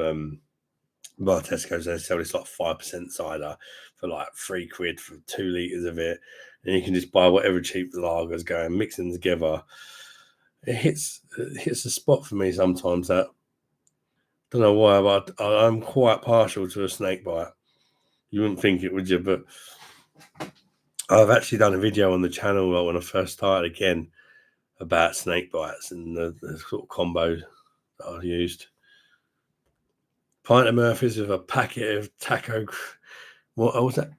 by Tesco's. They sell this like 5% cider for like £3 for 2 litres of it, and you can just buy whatever cheap lagers going, mix them together. It hits the spot for me sometimes. That, don't know why, but I'm quite partial to a snake bite. You wouldn't think it, would you? But I've actually done a video on the channel when I first started again about snake bites and the sort of combo that I used. Pint of Murphy's with a packet of what was that?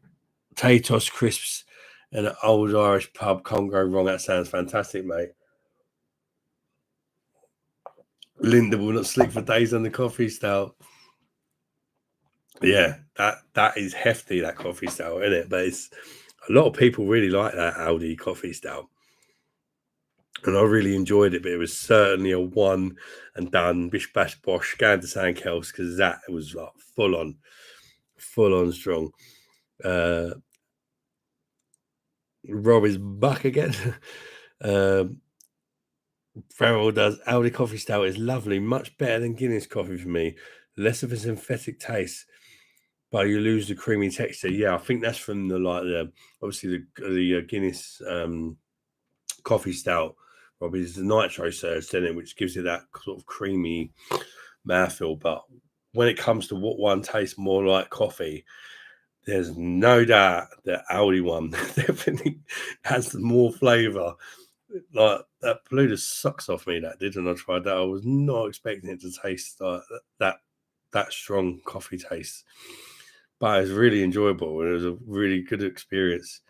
Tatos crisps and an old Irish pub. Can't go wrong. That sounds fantastic, mate. Linda will not sleep for days on the coffee stout. Yeah, that is hefty, that coffee stout, isn't it? But it's a lot of people really like that Aldi coffee stout. And I really enjoyed it, but it was certainly a one and done, bish bash bosh, going to something else, because that was like full on strong. Rob is back again. Farrell does Aldi coffee stout is lovely, much better than Guinness coffee for me. Less of a synthetic taste, but you lose the creamy texture. Yeah, I think that's from obviously the Guinness coffee stout. Probably is the nitro surge in it, which gives it that sort of creamy mouthfeel. But when it comes to what one tastes more like coffee, there's no doubt that Aldi one definitely has more flavour. Like, that blew the socks off me, that did, when I tried that. I was not expecting it to taste like that strong coffee taste, but it was really enjoyable and it was a really good experience.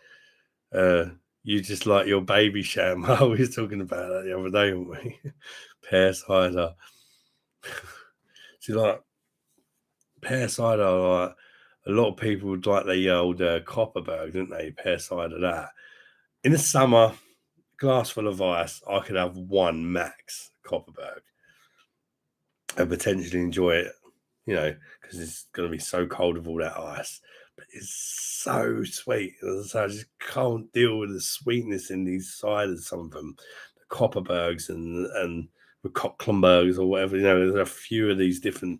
You just like your baby sham. I was talking about that the other day, weren't we? Pear cider. See, like pear cider, like a lot of people would like the old Copperberg, didn't they? Pear cider, that. In the summer, glass full of ice, I could have one max Copperberg and potentially enjoy it, because it's going to be so cold with all that ice. But it's so sweet. So I just can't deal with the sweetness in these ciders, some of them, the Copperbergs and the Cocklenbergs or whatever. There's a few of these different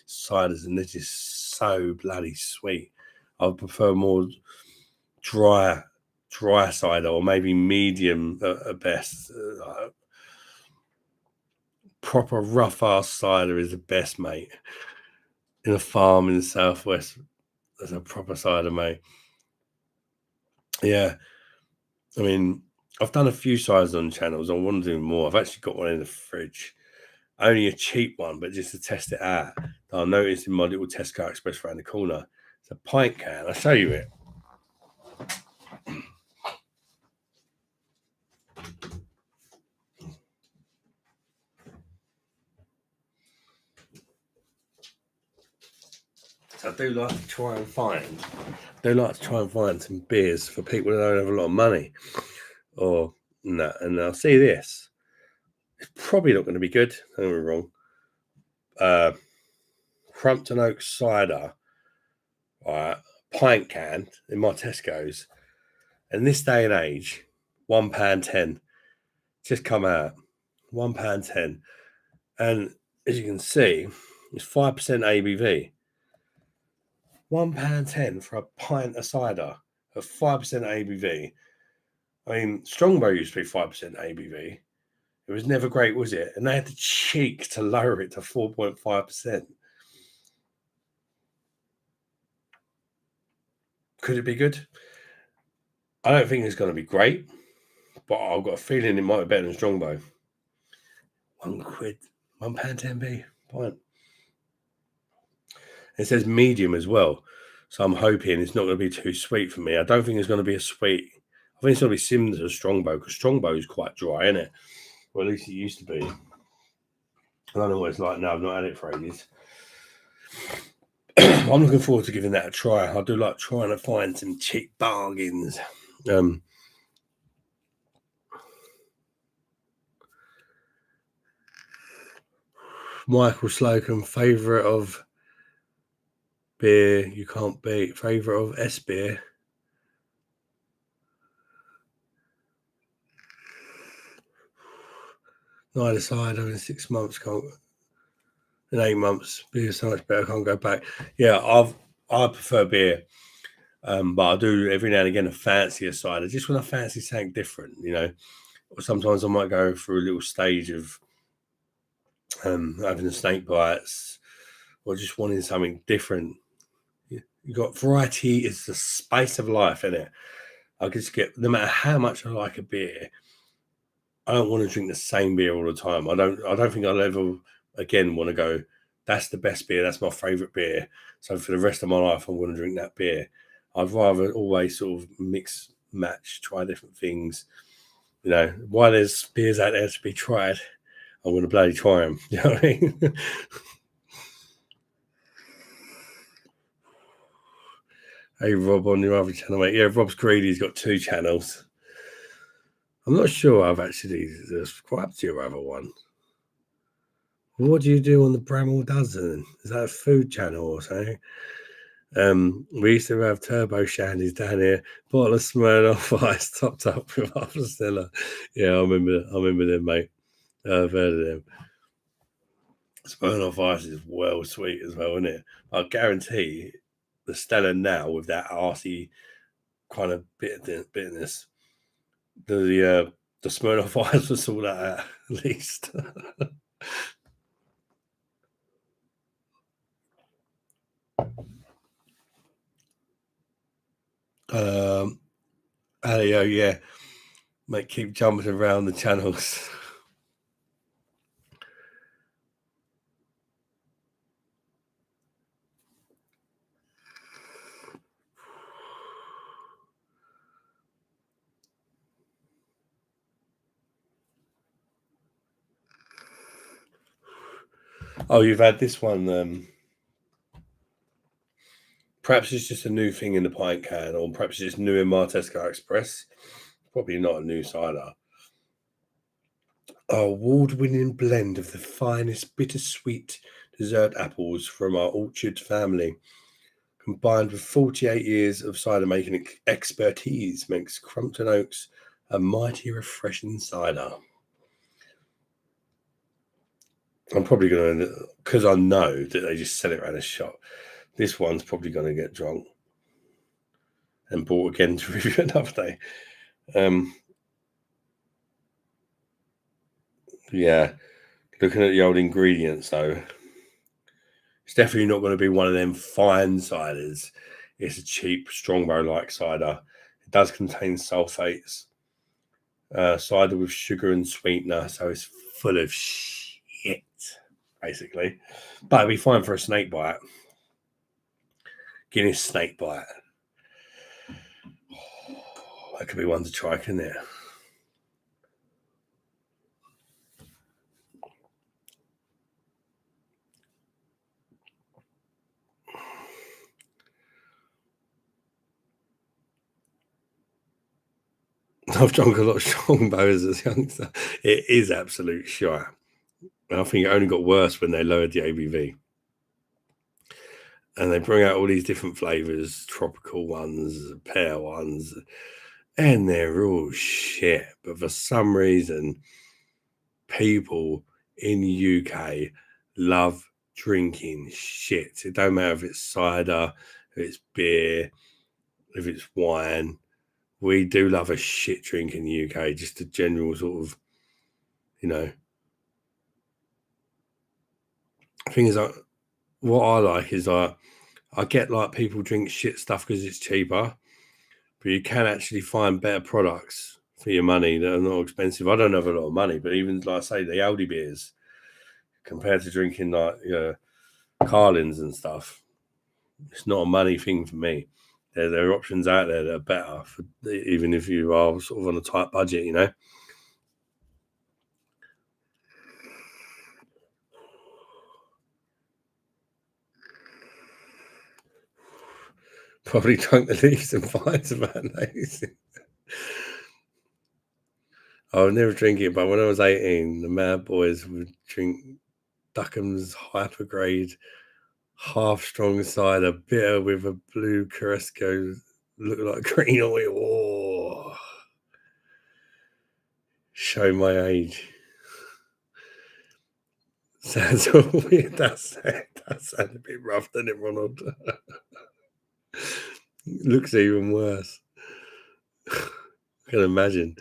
ciders and they're just so bloody sweet. I would prefer more dry cider, or maybe medium at best. Proper rough ass cider is the best, mate. In a farm in the southwest, there's a proper cider, mate. Yeah, I mean, I've done a few ciders on channels. I want to do more. I've actually got one in the fridge, only a cheap one, but just to test it out. I noticed in my little Tesco Express around the corner, it's a pint can. I'll show you it. So I do like to try and find some beers for people that don't have a lot of money, or no. And I'll see this. It's probably not going to be good. Don't get me wrong. Crumpton Oak cider, right? Pint can in my Tesco's. And this day and age, £1.10 just come out. £1.10. And as you can see, it's 5% ABV. £1.10 for a pint of cider at 5% ABV. I mean, Strongbow used to be 5% ABV. It was never great, was it? And they had the cheek to lower it to 4.5%. Could it be good? I don't think it's going to be great, but I've got a feeling it might be better than Strongbow. £1, £1.10 pint. It says medium as well, so I'm hoping it's not going to be too sweet for me. I don't think it's going to be a sweet. I think it's going to be similar to Strongbow because Strongbow is quite dry, isn't it? Well, at least it used to be. I don't know what it's like now. I've not had it for ages. I'm looking forward to giving that a try. I do like trying to find some cheap bargains. Michael Slocum, favourite of beer you can't beat. Favourite of S beer. Neither side in 6 months can't. In 8 months, beer so much better. Can't go back. Yeah, I prefer beer, but I do every now and again a fancier cider. Just when I fancy something different, Or sometimes I might go through a little stage of having the snake bites, or just wanting something different. You got variety is the spice of life, isn't it? I just get no matter how much I like a beer, I don't want to drink the same beer all the time. I don't think I'll ever again want to go, that's the best beer, that's my favourite beer. So for the rest of my life I'm going to drink that beer. I'd rather always sort of mix, match, try different things. While there's beers out there to be tried, I'm going to bloody try them. You know what I mean? Hey, Rob, on your other channel, mate. Yeah, Rob's greedy. He's got 2 channels. I'm not sure I've actually subscribed to your other one. What do you do on the Bramall Dozen? Is that a food channel or something? We used to have turbo shandies down here, bottle of Smirnoff Ice topped up with half a Stella. Yeah, I remember them, mate. I've heard of them. Smirnoff Ice is well sweet as well, isn't it? I guarantee the Stella now with that arsey kind of bitterness, the Smirnoff Ice will sort that out at least. Alio, yeah, mate, keep jumping around the channels. Oh, you've had this one. Perhaps it's just a new thing in the pint can, or perhaps it's new in Martesco Express. Probably not a new cider. Our award-winning blend of the finest bittersweet dessert apples from our orchard family, combined with 48 years of cider making expertise, makes Crumpton Oaks a mighty refreshing cider. I'm probably going to, because I know that they just sell it around a shop, this one's probably going to get drunk and bought again to review another day. Yeah, looking at the old ingredients though, it's definitely not going to be one of them fine ciders. It's a cheap Strongbow-like cider. It does contain sulfates, cider with sugar and sweetener, so it's full of shit, basically. But it'll be fine for a snake bite. Guinness snake bite. That could be one to try, couldn't it? I've drunk a lot of Strongbows as a youngster. It is absolute shite. I think it only got worse when they lowered the ABV. And they bring out all these different flavors, tropical ones, pear ones, and they're all shit. But for some reason, people in the UK love drinking shit. It don't matter if it's cider, it's beer, if it's wine. We do love a shit drink in the UK, just a general sort of, thing is, what I like is I get like people drink shit stuff because it's cheaper, but you can actually find better products for your money that are not expensive. I don't have a lot of money, but even like I say, the Aldi beers compared to drinking like Carlins and stuff, it's not a money thing for me. There are options out there that are better, even if you are sort of on a tight budget, Probably drunk the least and pints of mayonnaise. I would never drink it, but when I was 18, the Mad Boys would drink Duckham's hyper-grade half-strong cider, bitter with a blue Carrasco, look like green oil. Oh, show my age. Sounds all weird. That sounds a bit rough, doesn't it, Ronald? Looks even worse. I can imagine.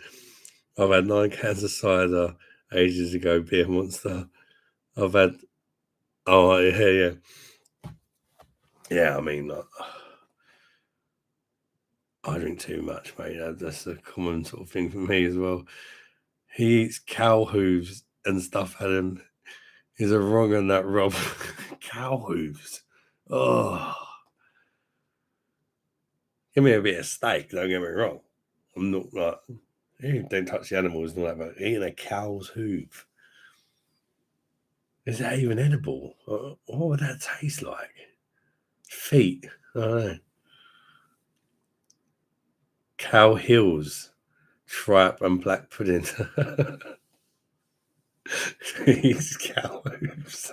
I've had 9 cans of cider ages ago, beer monster. I've had, yeah. Yeah, I mean, I drink too much, mate. That's a common sort of thing for me as well. He eats cow hooves and stuff, Adam. He's a wrong on that, Rob. Cow hooves. Oh. Give me a bit of steak, don't get me wrong. I'm not like, don't touch the animals and all that, but eating a cow's hoof. Is that even edible? What would that taste like? Feet. I don't know. Cow heels, tripe, and black pudding. These cow hooves.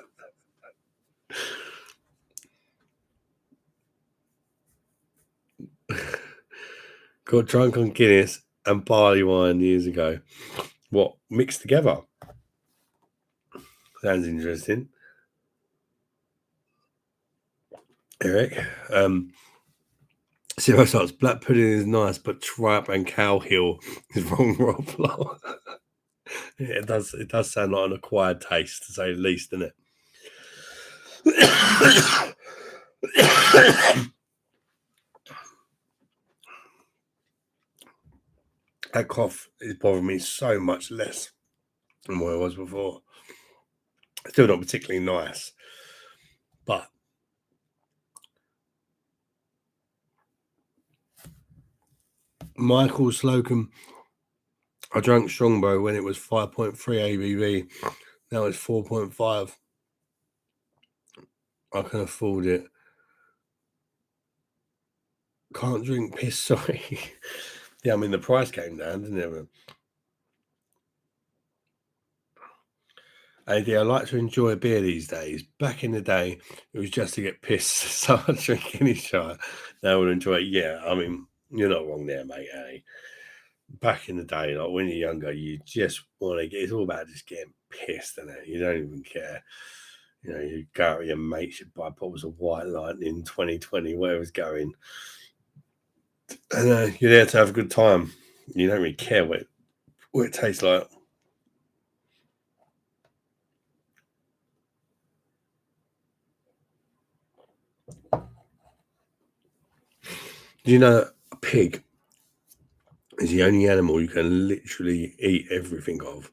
Got drunk on Guinness and barley wine years ago. What, mixed together? Sounds interesting. Eric. Zero starts. Black pudding is nice, but tripe and cow heel is wrong, Rob. Yeah, it does sound like an acquired taste, to say the least, doesn't it? That cough is bothering me so much less than what it was before. Still not particularly nice, but Michael Slocum, I drank Strongbow when it was 5.3 ABV. Now it's 4.5. I can afford it. Can't drink piss, sorry. Yeah, I mean, the price came down, didn't it? I like to enjoy a beer these days. Back in the day, it was just to get pissed, so I'd drink any shot. Now I would enjoy it. Yeah, I mean, you're not wrong there, mate. Back in the day, like when you're younger, you just want to get, it's all about just getting pissed, isn't it? You don't even care. You go out with your mates, you buy bottles of White Lightning 2020, whatever's going. And you're there to have a good time. You don't really care what it tastes like. Do you know a pig is the only animal you can literally eat everything of?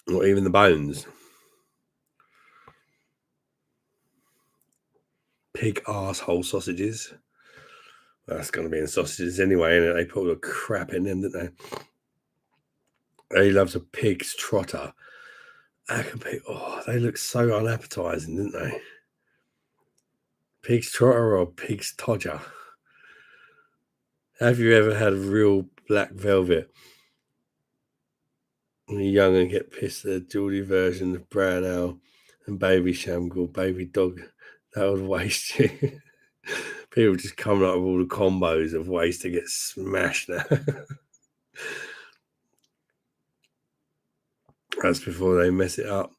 Not even the bones. Pig arsehole sausages. Well, that's going to be in sausages anyway, and they put all the crap in them, didn't they? He loves a pig's trotter. They look so unappetizing, didn't they? Pig's trotter or pig's todger? Have you ever had real black velvet? When you're young and get pissed at the Geordie version of brown ale and baby shamgle, baby dog, that would waste you. People just coming up with all the combos of ways to get smashed now. That's before they mess it up.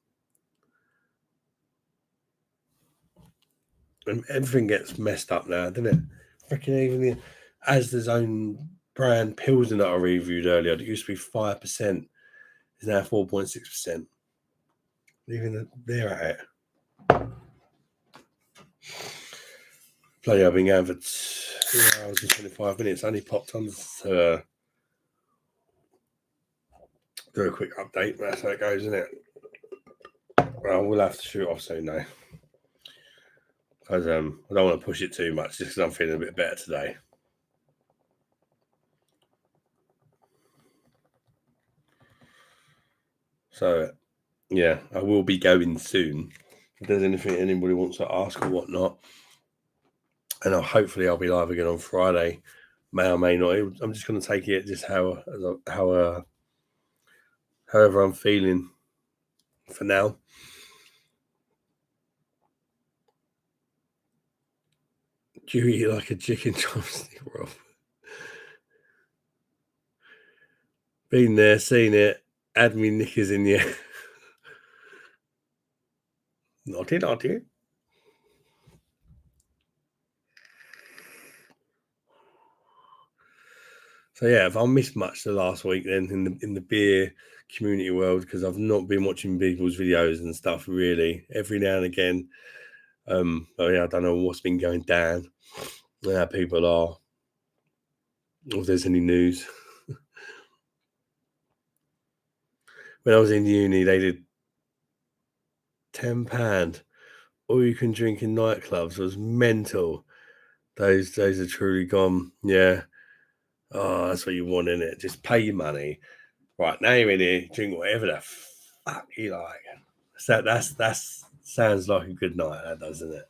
And everything gets messed up now, doesn't it? Freaking even the Asda's own brand Pilsen that I reviewed earlier, it used to be 5%, is now 4.6%. Even they're at it. Bloody hell, I've been going for 2 hours and 25 minutes. I only popped on to do a quick update. That's how it goes, isn't it? Well, we'll have to shoot off soon now. Because I don't want to push it too much just because I'm feeling a bit better today. So, yeah, I will be going soon. If there's anything anybody wants to ask or whatnot. And hopefully I'll be live again on Friday. May or may not. I'm just going to take it just however I'm feeling for now. Do you eat like a chicken chopstick, Rob? Been there, seen it. Add me knickers in you. Naughty. So yeah, if I missed much the last week then in the beer community world, because I've not been watching people's videos and stuff really. Every now and again, I don't know what's been going down, how people are, or if there's any news. When I was in uni, they did £10 all you can drink in nightclubs. It was mental. Those days are truly gone. Yeah. Oh, that's what you want, in it. Just pay your money. Right, now you're in here, drink whatever the fuck you like. So that's sounds like a good night, that doesn't it?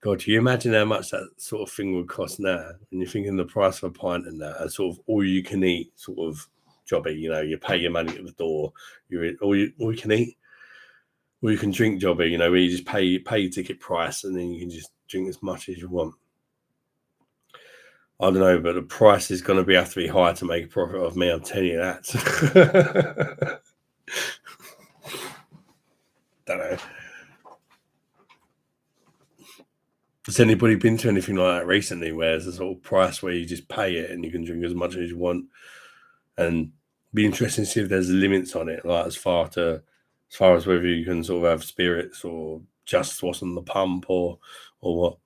God, can you imagine how much that sort of thing would cost now? And you're thinking the price of a pint and that, and sort of all you can eat sort of jobby, you pay your money at the door, all you can eat, all you can drink jobby, where you just pay your ticket price and then you can just drink as much as you want. I don't know, but the price is going to have to be high to make a profit of me. I'm telling you that. Don't know. Has anybody been to anything like that recently, where there's a sort of price where you just pay it and you can drink as much as you want? And be interesting to see if there's limits on it, like as far as whether you can sort of have spirits or just what's on the pump or what.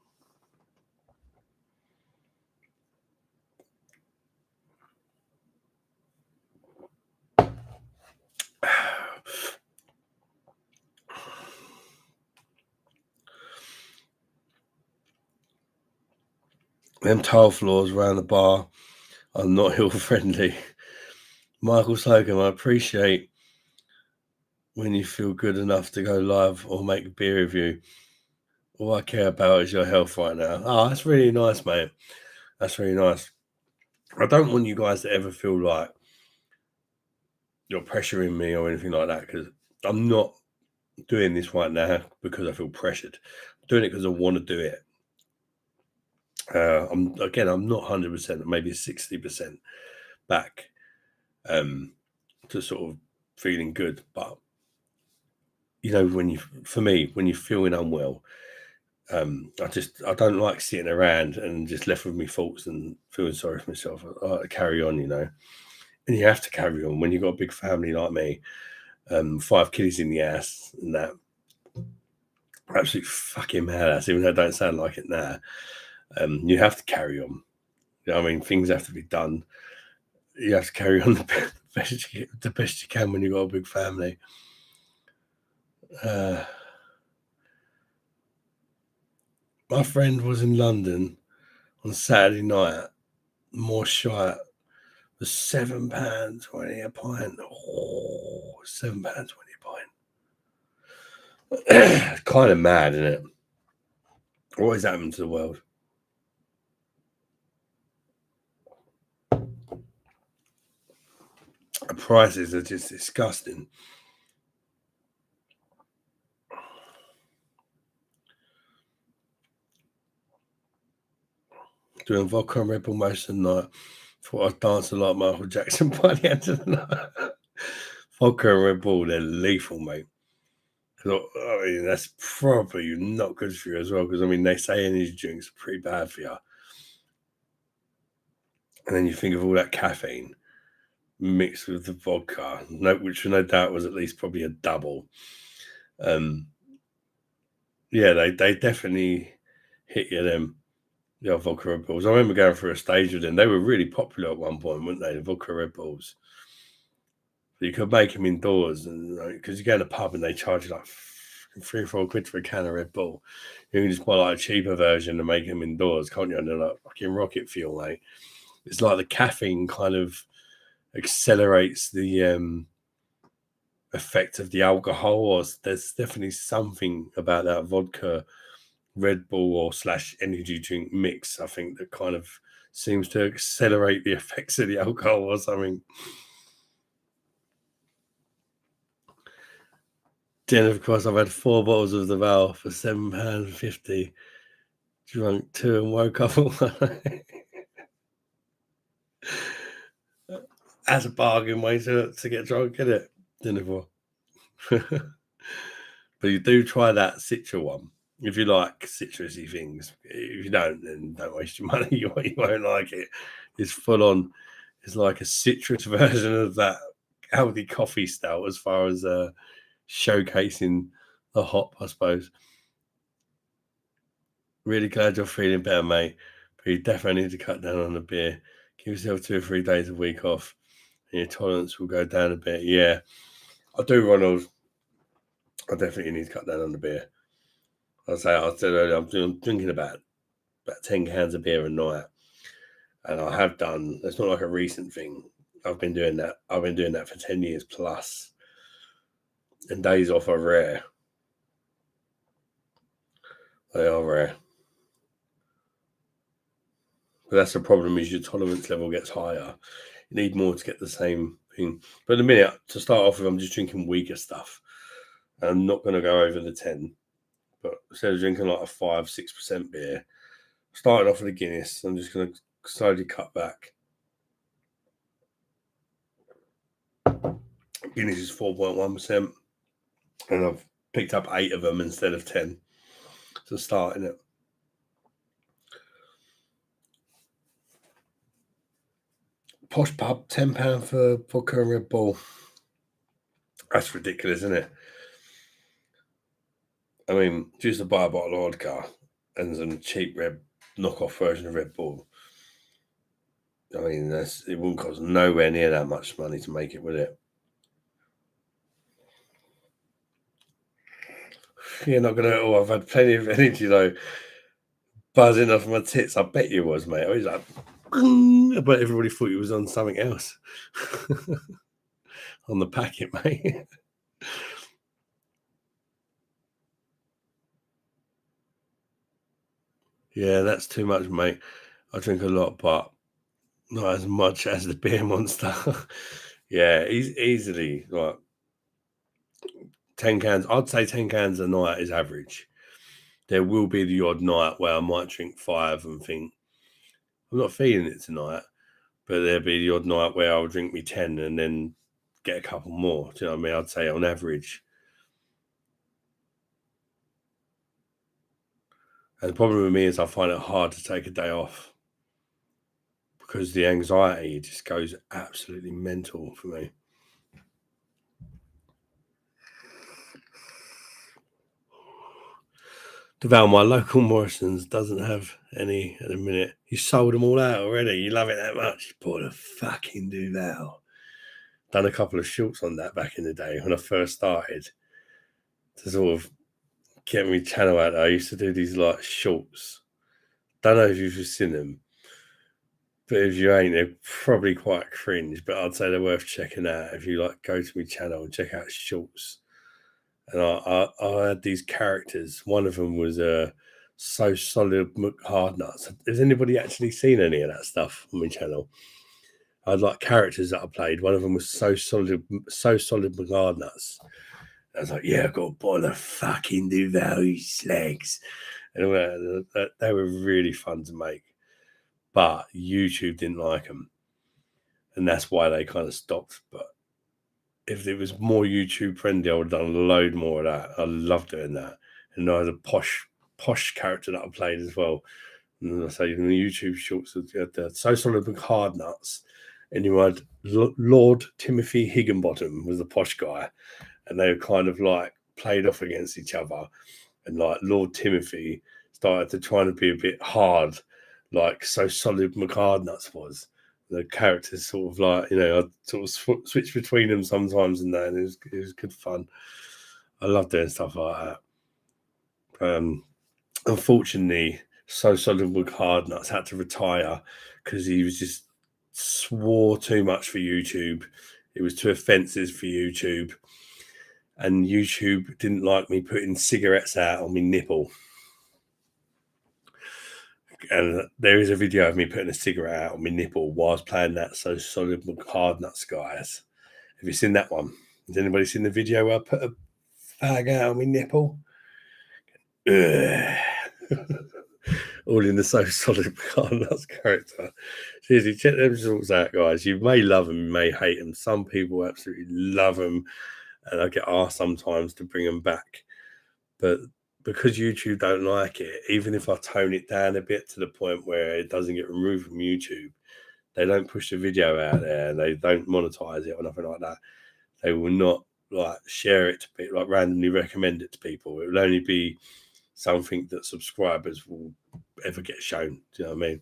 Them tile floors around the bar are not hill friendly. Michael Slocum, I appreciate when you feel good enough to go live or make a beer review. All I care about is your health right now. Oh, that's really nice, mate. That's really nice. I don't want you guys to ever feel like you're pressuring me or anything like that, because I'm not doing this right now because I feel pressured. I'm doing it because I want to do it. I'm not 100%, maybe 60% back to sort of feeling good. But when you're feeling unwell, I don't like sitting around and just left with my thoughts and feeling sorry for myself. I like to carry on, and you have to carry on when you've got a big family like me, 5 kids in the house and that. Absolutely fucking mad, even though I don't sound like it now. You have to carry on. Things have to be done. You have to carry on the best you can when you've got a big family. My friend was in London on Saturday night. More shite was £7.20 a pint. Oh, £7.20 a pint. Kind of mad, isn't it? What has happened to the world? The prices are just disgusting. Doing vodka and Red Bull most of the night. Thought I'd dance a lot, Michael Jackson by the end of the night. Vodka and Red Bull, they're lethal, mate. Because I mean, that's probably not good for you as well. Because I mean, they say energy drinks are pretty bad for you, and then you think of all that caffeine mixed with the vodka, which no doubt was at least probably a double. Yeah, they definitely hit you them. Yeah, vodka Red Bulls. I remember going through a stage with them. They were really popular at one point, weren't they? The vodka Red Bulls. You could make them indoors, and because you go in a pub and they charge you like £3 or £4 for a can of Red Bull. You can just buy like a cheaper version and make them indoors, can't you? And they're like fucking rocket fuel, mate. It's like the caffeine kind of accelerates the effect of the alcohol, or there's definitely something about that vodka Red Bull or / energy drink mix, I think, that kind of seems to accelerate the effects of the alcohol or something. Then, of course, I've had 4 bottles of the Val for £7.50. Drunk 2 and woke up all night. That's a bargain way to get drunk, isn't it? Dinner for. But you do try that Citra one. If you like citrusy things. If you don't, then don't waste your money. You won't like it. It's full on. It's like a citrus version of that Aldi coffee stout as far as showcasing the hop, I suppose. Really glad you're feeling better, mate. But you definitely need to cut down on the beer. Give yourself 2 or 3 days a week off, and your tolerance will go down a bit. Yeah, I do, Ronald. I definitely need to cut down on the beer. I said earlier, I'm drinking about 10 cans of beer a night, and I have done. It's not like a recent thing. I've been doing that. I've been doing that for 10 years plus, and days off are rare. They are rare. But that's the problem, is your tolerance level gets higher. You need more to get the same thing. But in a minute, to start off with, I'm just drinking weaker stuff. And I'm not going to go over the 10. But instead of drinking like a 5-6% beer, starting off with a Guinness, I'm just going to slowly cut back. Guinness is 4.1%. And I've picked up 8 of them instead of 10. So starting it. Posh pub, £10 for vodka and Red Bull. That's ridiculous, isn't it? I mean, just to buy a bottle of vodka and some cheap red knockoff version of Red Bull. I mean, it wouldn't cost nowhere near that much money to make it, would it? You're not gonna. Oh, I've had plenty of energy though, buzzing off my tits. I bet you was, mate. I was like, but everybody thought you was on something else on the packet, mate. Yeah, that's too much, mate. I drink a lot, but not as much as the beer monster. Yeah, easily like 10 cans. I'd say 10 cans a night is average. There will be the odd night where I might drink 5 and think, I'm not feeling it tonight. But there'll be the odd night where I'll drink me 10 and then get a couple more. Do you know what I mean? I'd say on average. And the problem with me is I find it hard to take a day off because the anxiety just goes absolutely mental for me. Deval, my local Morrison's doesn't have any at the minute. You sold them all out already. You love it that much. You bought a fucking Duval. Done a couple of shorts on that back in the day when I first started to sort of get me channel out there. I used to do these like shorts. Don't know if you've seen them, but if you ain't, they're probably quite cringe. But I'd say they're worth checking out if you like. Go to my channel and check out shorts. And I had these characters. One of them was So Solid McHardnuts. Has anybody actually seen any of that stuff on my channel? I had like characters that I played. One of them was So Solid McHardnuts. I was like, yeah, I've got to buy the fucking Duval, you slags. And they were really fun to make. But YouTube didn't like them. And that's why they kind of stopped. But if it was more YouTube friendly, I would have done a load more of that. I love doing that. And I had a posh character that I played as well. And I say in the YouTube shorts, you had the So Solid with Hard Nuts, and you had Lord Timothy Higginbottom was the posh guy, and they were kind of like played off against each other. And like Lord Timothy started to try to be a bit hard, like So Solid McHardnuts was. The characters sort of like, I sort of switch between them sometimes, and that, and it was good fun. I love doing stuff like that. Unfortunately, So Solid McHardnuts had to retire because he was just swore too much for YouTube. It was too offensive for YouTube, and YouTube didn't like me putting cigarettes out on my nipple. And there is a video of me putting a cigarette out on my nipple while I was playing that So Solid McHardnuts, guys. Have you seen that one? Has anybody seen the video where I put a fag out on my nipple? All in the So Solid McHardnuts character. Seriously, check them results out, guys. You may love them, you may hate them. Some people absolutely love them, and I get asked sometimes to bring them back. But because YouTube don't like it, even if I tone it down a bit to the point where it doesn't get removed from YouTube, they don't push the video out there. They don't monetize it or nothing like that. They will not like share it to people, like randomly recommend it to people. It will only be something that subscribers will ever get shown. Do you know what I mean?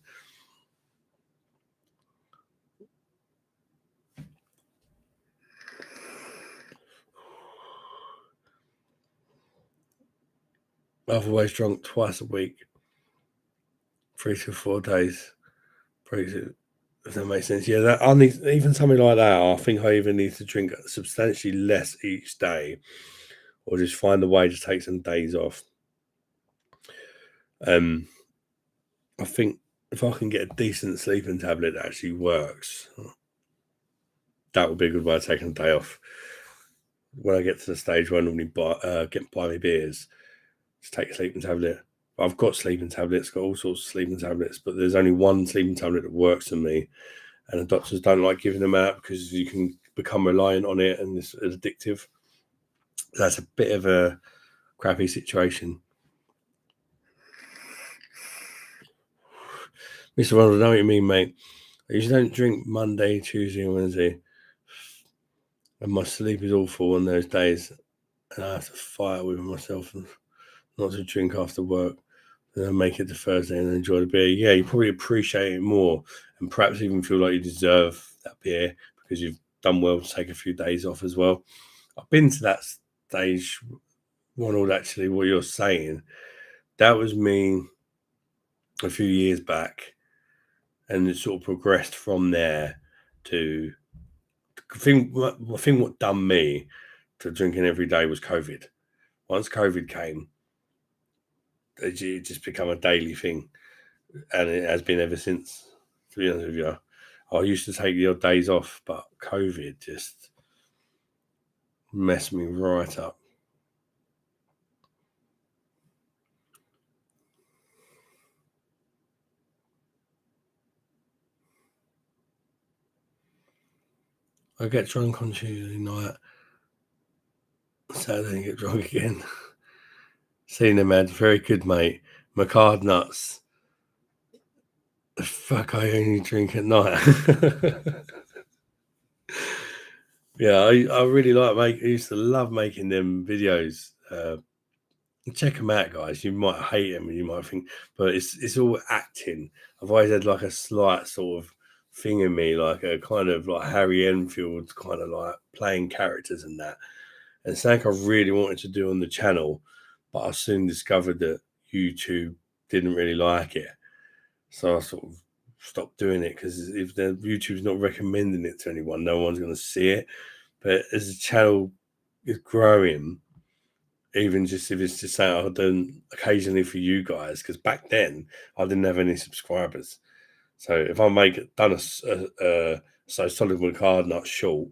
I've always drunk twice a week, 3 to 4 days. If that makes sense. Yeah, that I need even something like that. I think I even need to drink substantially less each day, or just find a way to take some days off. I think if I can get a decent sleeping tablet that actually works, that would be a good way of taking a day off. When I get to the stage where I normally buy me beers, just take a sleeping tablet. I've got sleeping tablets, got all sorts of sleeping tablets, but there's only one sleeping tablet that works for me. And the doctors don't like giving them out because you can become reliant on it and it's addictive. That's a bit of a crappy situation. Mr. Ronald, I know what you mean, mate. I usually don't drink Monday, Tuesday, and Wednesday. And my sleep is awful on those days. And I have to fight with myself and not to drink after work. Then I make it to Thursday and enjoy the beer. Yeah, you probably appreciate it more and perhaps even feel like you deserve that beer because you've done well to take a few days off as well. I've been to that stage, Ronald, actually, what you're saying. That was me a few years back, and it sort of progressed from there to I think what done me to drinking every day was COVID. Once COVID came, it just become a daily thing, and it has been ever since. To be honest with you, I used to take the odd days off, but COVID just messed me right up. I get drunk on Tuesday night, Saturday get drunk again. Seen him, man. Very good, mate. McHardnuts. Fuck, I only drink at night. Yeah, I really I used to love making them videos. Check them out, guys. You might hate them, and you might think, but it's all acting. I've always had like a slight sort of thing in me, like a kind of like Harry Enfield, kind of like playing characters and that. And something I really wanted to do on the channel, but I soon discovered that YouTube didn't really like it, so I sort of stopped doing it because if the YouTube's not recommending it to anyone, no one's going to see it. But as the channel is growing, even just if it's just saying I've done occasionally for you guys, because back then I didn't have any subscribers. So if I done a So Solid with Hard Nut short,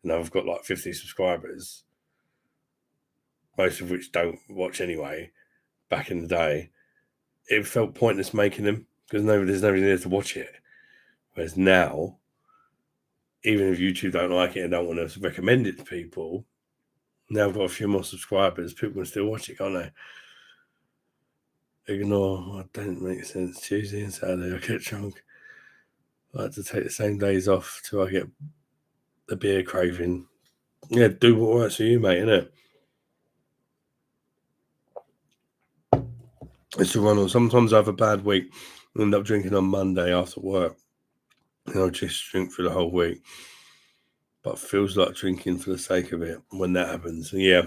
and I've got like 50 subscribers, most of which don't watch anyway, back in the day, it felt pointless making them because there's nobody there to watch it. Whereas now, even if YouTube don't like it and don't want to recommend it to people, now I've got a few more subscribers. People can still watch it, can't they? Ignore what don't make sense. Tuesday and Saturday, I get drunk. I like to take the same days off till I get the beer craving. Yeah, do what works for you, mate, innit? It's a run on. Sometimes I have a bad week. I end up drinking on Monday after work. And I'll just drink for the whole week. But it feels like drinking for the sake of it when that happens. Yeah.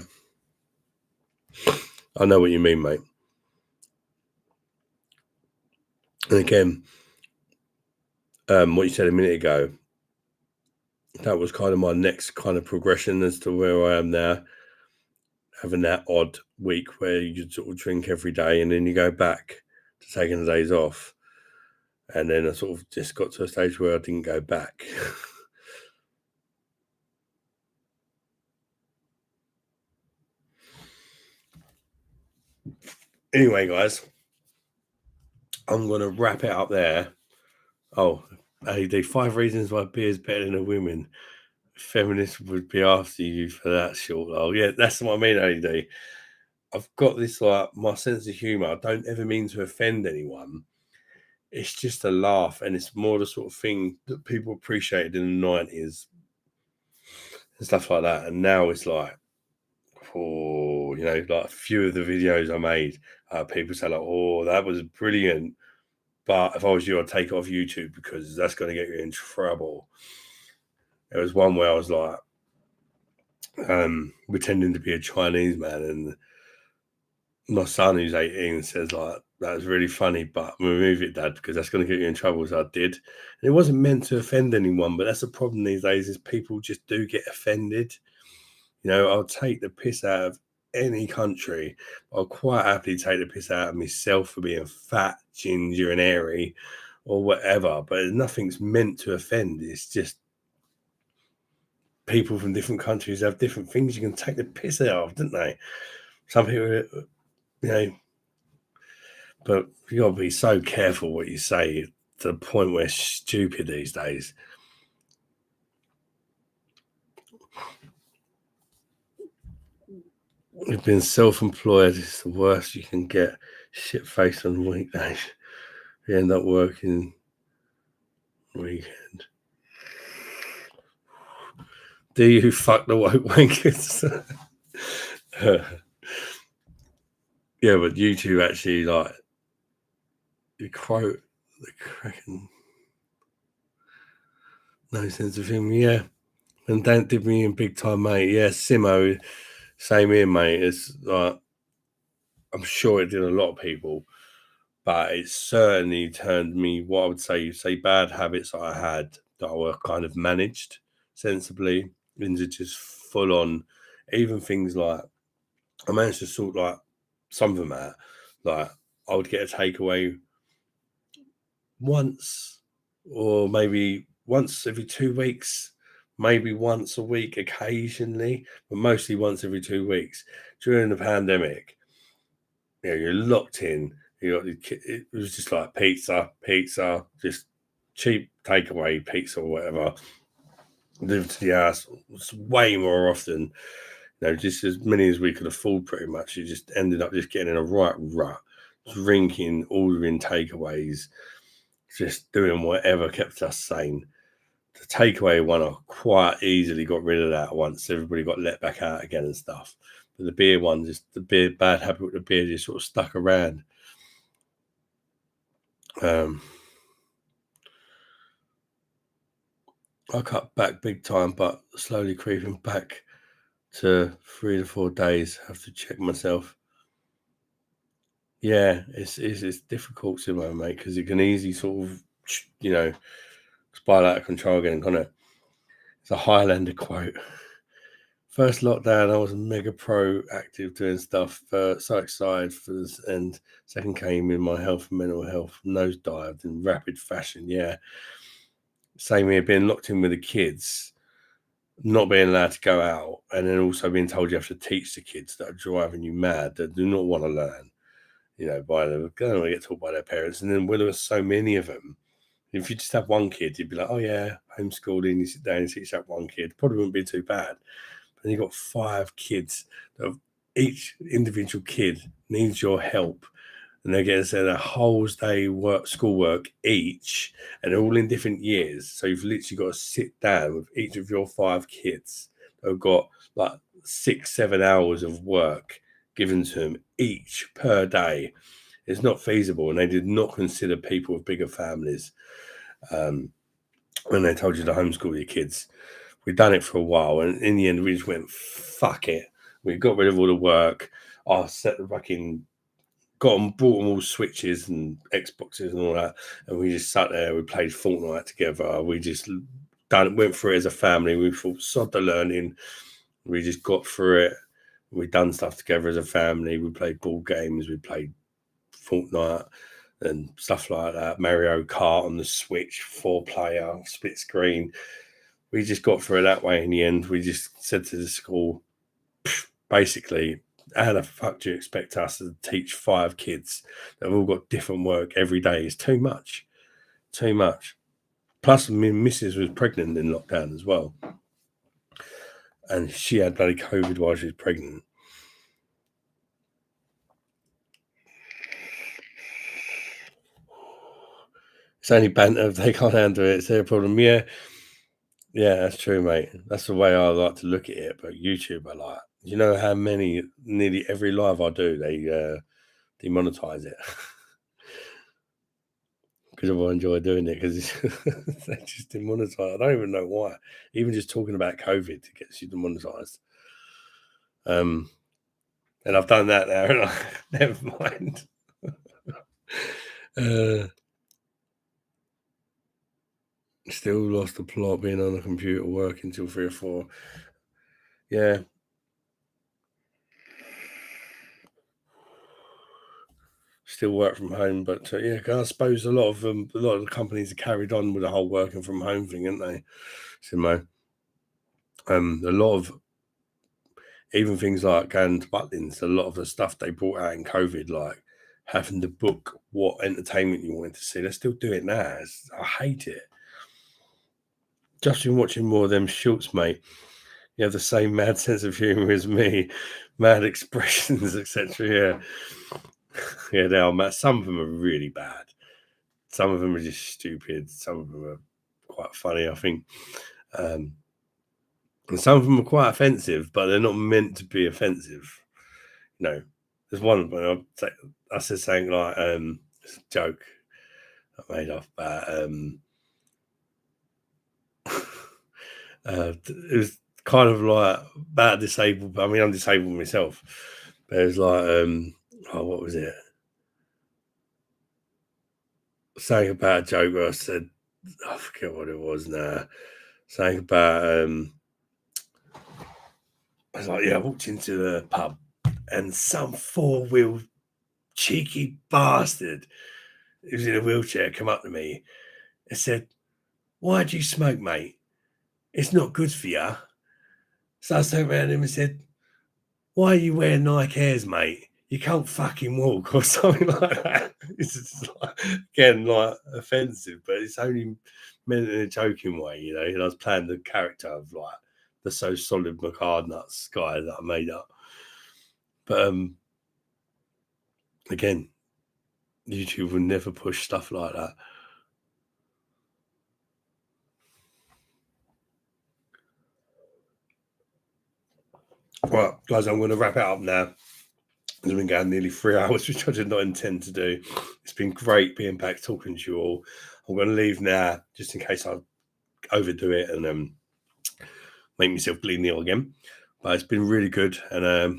I know what you mean, mate. And again, what you said a minute ago, that was kind of my next kind of progression as to where I am now. Having that odd week where you sort of drink every day and then you go back to taking the days off. And then I sort of just got to a stage where I didn't go back. Anyway, guys, I'm going to wrap it up there. Oh, AD, 5 reasons why beer is better than a woman. Feminists would be after you for that short. Oh, yeah, that's what I mean, AD. I've got this, like, my sense of humour. I don't ever mean to offend anyone. It's just a laugh, and it's more the sort of thing that people appreciated in the 90s and stuff like that. And now it's like, oh, like a few of the videos I made, people say, like, oh, that was brilliant. But if I was you, I'd take it off YouTube because that's going to get you in trouble. There was one where I was like, pretending to be a Chinese man, and my son, who's 18, says, like, that was really funny, but remove it, Dad, because that's going to get you in trouble. So I did. And it wasn't meant to offend anyone, but that's the problem these days is people just do get offended. I'll take the piss out of any country. I'll quite happily take the piss out of myself for being fat, ginger, and hairy, or whatever. But nothing's meant to offend. It's just people from different countries have different things you can take the piss out of, don't they? Some people, but you got to be so careful what you say to the point where it's stupid these days. You've been self-employed. It's the worst you can get. Shit-faced on weekdays. You end up working weekend. Do you fuck the woke wankers? Yeah, but YouTube actually, like, you quote the cracking no sense of humor. Yeah, and don't did me in big time, mate. Yeah, Simo, same here, mate. It's like, I'm sure it did a lot of people, but it certainly turned me, what I would say bad habits that I had that were kind of managed sensibly into just full on, even things like, I managed to sort like some of them out. Like, I would get a takeaway once, or maybe once every 2 weeks, maybe once a week occasionally, but mostly once every 2 weeks. During the pandemic, you're locked in. It was just like pizza, just cheap takeaway pizza or whatever. Delivered to the house. It's way more often. Just as many as we could afford, pretty much. You just ended up just getting in a right rut, drinking, ordering takeaways, just doing whatever kept us sane. The takeaway one, I quite easily got rid of that once everybody got let back out again and stuff. But the beer one, just the bad habit with the beer just sort of stuck around. I cut back big time, but slowly creeping back to 3 to 4 days. I have to check myself. Yeah, it's difficult to mate, because it can easily sort of, spiral out of control again, can't it? It's a Highlander quote. First lockdown, I was mega proactive doing stuff, so excited and second came in my health and mental health nosedived in rapid fashion. Yeah, same here, being locked in with the kids, not being allowed to go out, and then also being told you have to teach the kids that are driving you mad, that do not want to learn, by them, going to get taught by their parents. And then when there were so many of them, If you just have one kid, you'd be like, oh yeah, homeschooling, you sit down and teach that one kid. Probably wouldn't be too bad. But then you've got 5 kids. Each individual kid needs your help. And they're getting a whole day schoolwork each, and they're all in different years. So you've literally got to sit down with each of your 5 kids. They've got like 6-7 hours of work given to them each per day. It's not feasible, and they did not consider people with bigger families when they told you to homeschool your kids. We'd done it for a while, and in the end, we just went, fuck it. We got rid of all the work. I set the fucking brought them all Switches and Xboxes and all that, and we just sat there. We played Fortnite together. We just went through it as a family. We thought, sod the learning. We just got through it. We done stuff together as a family. We played board games. We played Fortnite and stuff like that. Mario Kart on the Switch, 4-player, split screen. We just got through it that way in the end. We just said to the school, basically, how the fuck do you expect us to teach 5 kids that have all got different work every day? It's too much. Too much. Plus, my missus was pregnant in lockdown as well. And she had bloody COVID while she was pregnant. It's only banter. If they can't handle it, it's their problem. Yeah, that's true, mate. That's the way I like to look at it. But YouTube, I like. You know how many, nearly every live I do, they demonetize it. Because I enjoy doing it, because they just demonetize. I don't even know why. Even just talking about COVID gets you demonetized. And I've done that now, and never mind. Still lost the plot, being on a computer working till 3 or 4. Yeah. Still work from home, but yeah, I suppose a lot of the companies have carried on with the whole working from home thing, haven't they? Simo. A lot of even things like going to Butlins, a lot of the stuff they brought out in COVID, like having to book what entertainment you wanted to see, they still do it now. I hate it. Just been watching more of them shorts, mate. You have the same mad sense of humour as me, mad expressions, etc. Yeah. Yeah, they are mad. Some of them are really bad. Some of them are just stupid. Some of them are quite funny, I think. And some of them are quite offensive, but they're not meant to be offensive. You know, there's one when I said something like, it's a joke I made off about, it was kind of like about disabled. I mean, I'm disabled myself, but it was like, what was it? Saying about a joke where I said, I forget what it was now. Saying about, I was like, yeah, I walked into the pub and some 4-wheel cheeky bastard who was in a wheelchair come up to me and said, why do you smoke, mate? It's not good for you. So I turned around him and said, why are you wearing Nike Airs, mate? You can't fucking walk, or something like that. It's just like, again, like offensive, but it's only meant in a joking way, you know. And I was playing the character of like the so solid McHardnuts guy that I made up. But again, YouTube will never push stuff like that. Right, guys, I'm going to wrap it up now. It's been going nearly 3 hours, which I did not intend to do. It's been great being back talking to you all. I'm going to leave now just in case I overdo it and make myself bleed ill again. But it's been really good, and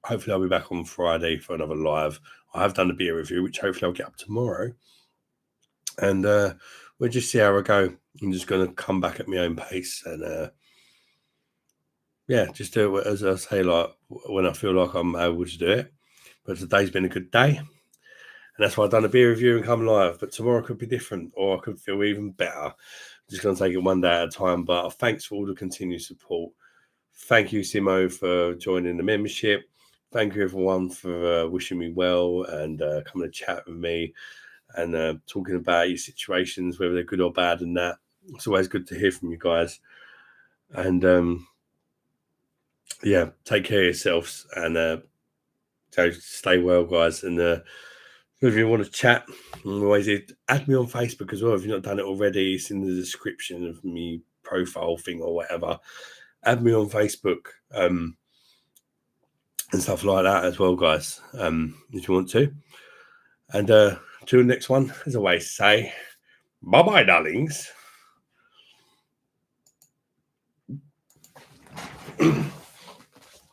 hopefully I'll be back on Friday for another live. I have done a beer review, which hopefully I'll get up tomorrow, and we'll just see how I go. I'm just going to come back at my own pace and yeah, just do it as I say, like when I feel like I'm able to do it. But today's been a good day, and that's why I've done a beer review and come live. But tomorrow could be different, or I could feel even better. I'm just going to take it one day at a time. But thanks for all the continued support. Thank you, Simo, for joining the membership. Thank you, everyone, for wishing me well and coming to chat with me. and talking about your situations, whether they're good or bad, and that. It's always good to hear from you guys. And yeah, take care of yourselves, and so stay well, guys. And if you want to chat, always add me on Facebook as well. If you've not done it already, it's in the description of me profile thing or whatever. Add me on Facebook and stuff like that as well, guys, if you want to. And till the next one, as always, say bye-bye, darlings.